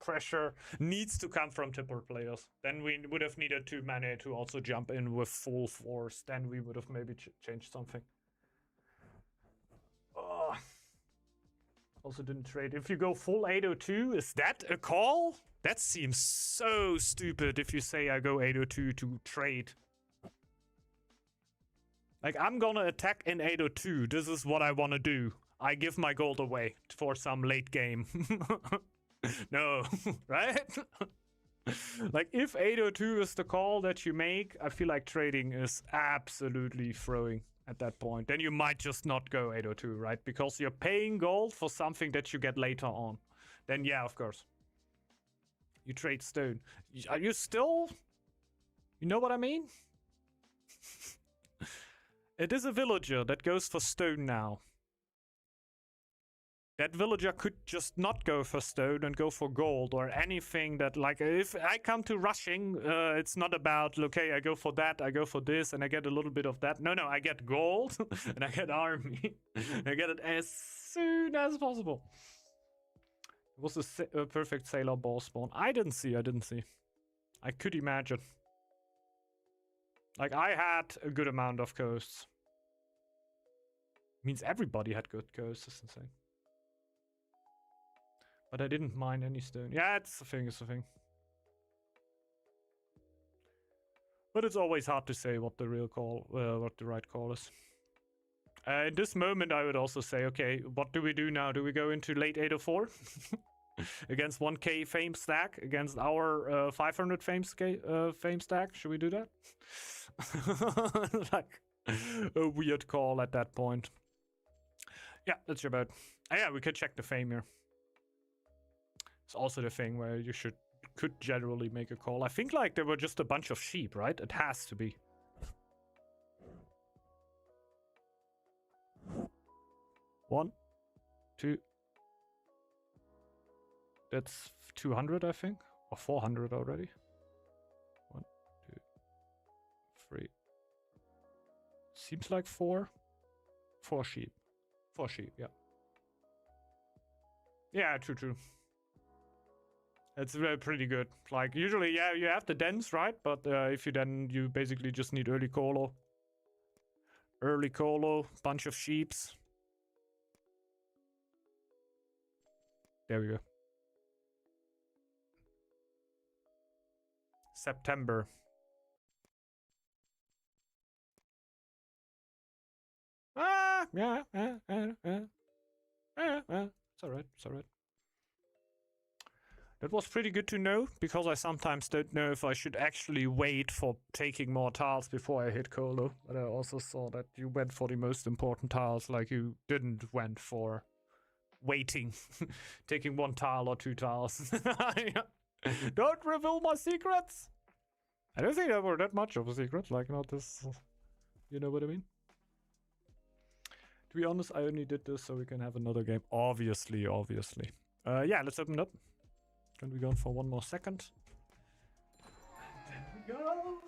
pressure needs to come from tipper players. Then we would have needed 2 mana to also jump in with full force. Then we would have maybe changed something. Also didn't trade. If you go full 802, is that a call? That seems so stupid if you say I go 802 to trade. Like, I'm gonna attack in 802. This is what I want to do. I give my gold away for some late game. No, right? Like, if 802 is the call that you make, I feel like trading is absolutely throwing at that point. Then you might just not go 802, right? Because you're paying gold for something that you get later on. Then yeah, of course. You trade stone. Are you still... You know what I mean? It is a villager that goes for stone now. That villager could just not go for stone and go for gold or anything that, like, if I come to rushing, it's not about, okay, I go for that, I go for this, and I get a little bit of that. No, I get gold, and I get army. I get it as soon as possible. It was a perfect sailor ball spawn. I didn't see. I could imagine. Like, I had a good amount of coasts. Means everybody had good coasts, that's insane. But I didn't mind any stone. Yeah, it's a thing, But it's always hard to say what the real call, what the right call is. In this moment, I would also say, okay, what do we do now? Do we go into late 804? Against 1k fame stack? Against our 500 fame stack? Should we do that? Like, a weird call at that point. Yeah, that's your bet. Yeah, we could check the fame here. It's also the thing where you could generally make a call. I think like there were just a bunch of sheep, right? It has to be. One, two. That's 200, I think, or 400 already. 1, 2, 3. Seems like 4. 4 sheep. 4 sheep, yeah. Yeah, true. It's pretty good. Like, usually, yeah, you have the dens, right? But if you basically just need early colo. Early colo, bunch of sheeps. There we go. September. Yeah. It's alright, it's alright. That was pretty good to know, because I sometimes don't know if I should actually wait for taking more tiles before I hit colo. But I also saw that you went for the most important tiles, like you didn't went for waiting, taking 1 tile or 2 tiles. Don't reveal my secrets! I don't think that were that much of a secret, like not this, you know what I mean? To be honest, I only did this so we can have another game. Obviously. Yeah, let's open it up. Can we go on for 1 more second? And then we go!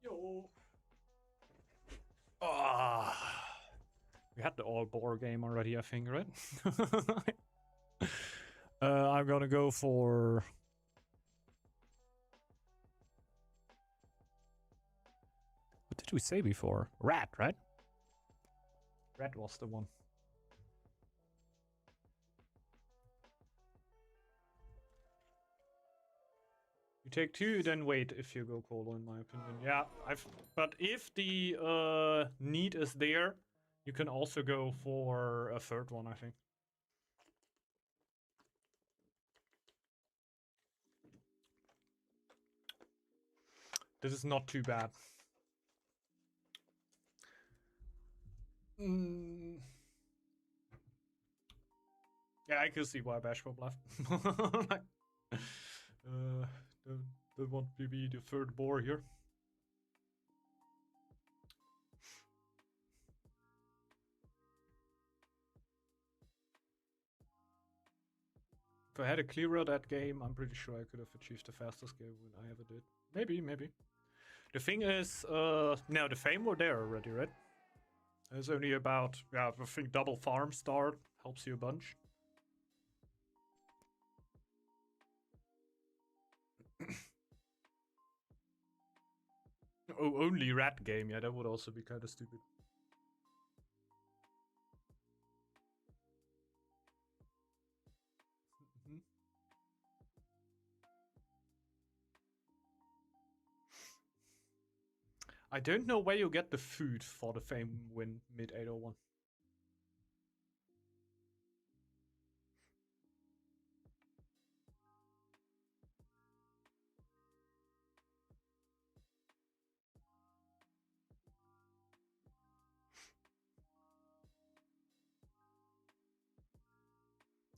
Yo. We had the all boar game already, I think, right? I'm gonna go for... What did we say before? Rat, right? Rat was the one. You take 2, then wait if you go colo, in my opinion. Yeah, but if the need is there, you can also go for a 3rd one, I think. This is not too bad. Yeah, I can see why Bashful left. Like, don't want to be the 3rd boar here. If I had a clearer that game, I'm pretty sure I could have achieved the fastest game win I ever did. Maybe. The thing is, no, the fame were there already, right? There's only about, yeah, I think double farm start helps you a bunch. Oh, only rat game, yeah, that would also be kind of stupid. I don't know where you get the food for the fame win mid 801.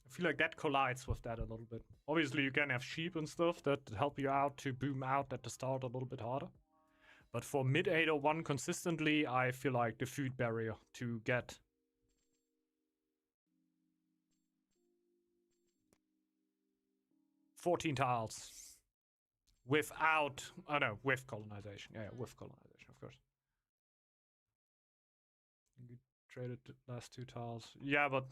I feel like that collides with that a little bit. Obviously, you can have sheep and stuff that help you out to boom out at the start a little bit harder. But for mid 801 consistently, I feel like the food barrier to get 14 tiles without, oh no, with colonization. Yeah, with colonization, of course. You traded the last 2 tiles. Yeah, but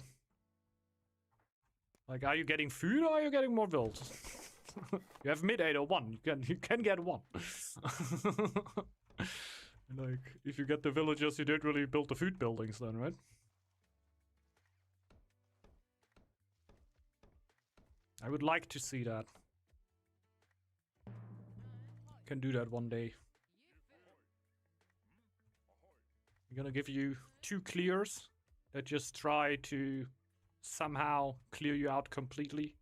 like, are you getting food or are you getting more builds? You have mid 801. You can get one. Like, if you get the villagers, you don't really build the food buildings then, right? I would like to see that. Can do that one day. I'm gonna give you 2 clears that just try to somehow clear you out completely.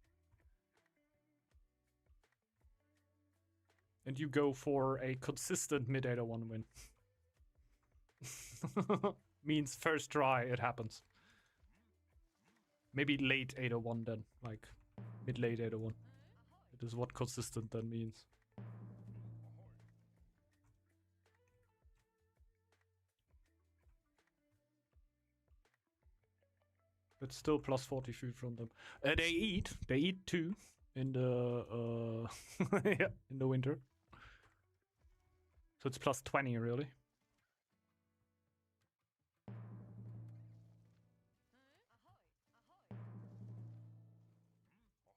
And you go for a consistent mid 801 win. Means first try it happens. Maybe late 801 then, like mid-late 801. It is what consistent then means. But still plus 40 food from them. They eat too in the yeah, in the winter. So it's plus 20 really.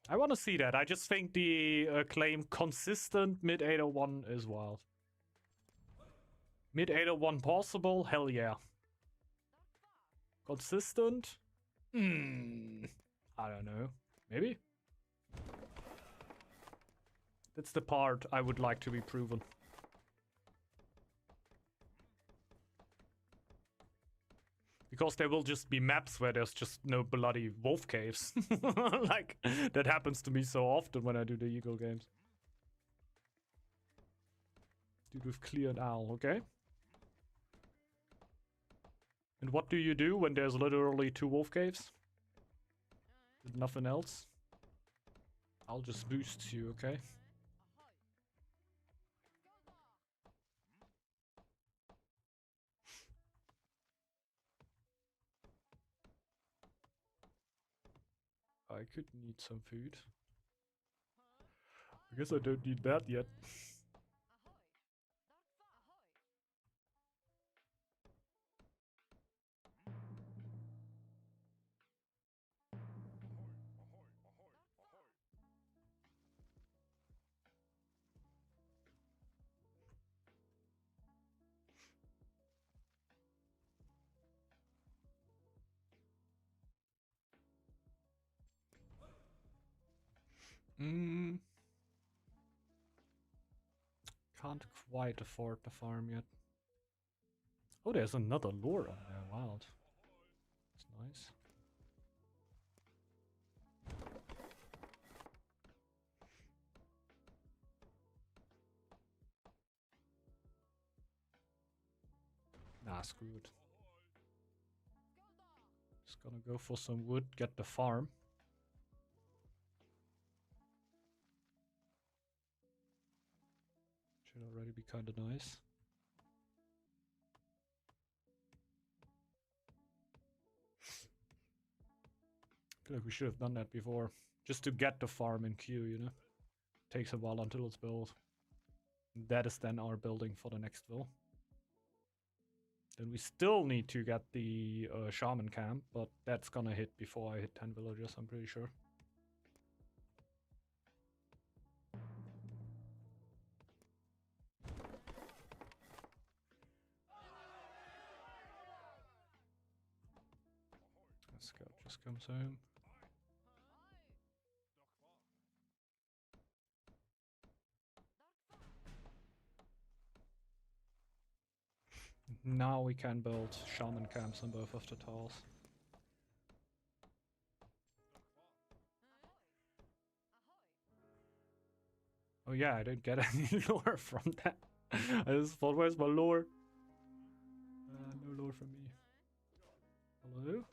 I want to see that. I just think the claim consistent mid 801 is wild. Mid 801 possible? Hell yeah. Consistent? I don't know. Maybe? That's the part I would like to be proven. Because there will just be maps where there's just no bloody wolf caves. Like, that happens to me so often when I do the Eagle games. Dude with cleared owl, okay? And what do you do when there's literally 2 wolf caves? With nothing else? I'll just boost you, okay? I could need some food. I guess I don't need that yet. Can't quite afford the farm yet. Oh, there's another lure on there. Wild. That's nice. Nah, screw it. Just gonna go for some wood, get the farm. Should already be kind of nice. I feel like we should have done that before. Just to get the farm in queue, you know. Takes a while until it's built. That is then our building for the next ville. Then we still need to get the shaman camp, but that's gonna hit before I hit 10 villagers, I'm pretty sure. Scout just comes home. Now we can build shaman camps on both of the tiles. Oh yeah, I didn't get any lore from that. I just thought, where's my lore? No lore from me. Hello?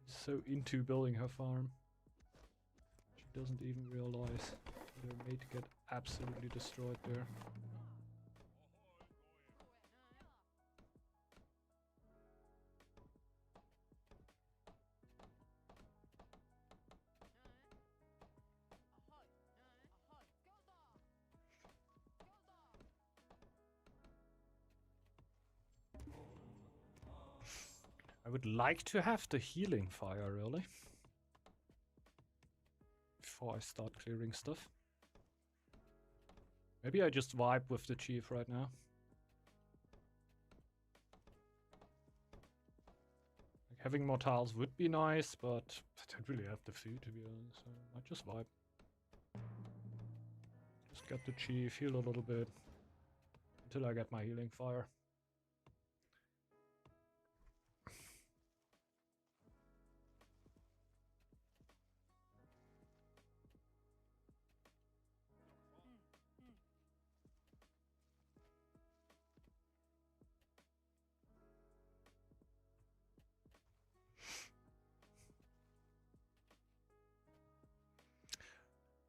She's so into building her farm. She doesn't even realize that her mate get absolutely destroyed there. I would like to have the healing fire, really. Before I start clearing stuff. Maybe I just vibe with the chief right now. Like, having more tiles would be nice, but I don't really have the food, to be honest, so I might just vibe. Just get the chief, heal a little bit. Until I get my healing fire.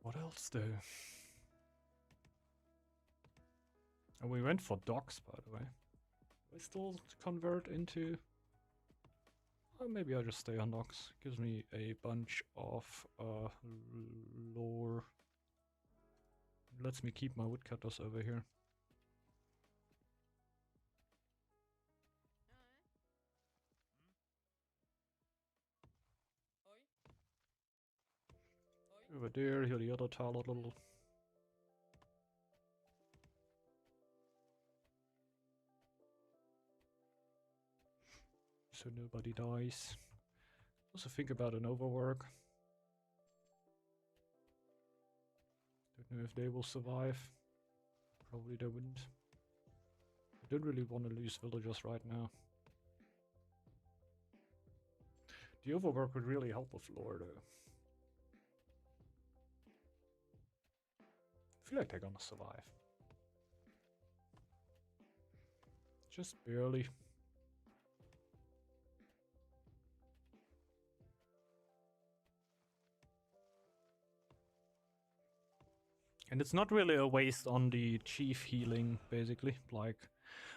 What else though? And we went for docks, by the way. Do I still convert into... Or maybe I'll just stay on docks. Gives me a bunch of lore. Lets me keep my woodcutters over here. Over there, heal the other tile a little. So nobody dies. Also think about an overwork. Don't know if they will survive. Probably they wouldn't. I don't really want to lose villagers right now. The overwork would really help with lore though. I feel like they're gonna survive. Just barely. And it's not really a waste on the chief healing, basically. Like,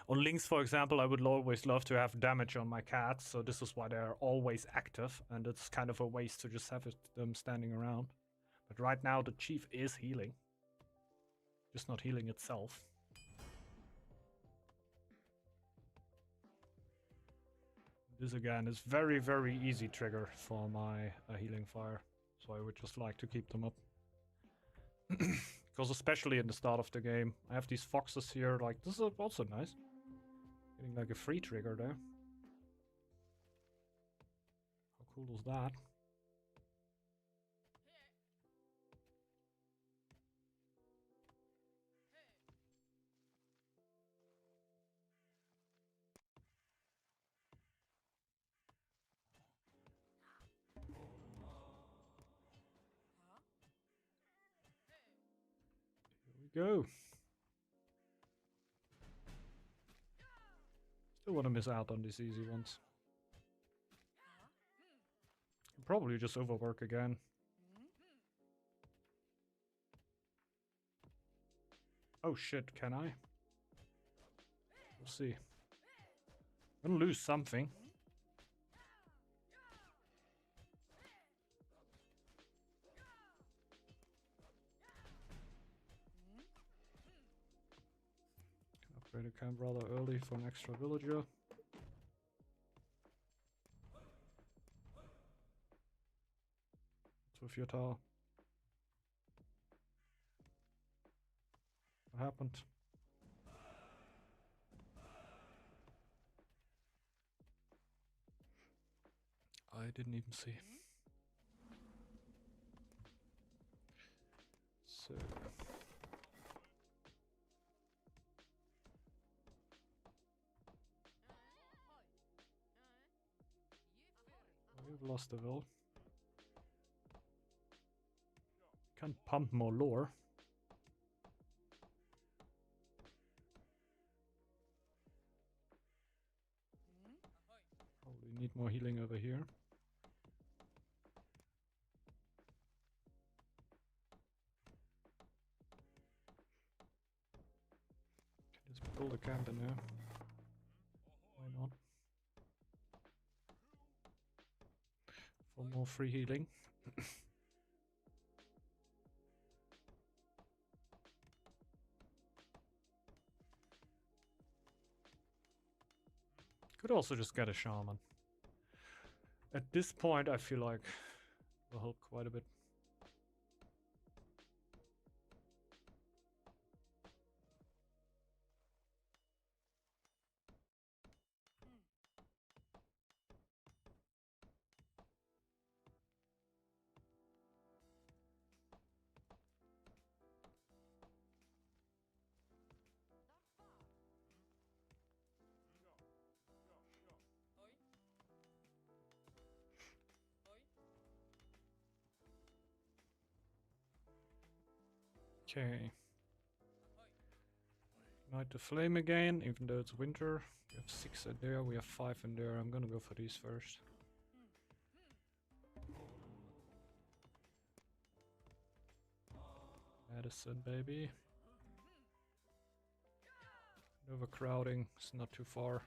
on links, for example, I would always love to have damage on my cats, so this is why they're always active, and it's kind of a waste to just have them standing around. But right now, the chief is healing. Just not healing itself. This again is very, very easy trigger for my healing fire, so I would just like to keep them up. Because especially in the start of the game, I have these foxes here, like, this is also nice. Getting like a free trigger there. How cool is that? Here we go. Still want to miss out on these easy ones. Probably just overwork again. Oh shit, can I? We'll see. I'm gonna lose something. Create a camp rather early for an extra villager. What's with your tower? What happened? I didn't even see. So we've lost the will. Can't pump more lore. Probably need more healing over here. Can just build a camp in there. Why not? For more free healing. Could also just get a shaman. At this point, I feel like will help quite a bit. Okay. Ignite the flame again, even though it's winter. We have 6 in there, we have 5 in there. I'm gonna go for these first. Medicine, baby. Overcrowding, it's not too far.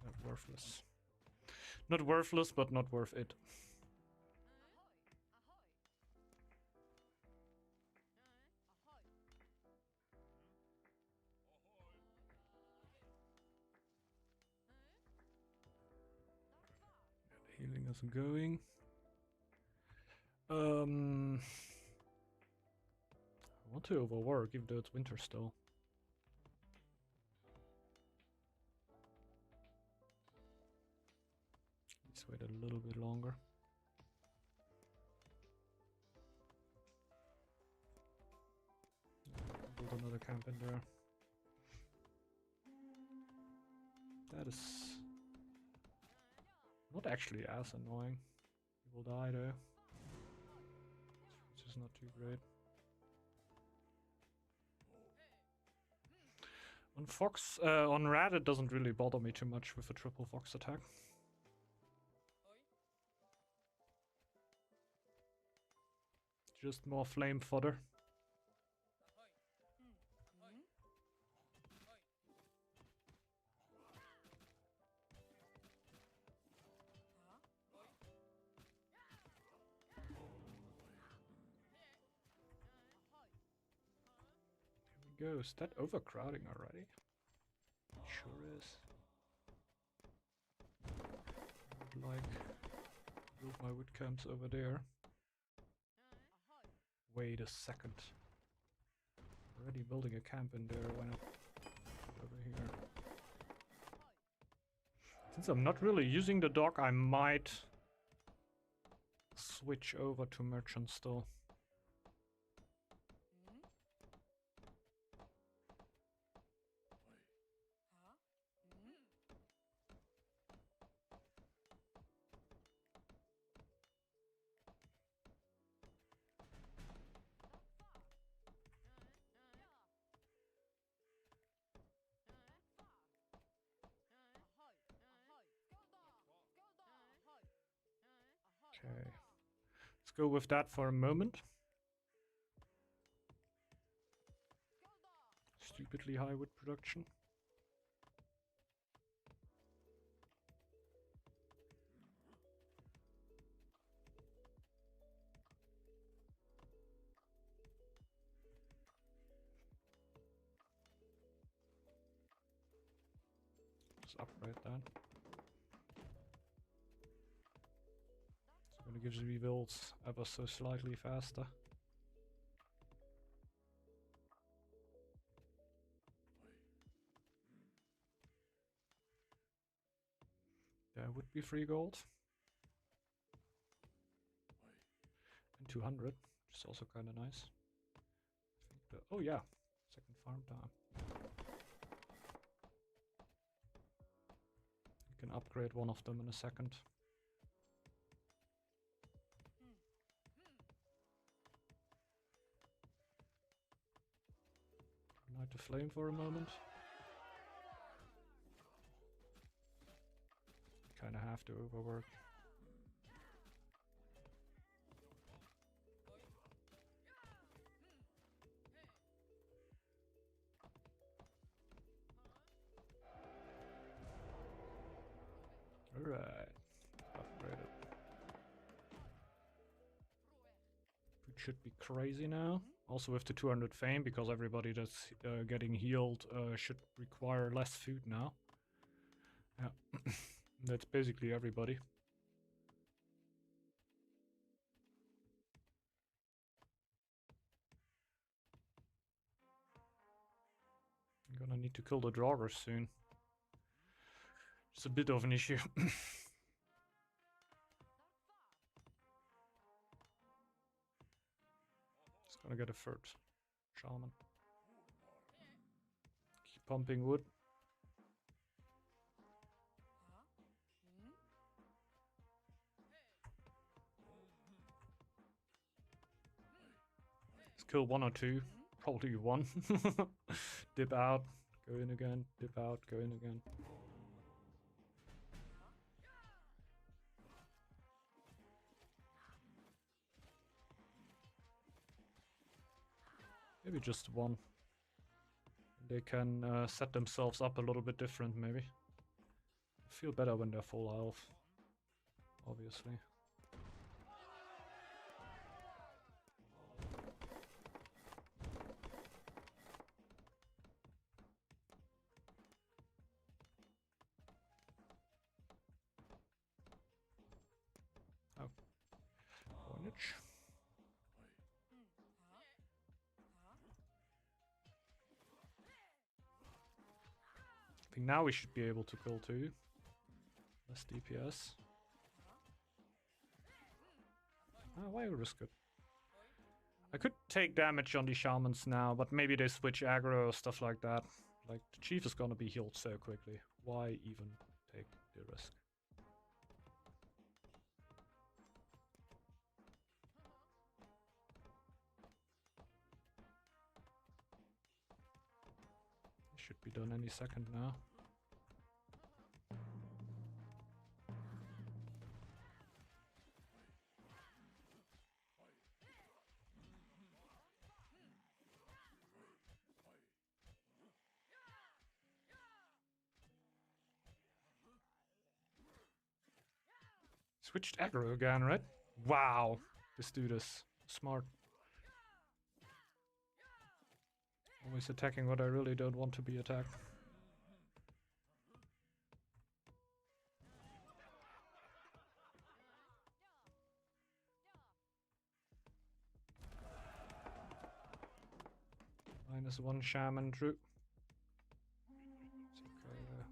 Not worthless. Not worthless, but not worth it. Healing isn't going. I want to overwork, even though it's winter still. Let's wait a little bit longer. Build another camp in there. That is not actually as annoying. He will die though, which is not too great. On Fox, on Rat, it doesn't really bother me too much with a triple Fox attack. Just more flame fodder. Here we go. Is that overcrowding already? Sure is. I would like to build my wood camps over there. Wait a second. Already building a camp in there, why not over here? Since I'm not really using the dock, I might switch over to merchant still. Okay, let's go with that for a moment. Stupidly high wood production. Just upgrade that. It's gonna give the rebuilds ever so slightly faster. There would be 3 gold. And 200, which is also kind of nice. I think oh yeah, second farm time. You can upgrade one of them in a second. Light the flame for a moment. Kind of have to overwork. Alright, upgrade it. Food should be crazy now. Also with the 200 fame, because everybody that's getting healed should require less food now. Yeah, that's basically everybody. I'm gonna need to kill the drawers soon. It's a bit of an issue. It's gonna get a third shaman. Keep pumping wood. Let's kill 1 or 2. Probably 1. Dip out, go in again, dip out, go in again. Maybe just 1. They can set themselves up a little bit different, maybe. Feel better when they're full health, obviously. Oh. Coinage. I think now we should be able to kill 2. Less DPS. Why risk it? I could take damage on the shamans now, but maybe they switch aggro or stuff like that. Like, the chief is gonna be healed so quickly. Why even take the risk? It should be done any second now. Switched aggro again, right? Wow, this dude is smart. Always attacking what I really don't want to be attacked. -1 shaman drew. It's okay though.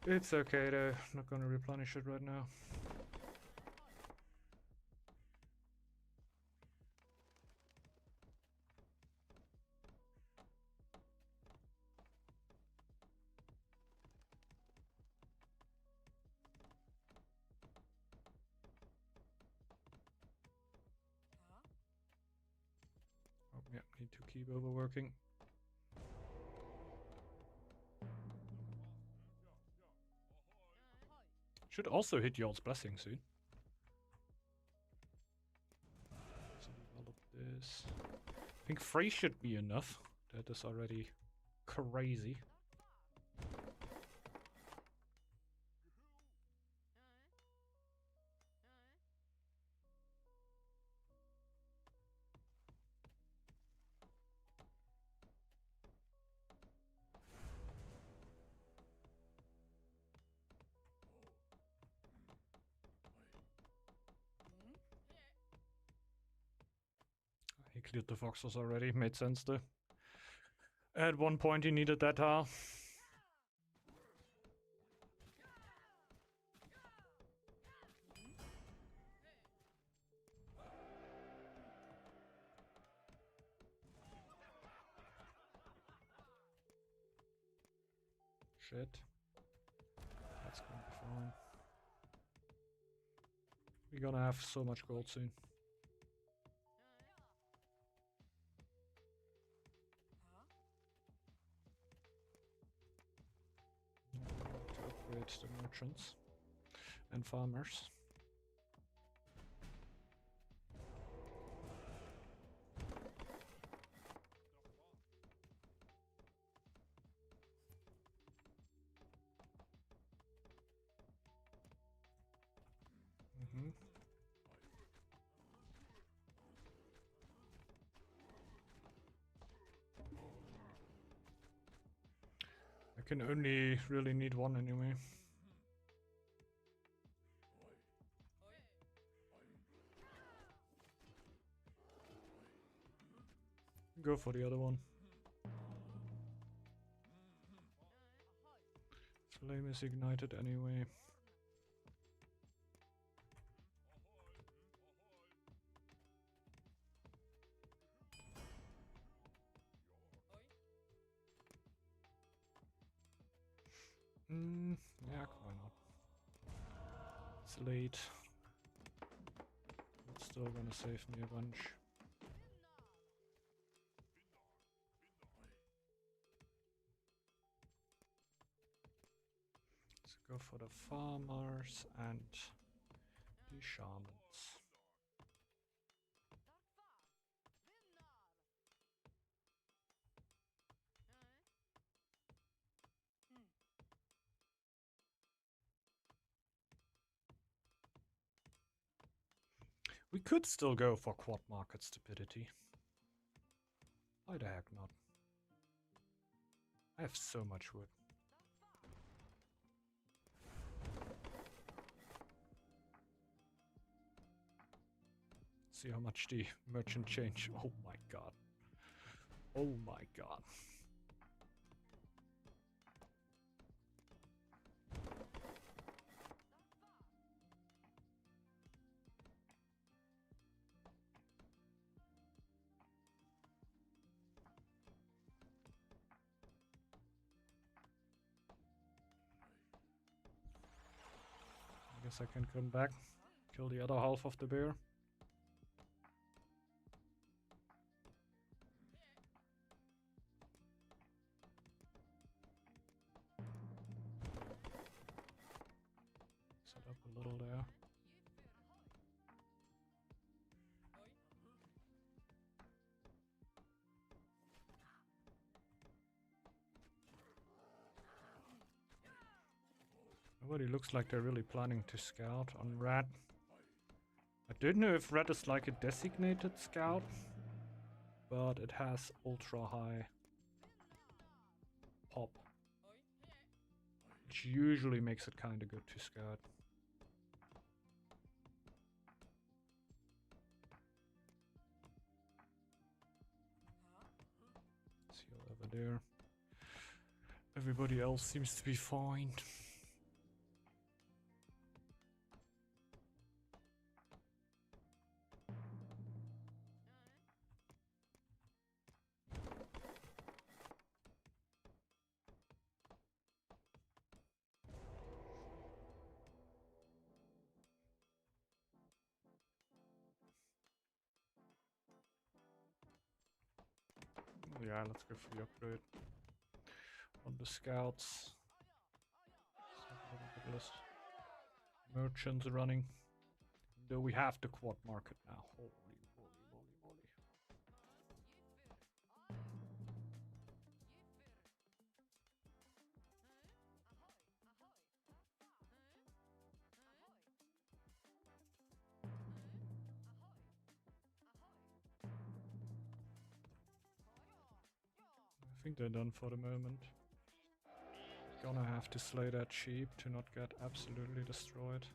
It's okay though, not gonna replenish it right now. Oh yeah, need to keep overworking. Should also hit Yald's Blessing soon. So develop this. I think 3 should be enough. That is already crazy. cleared the foxes already. Made sense though. At one point he needed that tile. Shit. That's gonna be fine. We're gonna have so much gold soon. To upgrade the merchants and farmers. I can only really need one anyway. Go for the other one. Flame is ignited anyway. Yeah, why not? It's late. It's still gonna save me a bunch. Let's go for the farmers and the shamans. We could still go for quad market stupidity. Why the heck not? I have so much wood. See how much the merchant change. Oh my god. Oh my god. I guess I can come back, kill the other half of the bear. Set up a little there. Nobody looks like they're really planning to scout on red. I don't know if red is like a designated scout, but it has ultra high pop, which usually makes it kinda good to scout. See over there. Everybody else seems to be fine. Yeah, let's go for the upgrade on the scouts. Let's have a little bit less merchants running. Though we have the quad market now. Holy moly, moly, moly. I think they're done for the moment. Gonna have to slay that sheep to not get absolutely destroyed.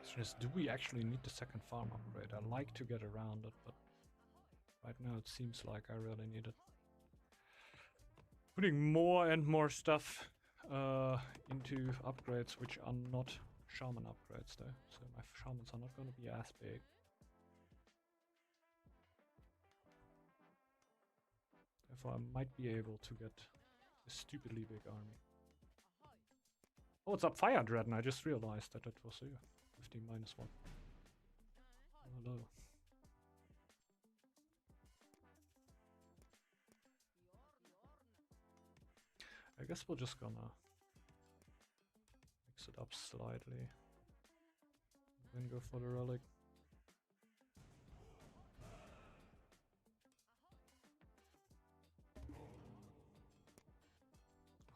Question is, do we actually need the second farm upgrade? I like to get around it, but right now it seems like I really need it. Putting more and more stuff into upgrades which are not shaman upgrades though, so my shamans are not going to be as big. Therefore I might be able to get a stupidly big army. Oh, it's up Fire Dread, and I just realized that it was you. 15 minus 1. Oh, hello. I guess we're just gonna mix it up slightly. Then go for the relic.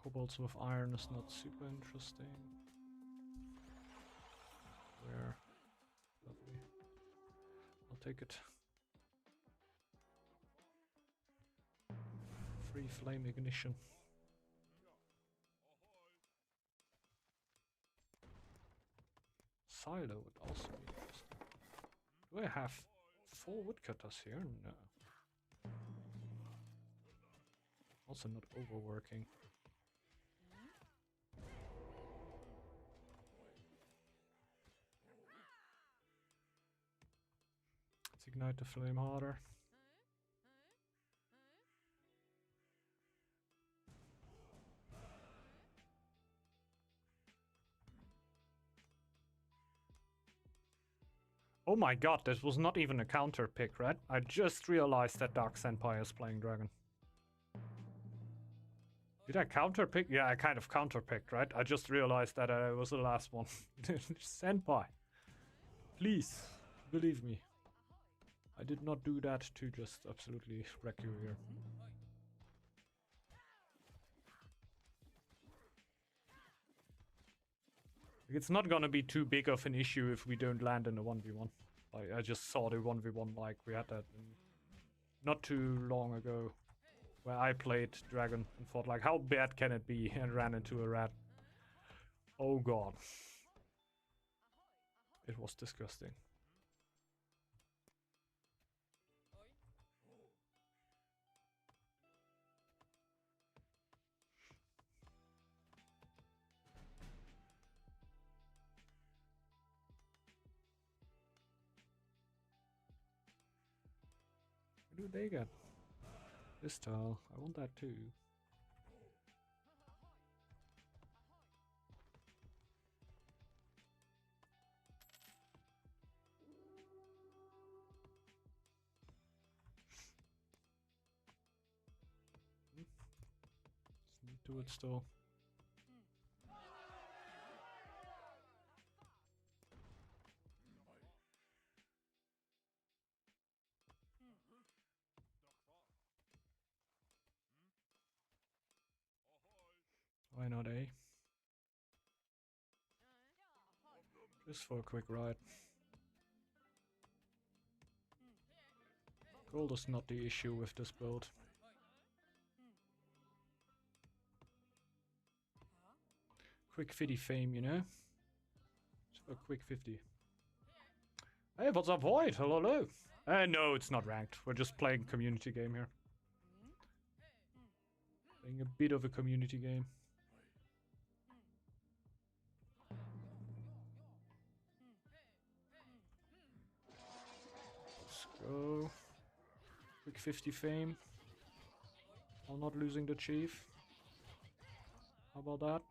Kobolds with iron is not super interesting. Where? Lovely. I'll take it. Free flame ignition. Silo would also be interesting. Do I have 4 woodcutters here? No. Also not overworking. Let's ignite the flame harder. Oh my god, this was not even a counter pick, right? I just realized that Dark Senpai is playing Dragon. Did I counter pick? Yeah, I kind of counter picked, right? I just realized that I was the last one. Senpai. Please, believe me. I did not do that to just absolutely wreck you here. It's not gonna be too big of an issue if we don't land in a 1v1. Like, I just saw the 1v1 like we had that not too long ago, where I played Dragon and thought like, how bad can it be, and ran into a rat. Oh god. It was disgusting. What do they get? This tile. I want that too. Just need to do it still. Why not A? Just for a quick ride. Gold is not the issue with this build. Quick 50 fame, you know? Just a quick 50. Hey, what's up, Void? Hello, hello. No, it's not ranked. We're just playing community game here. Playing a bit of a community game. Let's go. Quick 50 fame. I'm not losing the chief. How about that?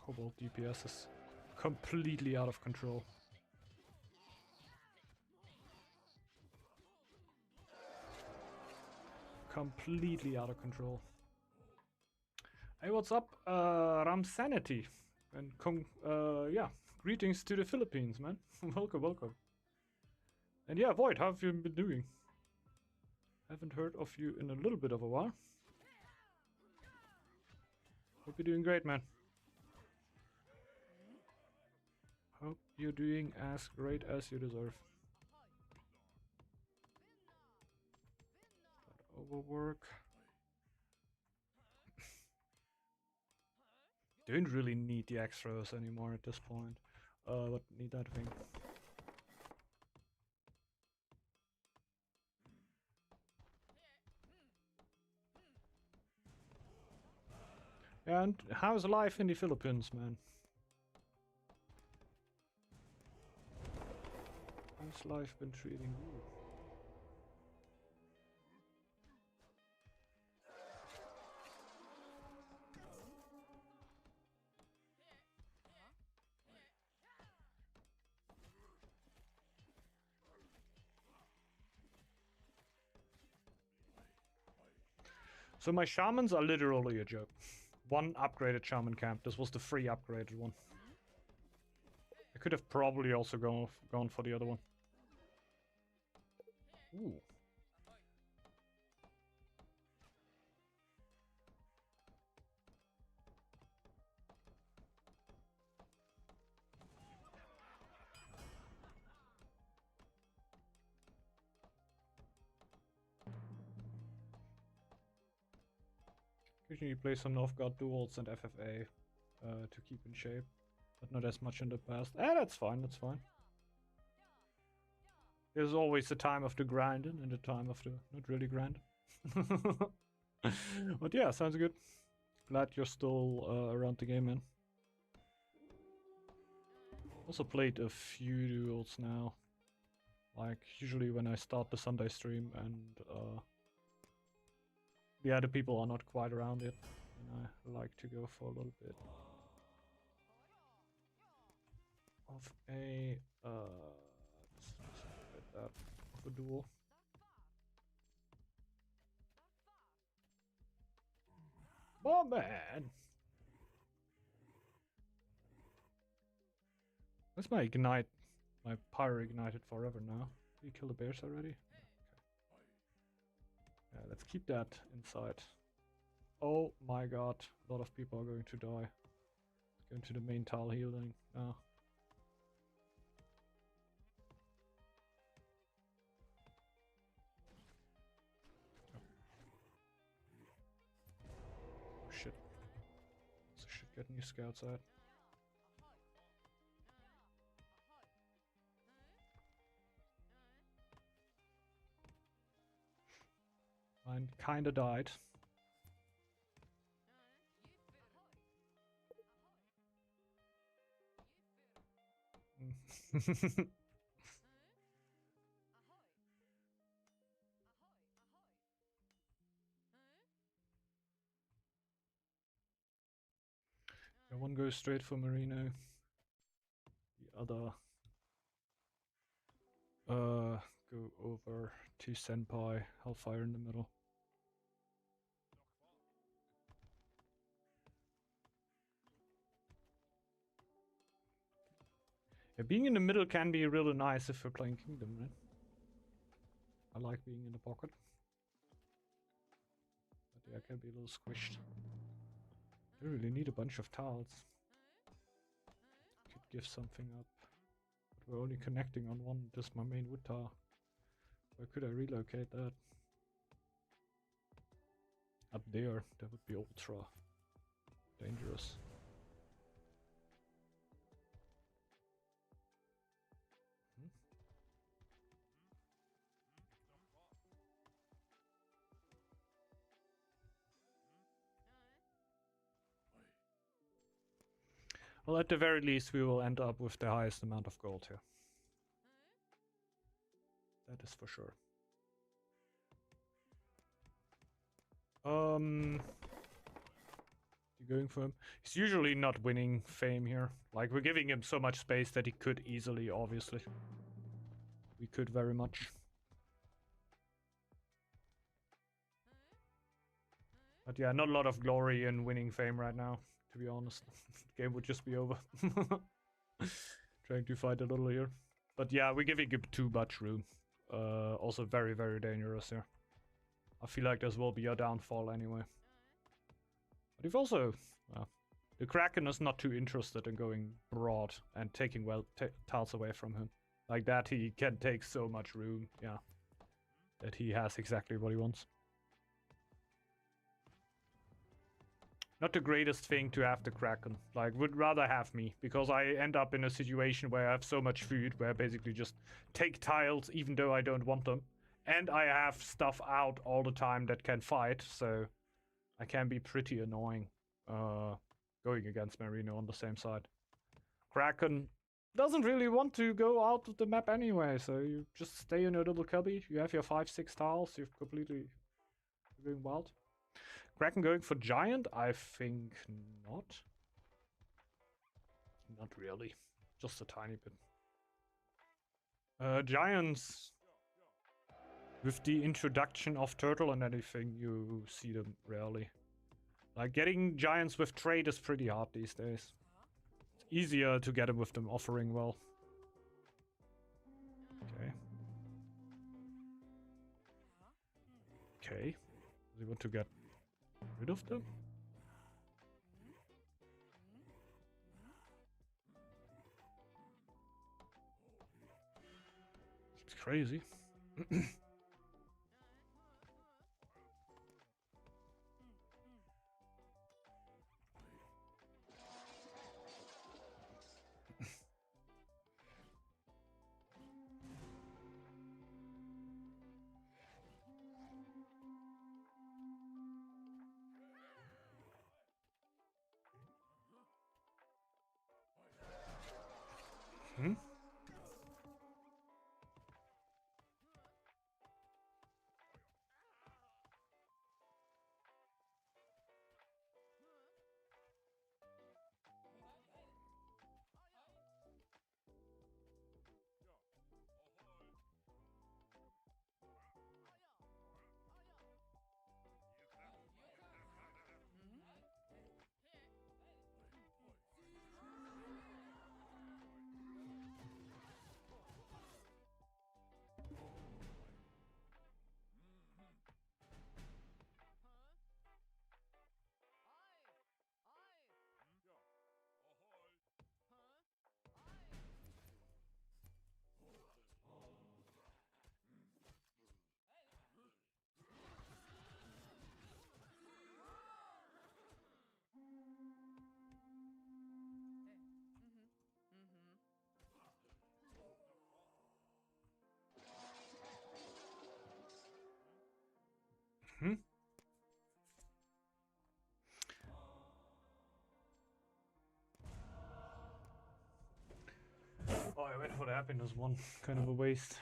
Cobalt DPS is completely out of control. Completely out of control. Hey, what's up, Ramsanity? And yeah, greetings to the Philippines, man. Welcome, welcome. And yeah, Void, how have you been doing? Haven't heard of you in a little bit of a while. Hope you're doing great, man. Hope you're doing as great as you deserve. But overwork. Don't really need the extras anymore at this point. But need that thing. And how's life in the Philippines, man? How's life been treating you? So my shamans are literally a joke. One upgraded shaman camp. This was the free upgraded one. I could have probably also gone for the other one. Ooh. Occasionally play some Northgard duels and FFA to keep in shape, but not as much in the past. That's fine, that's fine. There's always the time of the grinding and the time of the not really grinding. But yeah, sounds good. Glad you're still around the game, man. Also played a few duels now. Like usually when I start the Sunday stream and the other people are not quite around it, and I like to go for a little bit of a of a duel. Oh man! Where's my ignite? My pyro ignited forever now. Did you kill the bears already? Okay. Yeah, let's keep that inside. Oh my god, a lot of people are going to die. Going to the main tile healing now. Oh shit. So should get new scouts out. Mine kinda died. Yeah, one goes straight for Marino. The other go over to Senpai, Hellfire in the middle. Yeah, being in the middle can be really nice if you're playing Kingdom, right? I like being in the pocket. But yeah, I can be a little squished. I really need a bunch of tiles. Could give something up. But we're only connecting on one, just my main wood tile. Where could I relocate that? Up there, that would be ultra dangerous. Well, at the very least, we will end up with the highest amount of gold here. That is for sure. You going for him? He's usually not winning fame here. Like, we're giving him so much space that he could easily, obviously. We could very much. But yeah, not a lot of glory in winning fame right now, to be honest. The game would just be over. Trying to fight a little here. But yeah, we're giving him too much room. Also very, very dangerous here. I feel like this will be a downfall anyway. But you've also... the Kraken is not too interested in going broad and taking tiles away from him. Like that, he can take so much room, yeah. That he has exactly what he wants. Not the greatest thing to have the Kraken. Like, would rather have me, because I end up in a situation where I have so much food, where I basically just take tiles even though I don't want them. And I have stuff out all the time that can fight, so I can be pretty annoying going against Marino on the same side. Kraken doesn't really want to go out of the map anyway, so you just stay in your little cubby. You have your 5-6 tiles, you've completely going wild. Kraken going for Giant? I think not. Not really. Just a tiny bit. Giants, with the introduction of Turtle and anything, you see them rarely. Like, getting Giants with trade is pretty hard these days. It's easier to get them with them offering well. Okay. Okay. Does he want to get rid of them? It's crazy. Hmm? Hmm? Oh, I went for the happiness one. Kind of a waste.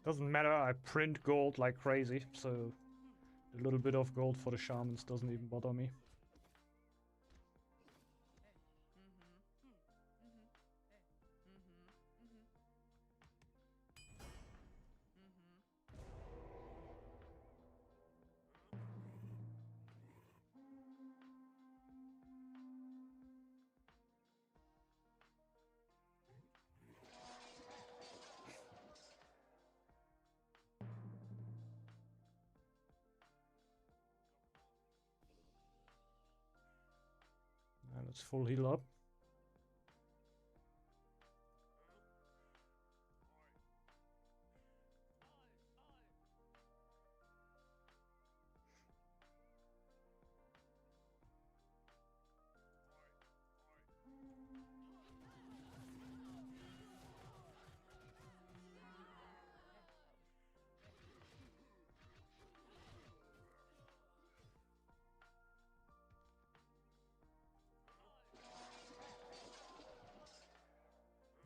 Doesn't matter, I print gold like crazy, so a little bit of gold for the shamans doesn't even bother me. Let's full heal up.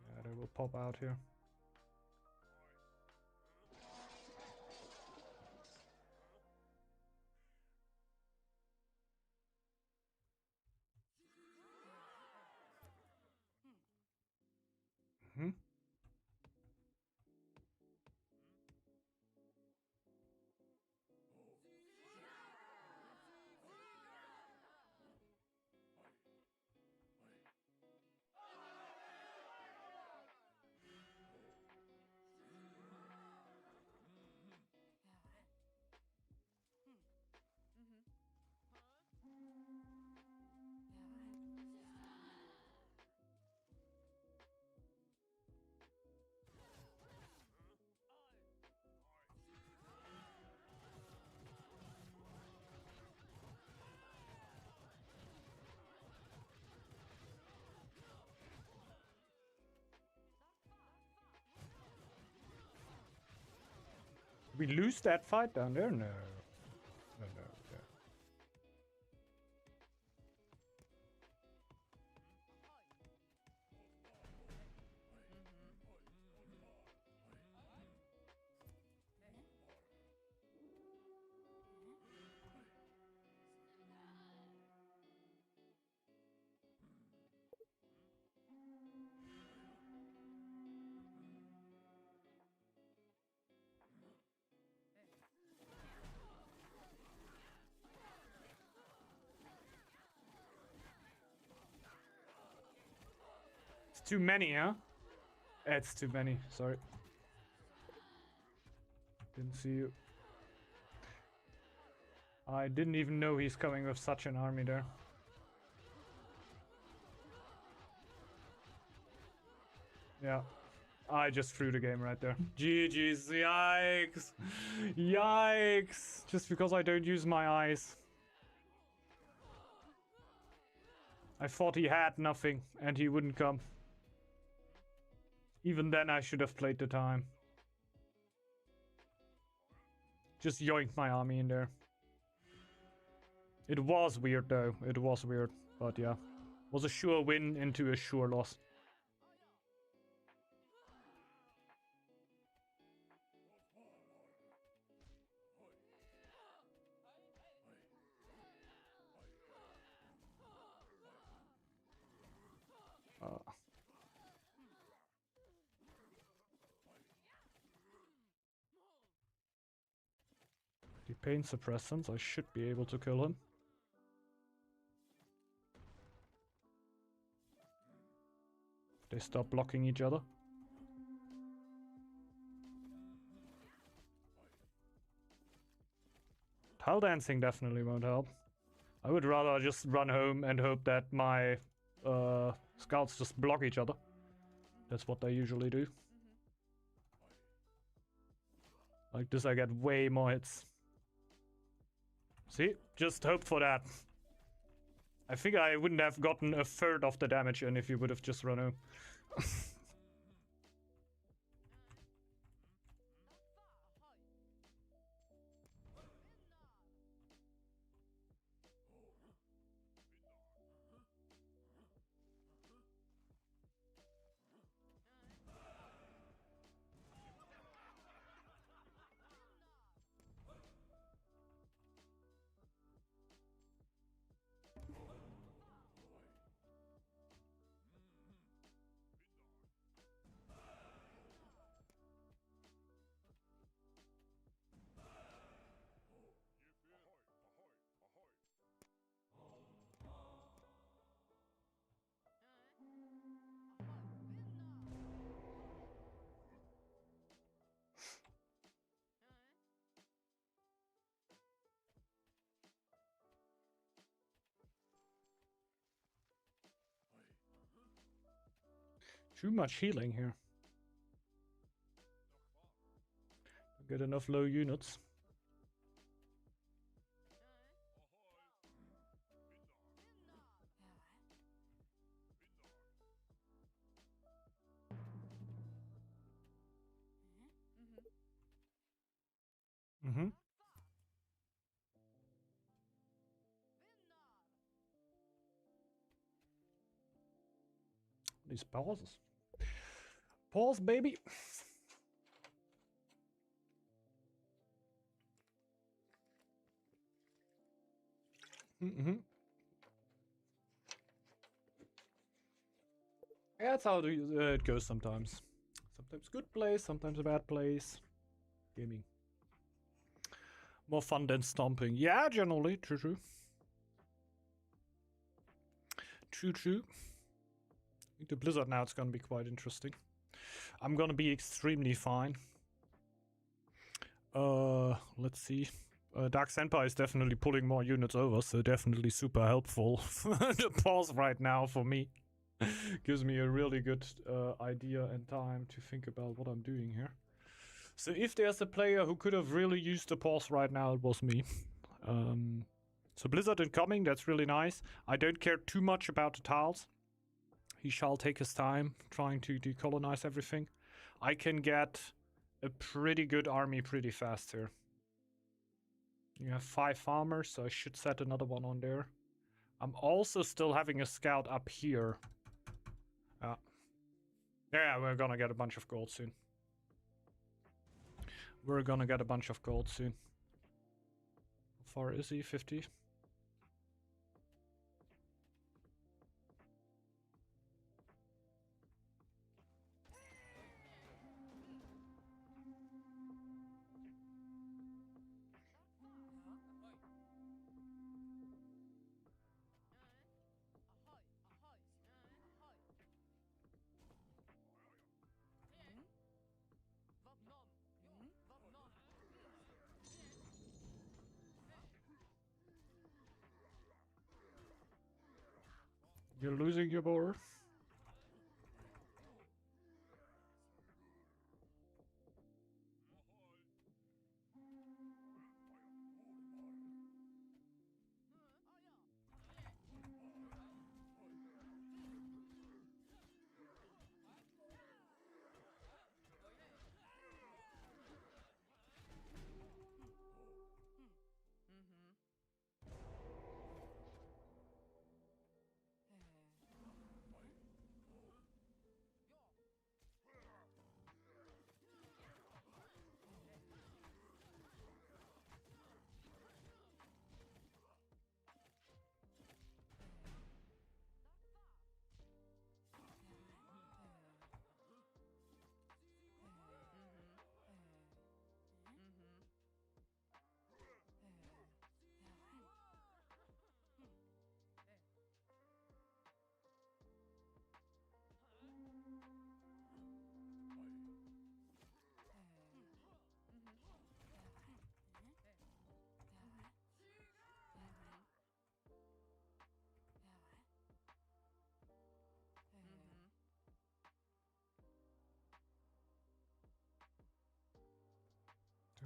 Yeah, they will pop out here. We lose that fight down there? No. No, no, no. It's too many, huh? It's too many, sorry. Didn't see you. I didn't even know he's coming with such an army there. Yeah. I just threw the game right there. GG's, yikes. Yikes. Just because I don't use my eyes. I thought he had nothing and he wouldn't come. Even then I should have played the time. Just yoinked my army in there. It was weird though. It was weird. But yeah. Was a sure win into a sure loss. The pain suppressants, I should be able to kill him. They stop blocking each other. Tile dancing definitely won't help. I would rather just run home and hope that my scouts just block each other. That's what they usually do. Like this I get way more hits. See? Just hoped for that. I think I wouldn't have gotten a third of the damage in if you would have just run home. Too much healing here. Don't get enough low units. Mm-hmm. These pauses. Pause, baby. Mm-hmm. Yeah, that's how it goes sometimes. Sometimes good plays, sometimes a bad plays. Gaming. More fun than stomping. Yeah, generally. True, true. True, true. I think the Blizzard now it's gonna be quite interesting. I'm gonna be extremely fine. Let's see. Dark Senpai is definitely pulling more units over, so definitely super helpful. The pause right now for me gives me a really good idea and time to think about what I'm doing here. So if there's a player who could have really used the pause right now, it was me. So Blizzard incoming, that's really nice. I don't care too much about the tiles. He shall take his time trying to decolonize everything. I can get a pretty good army pretty fast here. You have 5 farmers, so I should set another one on there. I'm also still having a scout up here. Yeah, we're gonna get a bunch of gold soon. We're gonna get a bunch of gold soon. How far is he? 50? You're losing your boar.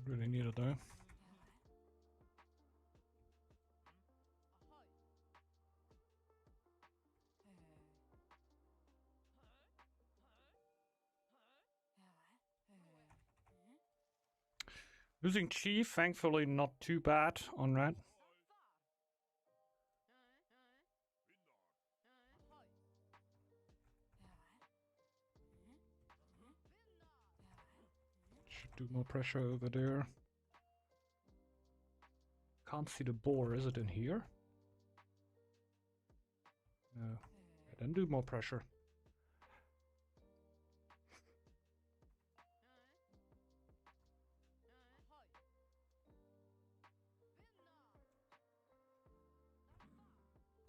Don't really need it though. Losing chief, thankfully not too bad on that. Should do more pressure over there. Can't see the boar, is it in here? No. Yeah, then do more pressure.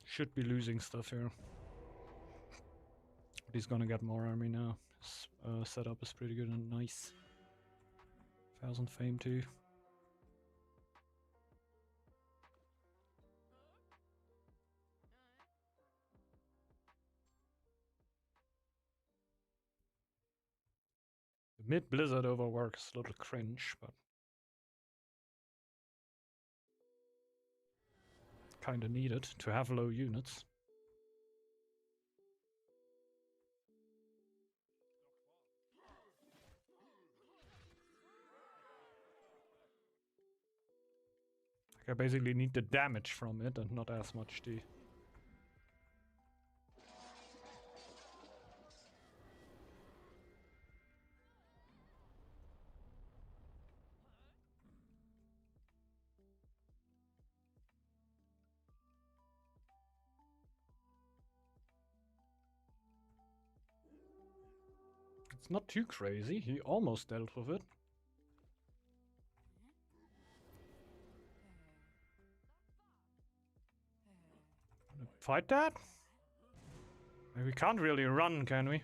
Should be losing stuff here. But he's gonna get more army now. His setup is pretty good and nice. 1000 fame too. The mid-blizzard overwork is a little cringe, but kinda needed to have low units. Like I basically need the damage from it and not as much the... It's not too crazy, he almost dealt with it. Fight that? We can't really run, can we?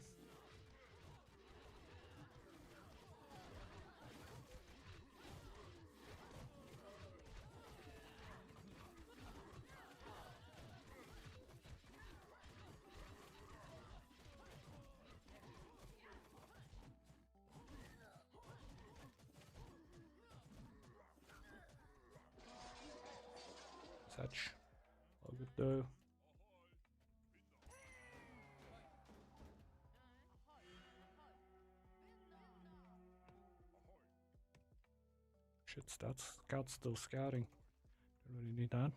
Such. All good though. Shit, scout's still scouting. Don't really need that.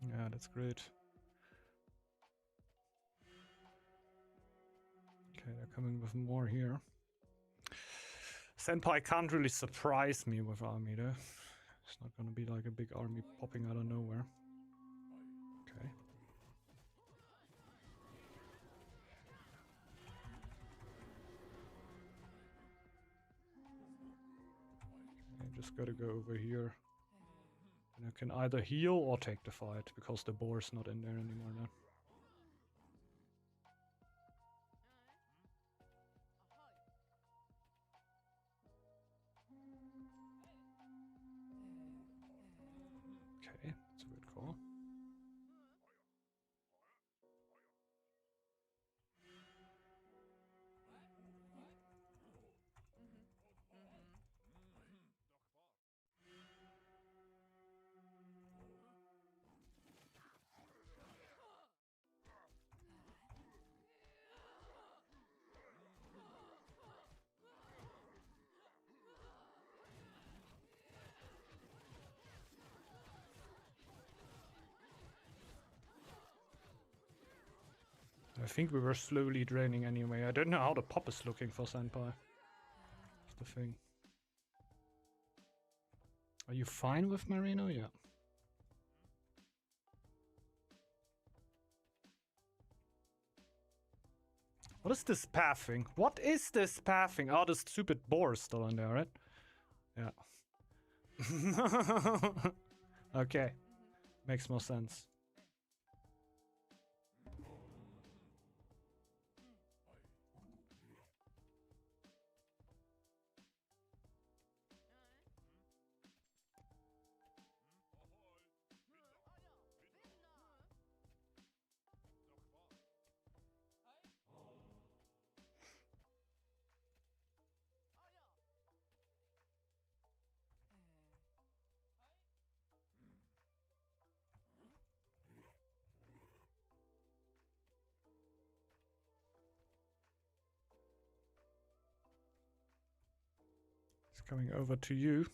Yeah, that's great. Okay, they're coming with more here. Senpai can't really surprise me with army though. It's not gonna be like a big army popping out of nowhere. Okay. I just gotta go over here. And I can either heal or take the fight, because the boar's not in there anymore now. Okay, that's a good call. I think we were slowly draining anyway. I don't know how the pop is looking for Senpai. That's the thing. Are you fine with Marino? Yeah. What is this pathing? What is this pathing? Oh, the stupid boar is still in there, right? Yeah. Okay. Makes more sense. It's coming over to you.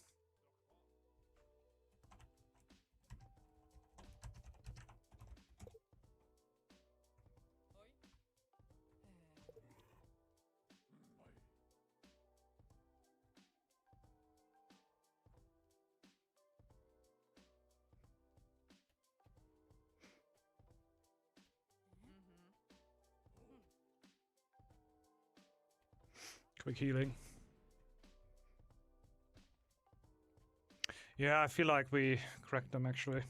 Quick healing. Yeah, I feel like we cracked them actually.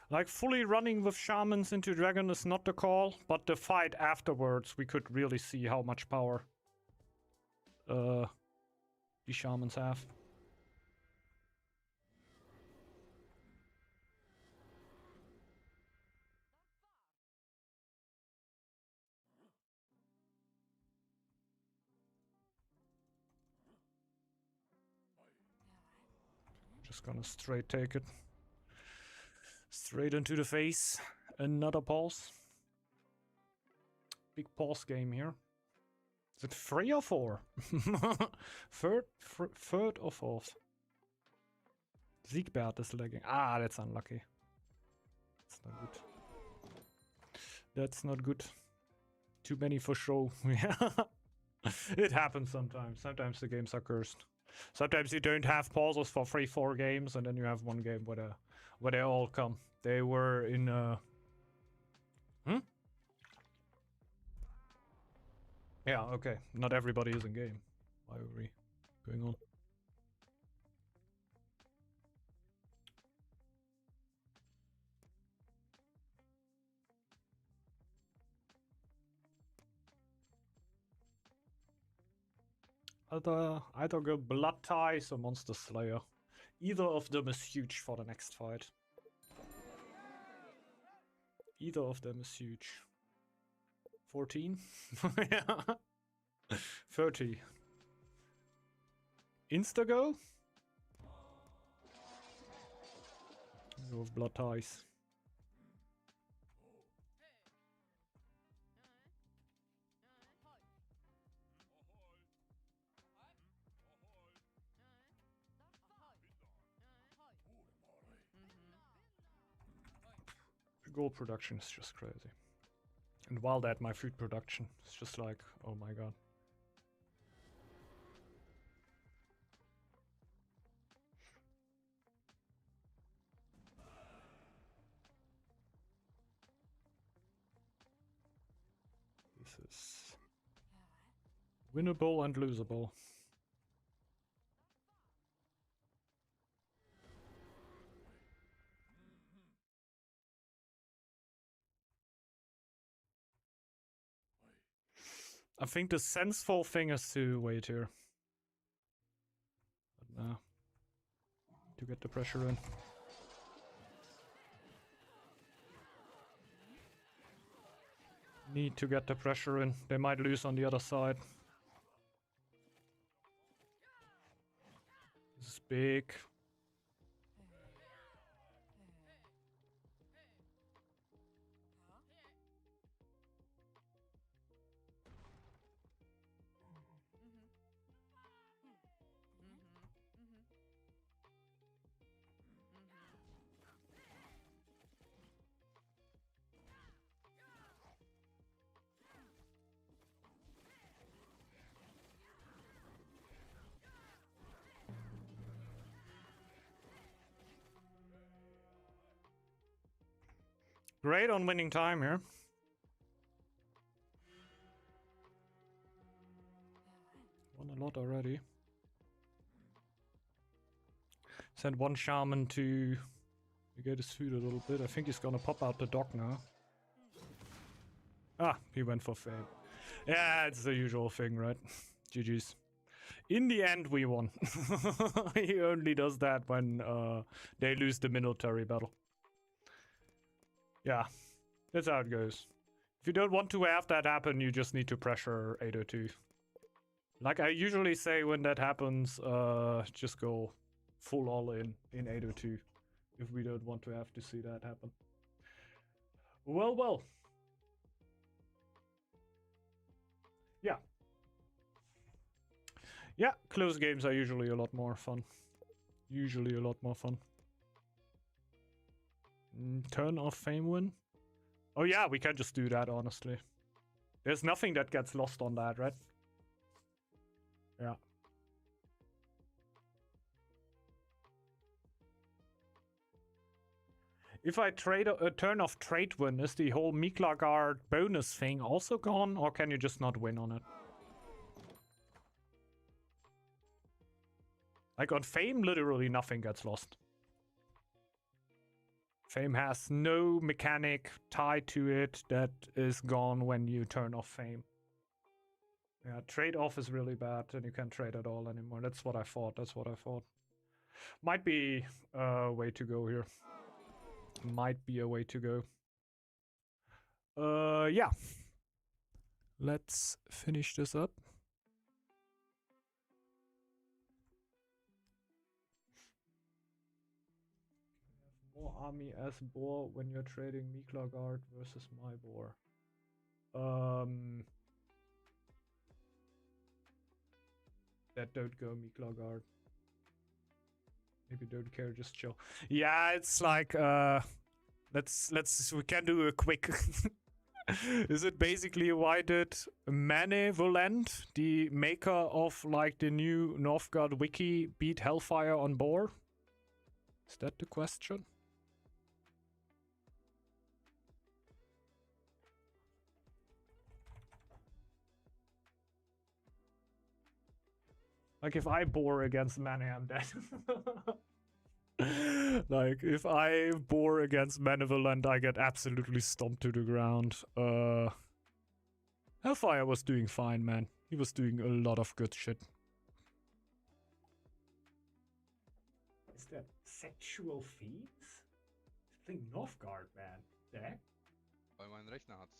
Like fully running with shamans into dragon is not the call, but the fight afterwards we could really see how much power the shamans have. Just gonna straight take it. Straight into the face. Another pulse. big pause game here. Is it 3 or 4? Third or fourth? Siegbert is lagging. Ah, that's unlucky. That's not good. That's not good. Too many for show. Yeah. It happens sometimes. Sometimes the games are cursed. Sometimes you don't have pauses for 3-4 games, and then you have one game where they all come. They were in Yeah, okay. Not everybody is in game. Why are we going on? Either go Blood Ties or Monster Slayer. Either of them is huge for the next fight. Either of them is huge. 14? Yeah. 30. Insta-go? Go with Blood Ties. Gold production is just crazy. And while that, my food production is just like, oh my god. This is winnable and losable. I think the sensible thing is to wait here. But no. To get the pressure in. Need to get the pressure in. They might lose on the other side. This is big. Great on winning time here. Won a lot already. Send one shaman to get his food a little bit. I think he's gonna pop out the dock now. Ah, he went for fame. Yeah, it's the usual thing, right? GG's. In the end, we won. He only does that when they lose the military battle. Yeah, that's how it goes. If you don't want to have that happen, you just need to pressure 802. Like I usually say when that happens, just go full all in 802. If we don't want to have to see that happen. Well, well. Yeah. Yeah, close games are usually a lot more fun. Usually a lot more fun. Turn off fame win? Oh yeah, we can just do that, honestly. There's nothing that gets lost on that, right? Yeah. If I trade a turn off trade win, is the whole Miklagard bonus thing also gone, or can you just not win on it? Like on Fame, literally nothing gets lost. Fame has no mechanic tied to it that is gone when you turn off Fame. Yeah, trade off is really bad, and you can't trade at all anymore. That's what I thought. That's what I thought. Might be a way to go here. Might be a way to go. Yeah. Let's finish this up. More army as boar when you're trading Miklagard versus my boar. That don't go Miklagard. Maybe don't care, just chill. Yeah, it's like we can do a quick is it basically why did Malevolent, the maker of like the new Northgard wiki, beat Hellfire on board? Is that the question? Like if I bore against Mane, I'm dead. Like if I bore against Malevolent, I get absolutely stomped to the ground. Hellfire was doing fine, man. He was doing a lot of good shit. Is that sexual feeds? I think Northgard, man. The heck? Weil mein Rechner hat's.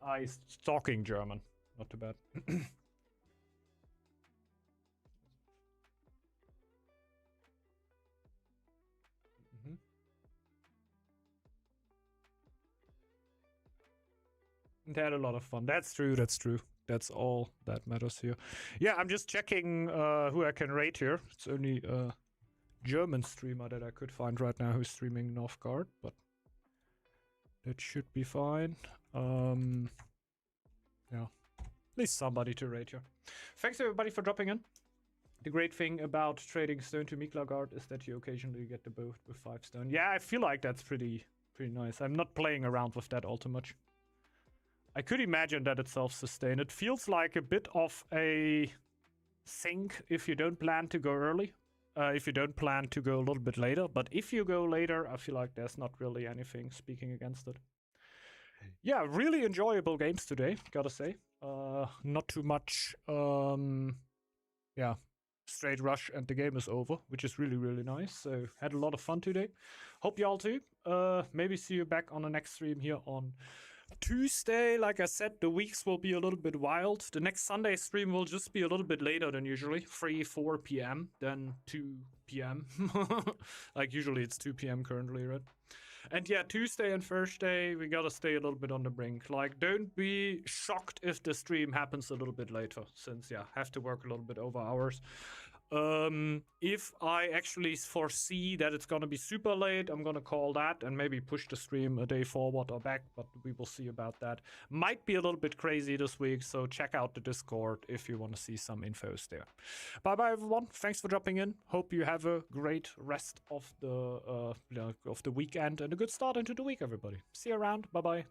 Ah, he's talking German. Not too bad. They had a lot of fun. That's true, that's true. That's all that matters here. Yeah, I'm just checking who I can rate here. It's only a German streamer that I could find right now who's streaming Northgard, but that should be fine. Yeah, at least somebody to rate here. Thanks everybody for dropping in. The great thing about trading stone to Miklagard is that you occasionally get the boat with 5 stone. Yeah, I feel like that's pretty nice. I'm not playing around with that all too much. I could imagine that it's self-sustained. It feels like a bit of a sink if you don't plan to go early. If you don't plan to go a little bit later. But if you go later, I feel like there's not really anything speaking against it. Yeah, really enjoyable games today, gotta say. Not too much, yeah, straight rush and the game is over, which is really nice. So had a lot of fun today. Hope y'all too. Maybe see you back on the next stream here on Tuesday. Like I said, the weeks will be a little bit wild. The next Sunday stream will just be a little bit later than usually, 4 p.m. than 2 p.m. Like usually it's 2 p.m. currently, right? And yeah, Tuesday and Thursday, we gotta stay a little bit on the brink. Like, don't be shocked if the stream happens a little bit later, since, yeah, have to work a little bit over hours. If I actually foresee that it's gonna be super late, I'm gonna call that and maybe push the stream a day forward or back, but we will see about that. Might be a little bit crazy this week, so check out the Discord if you want to see some infos there. Bye bye everyone, thanks for dropping in. Hope you have a great rest of the weekend and a good start into the week, everybody. See you around, bye bye.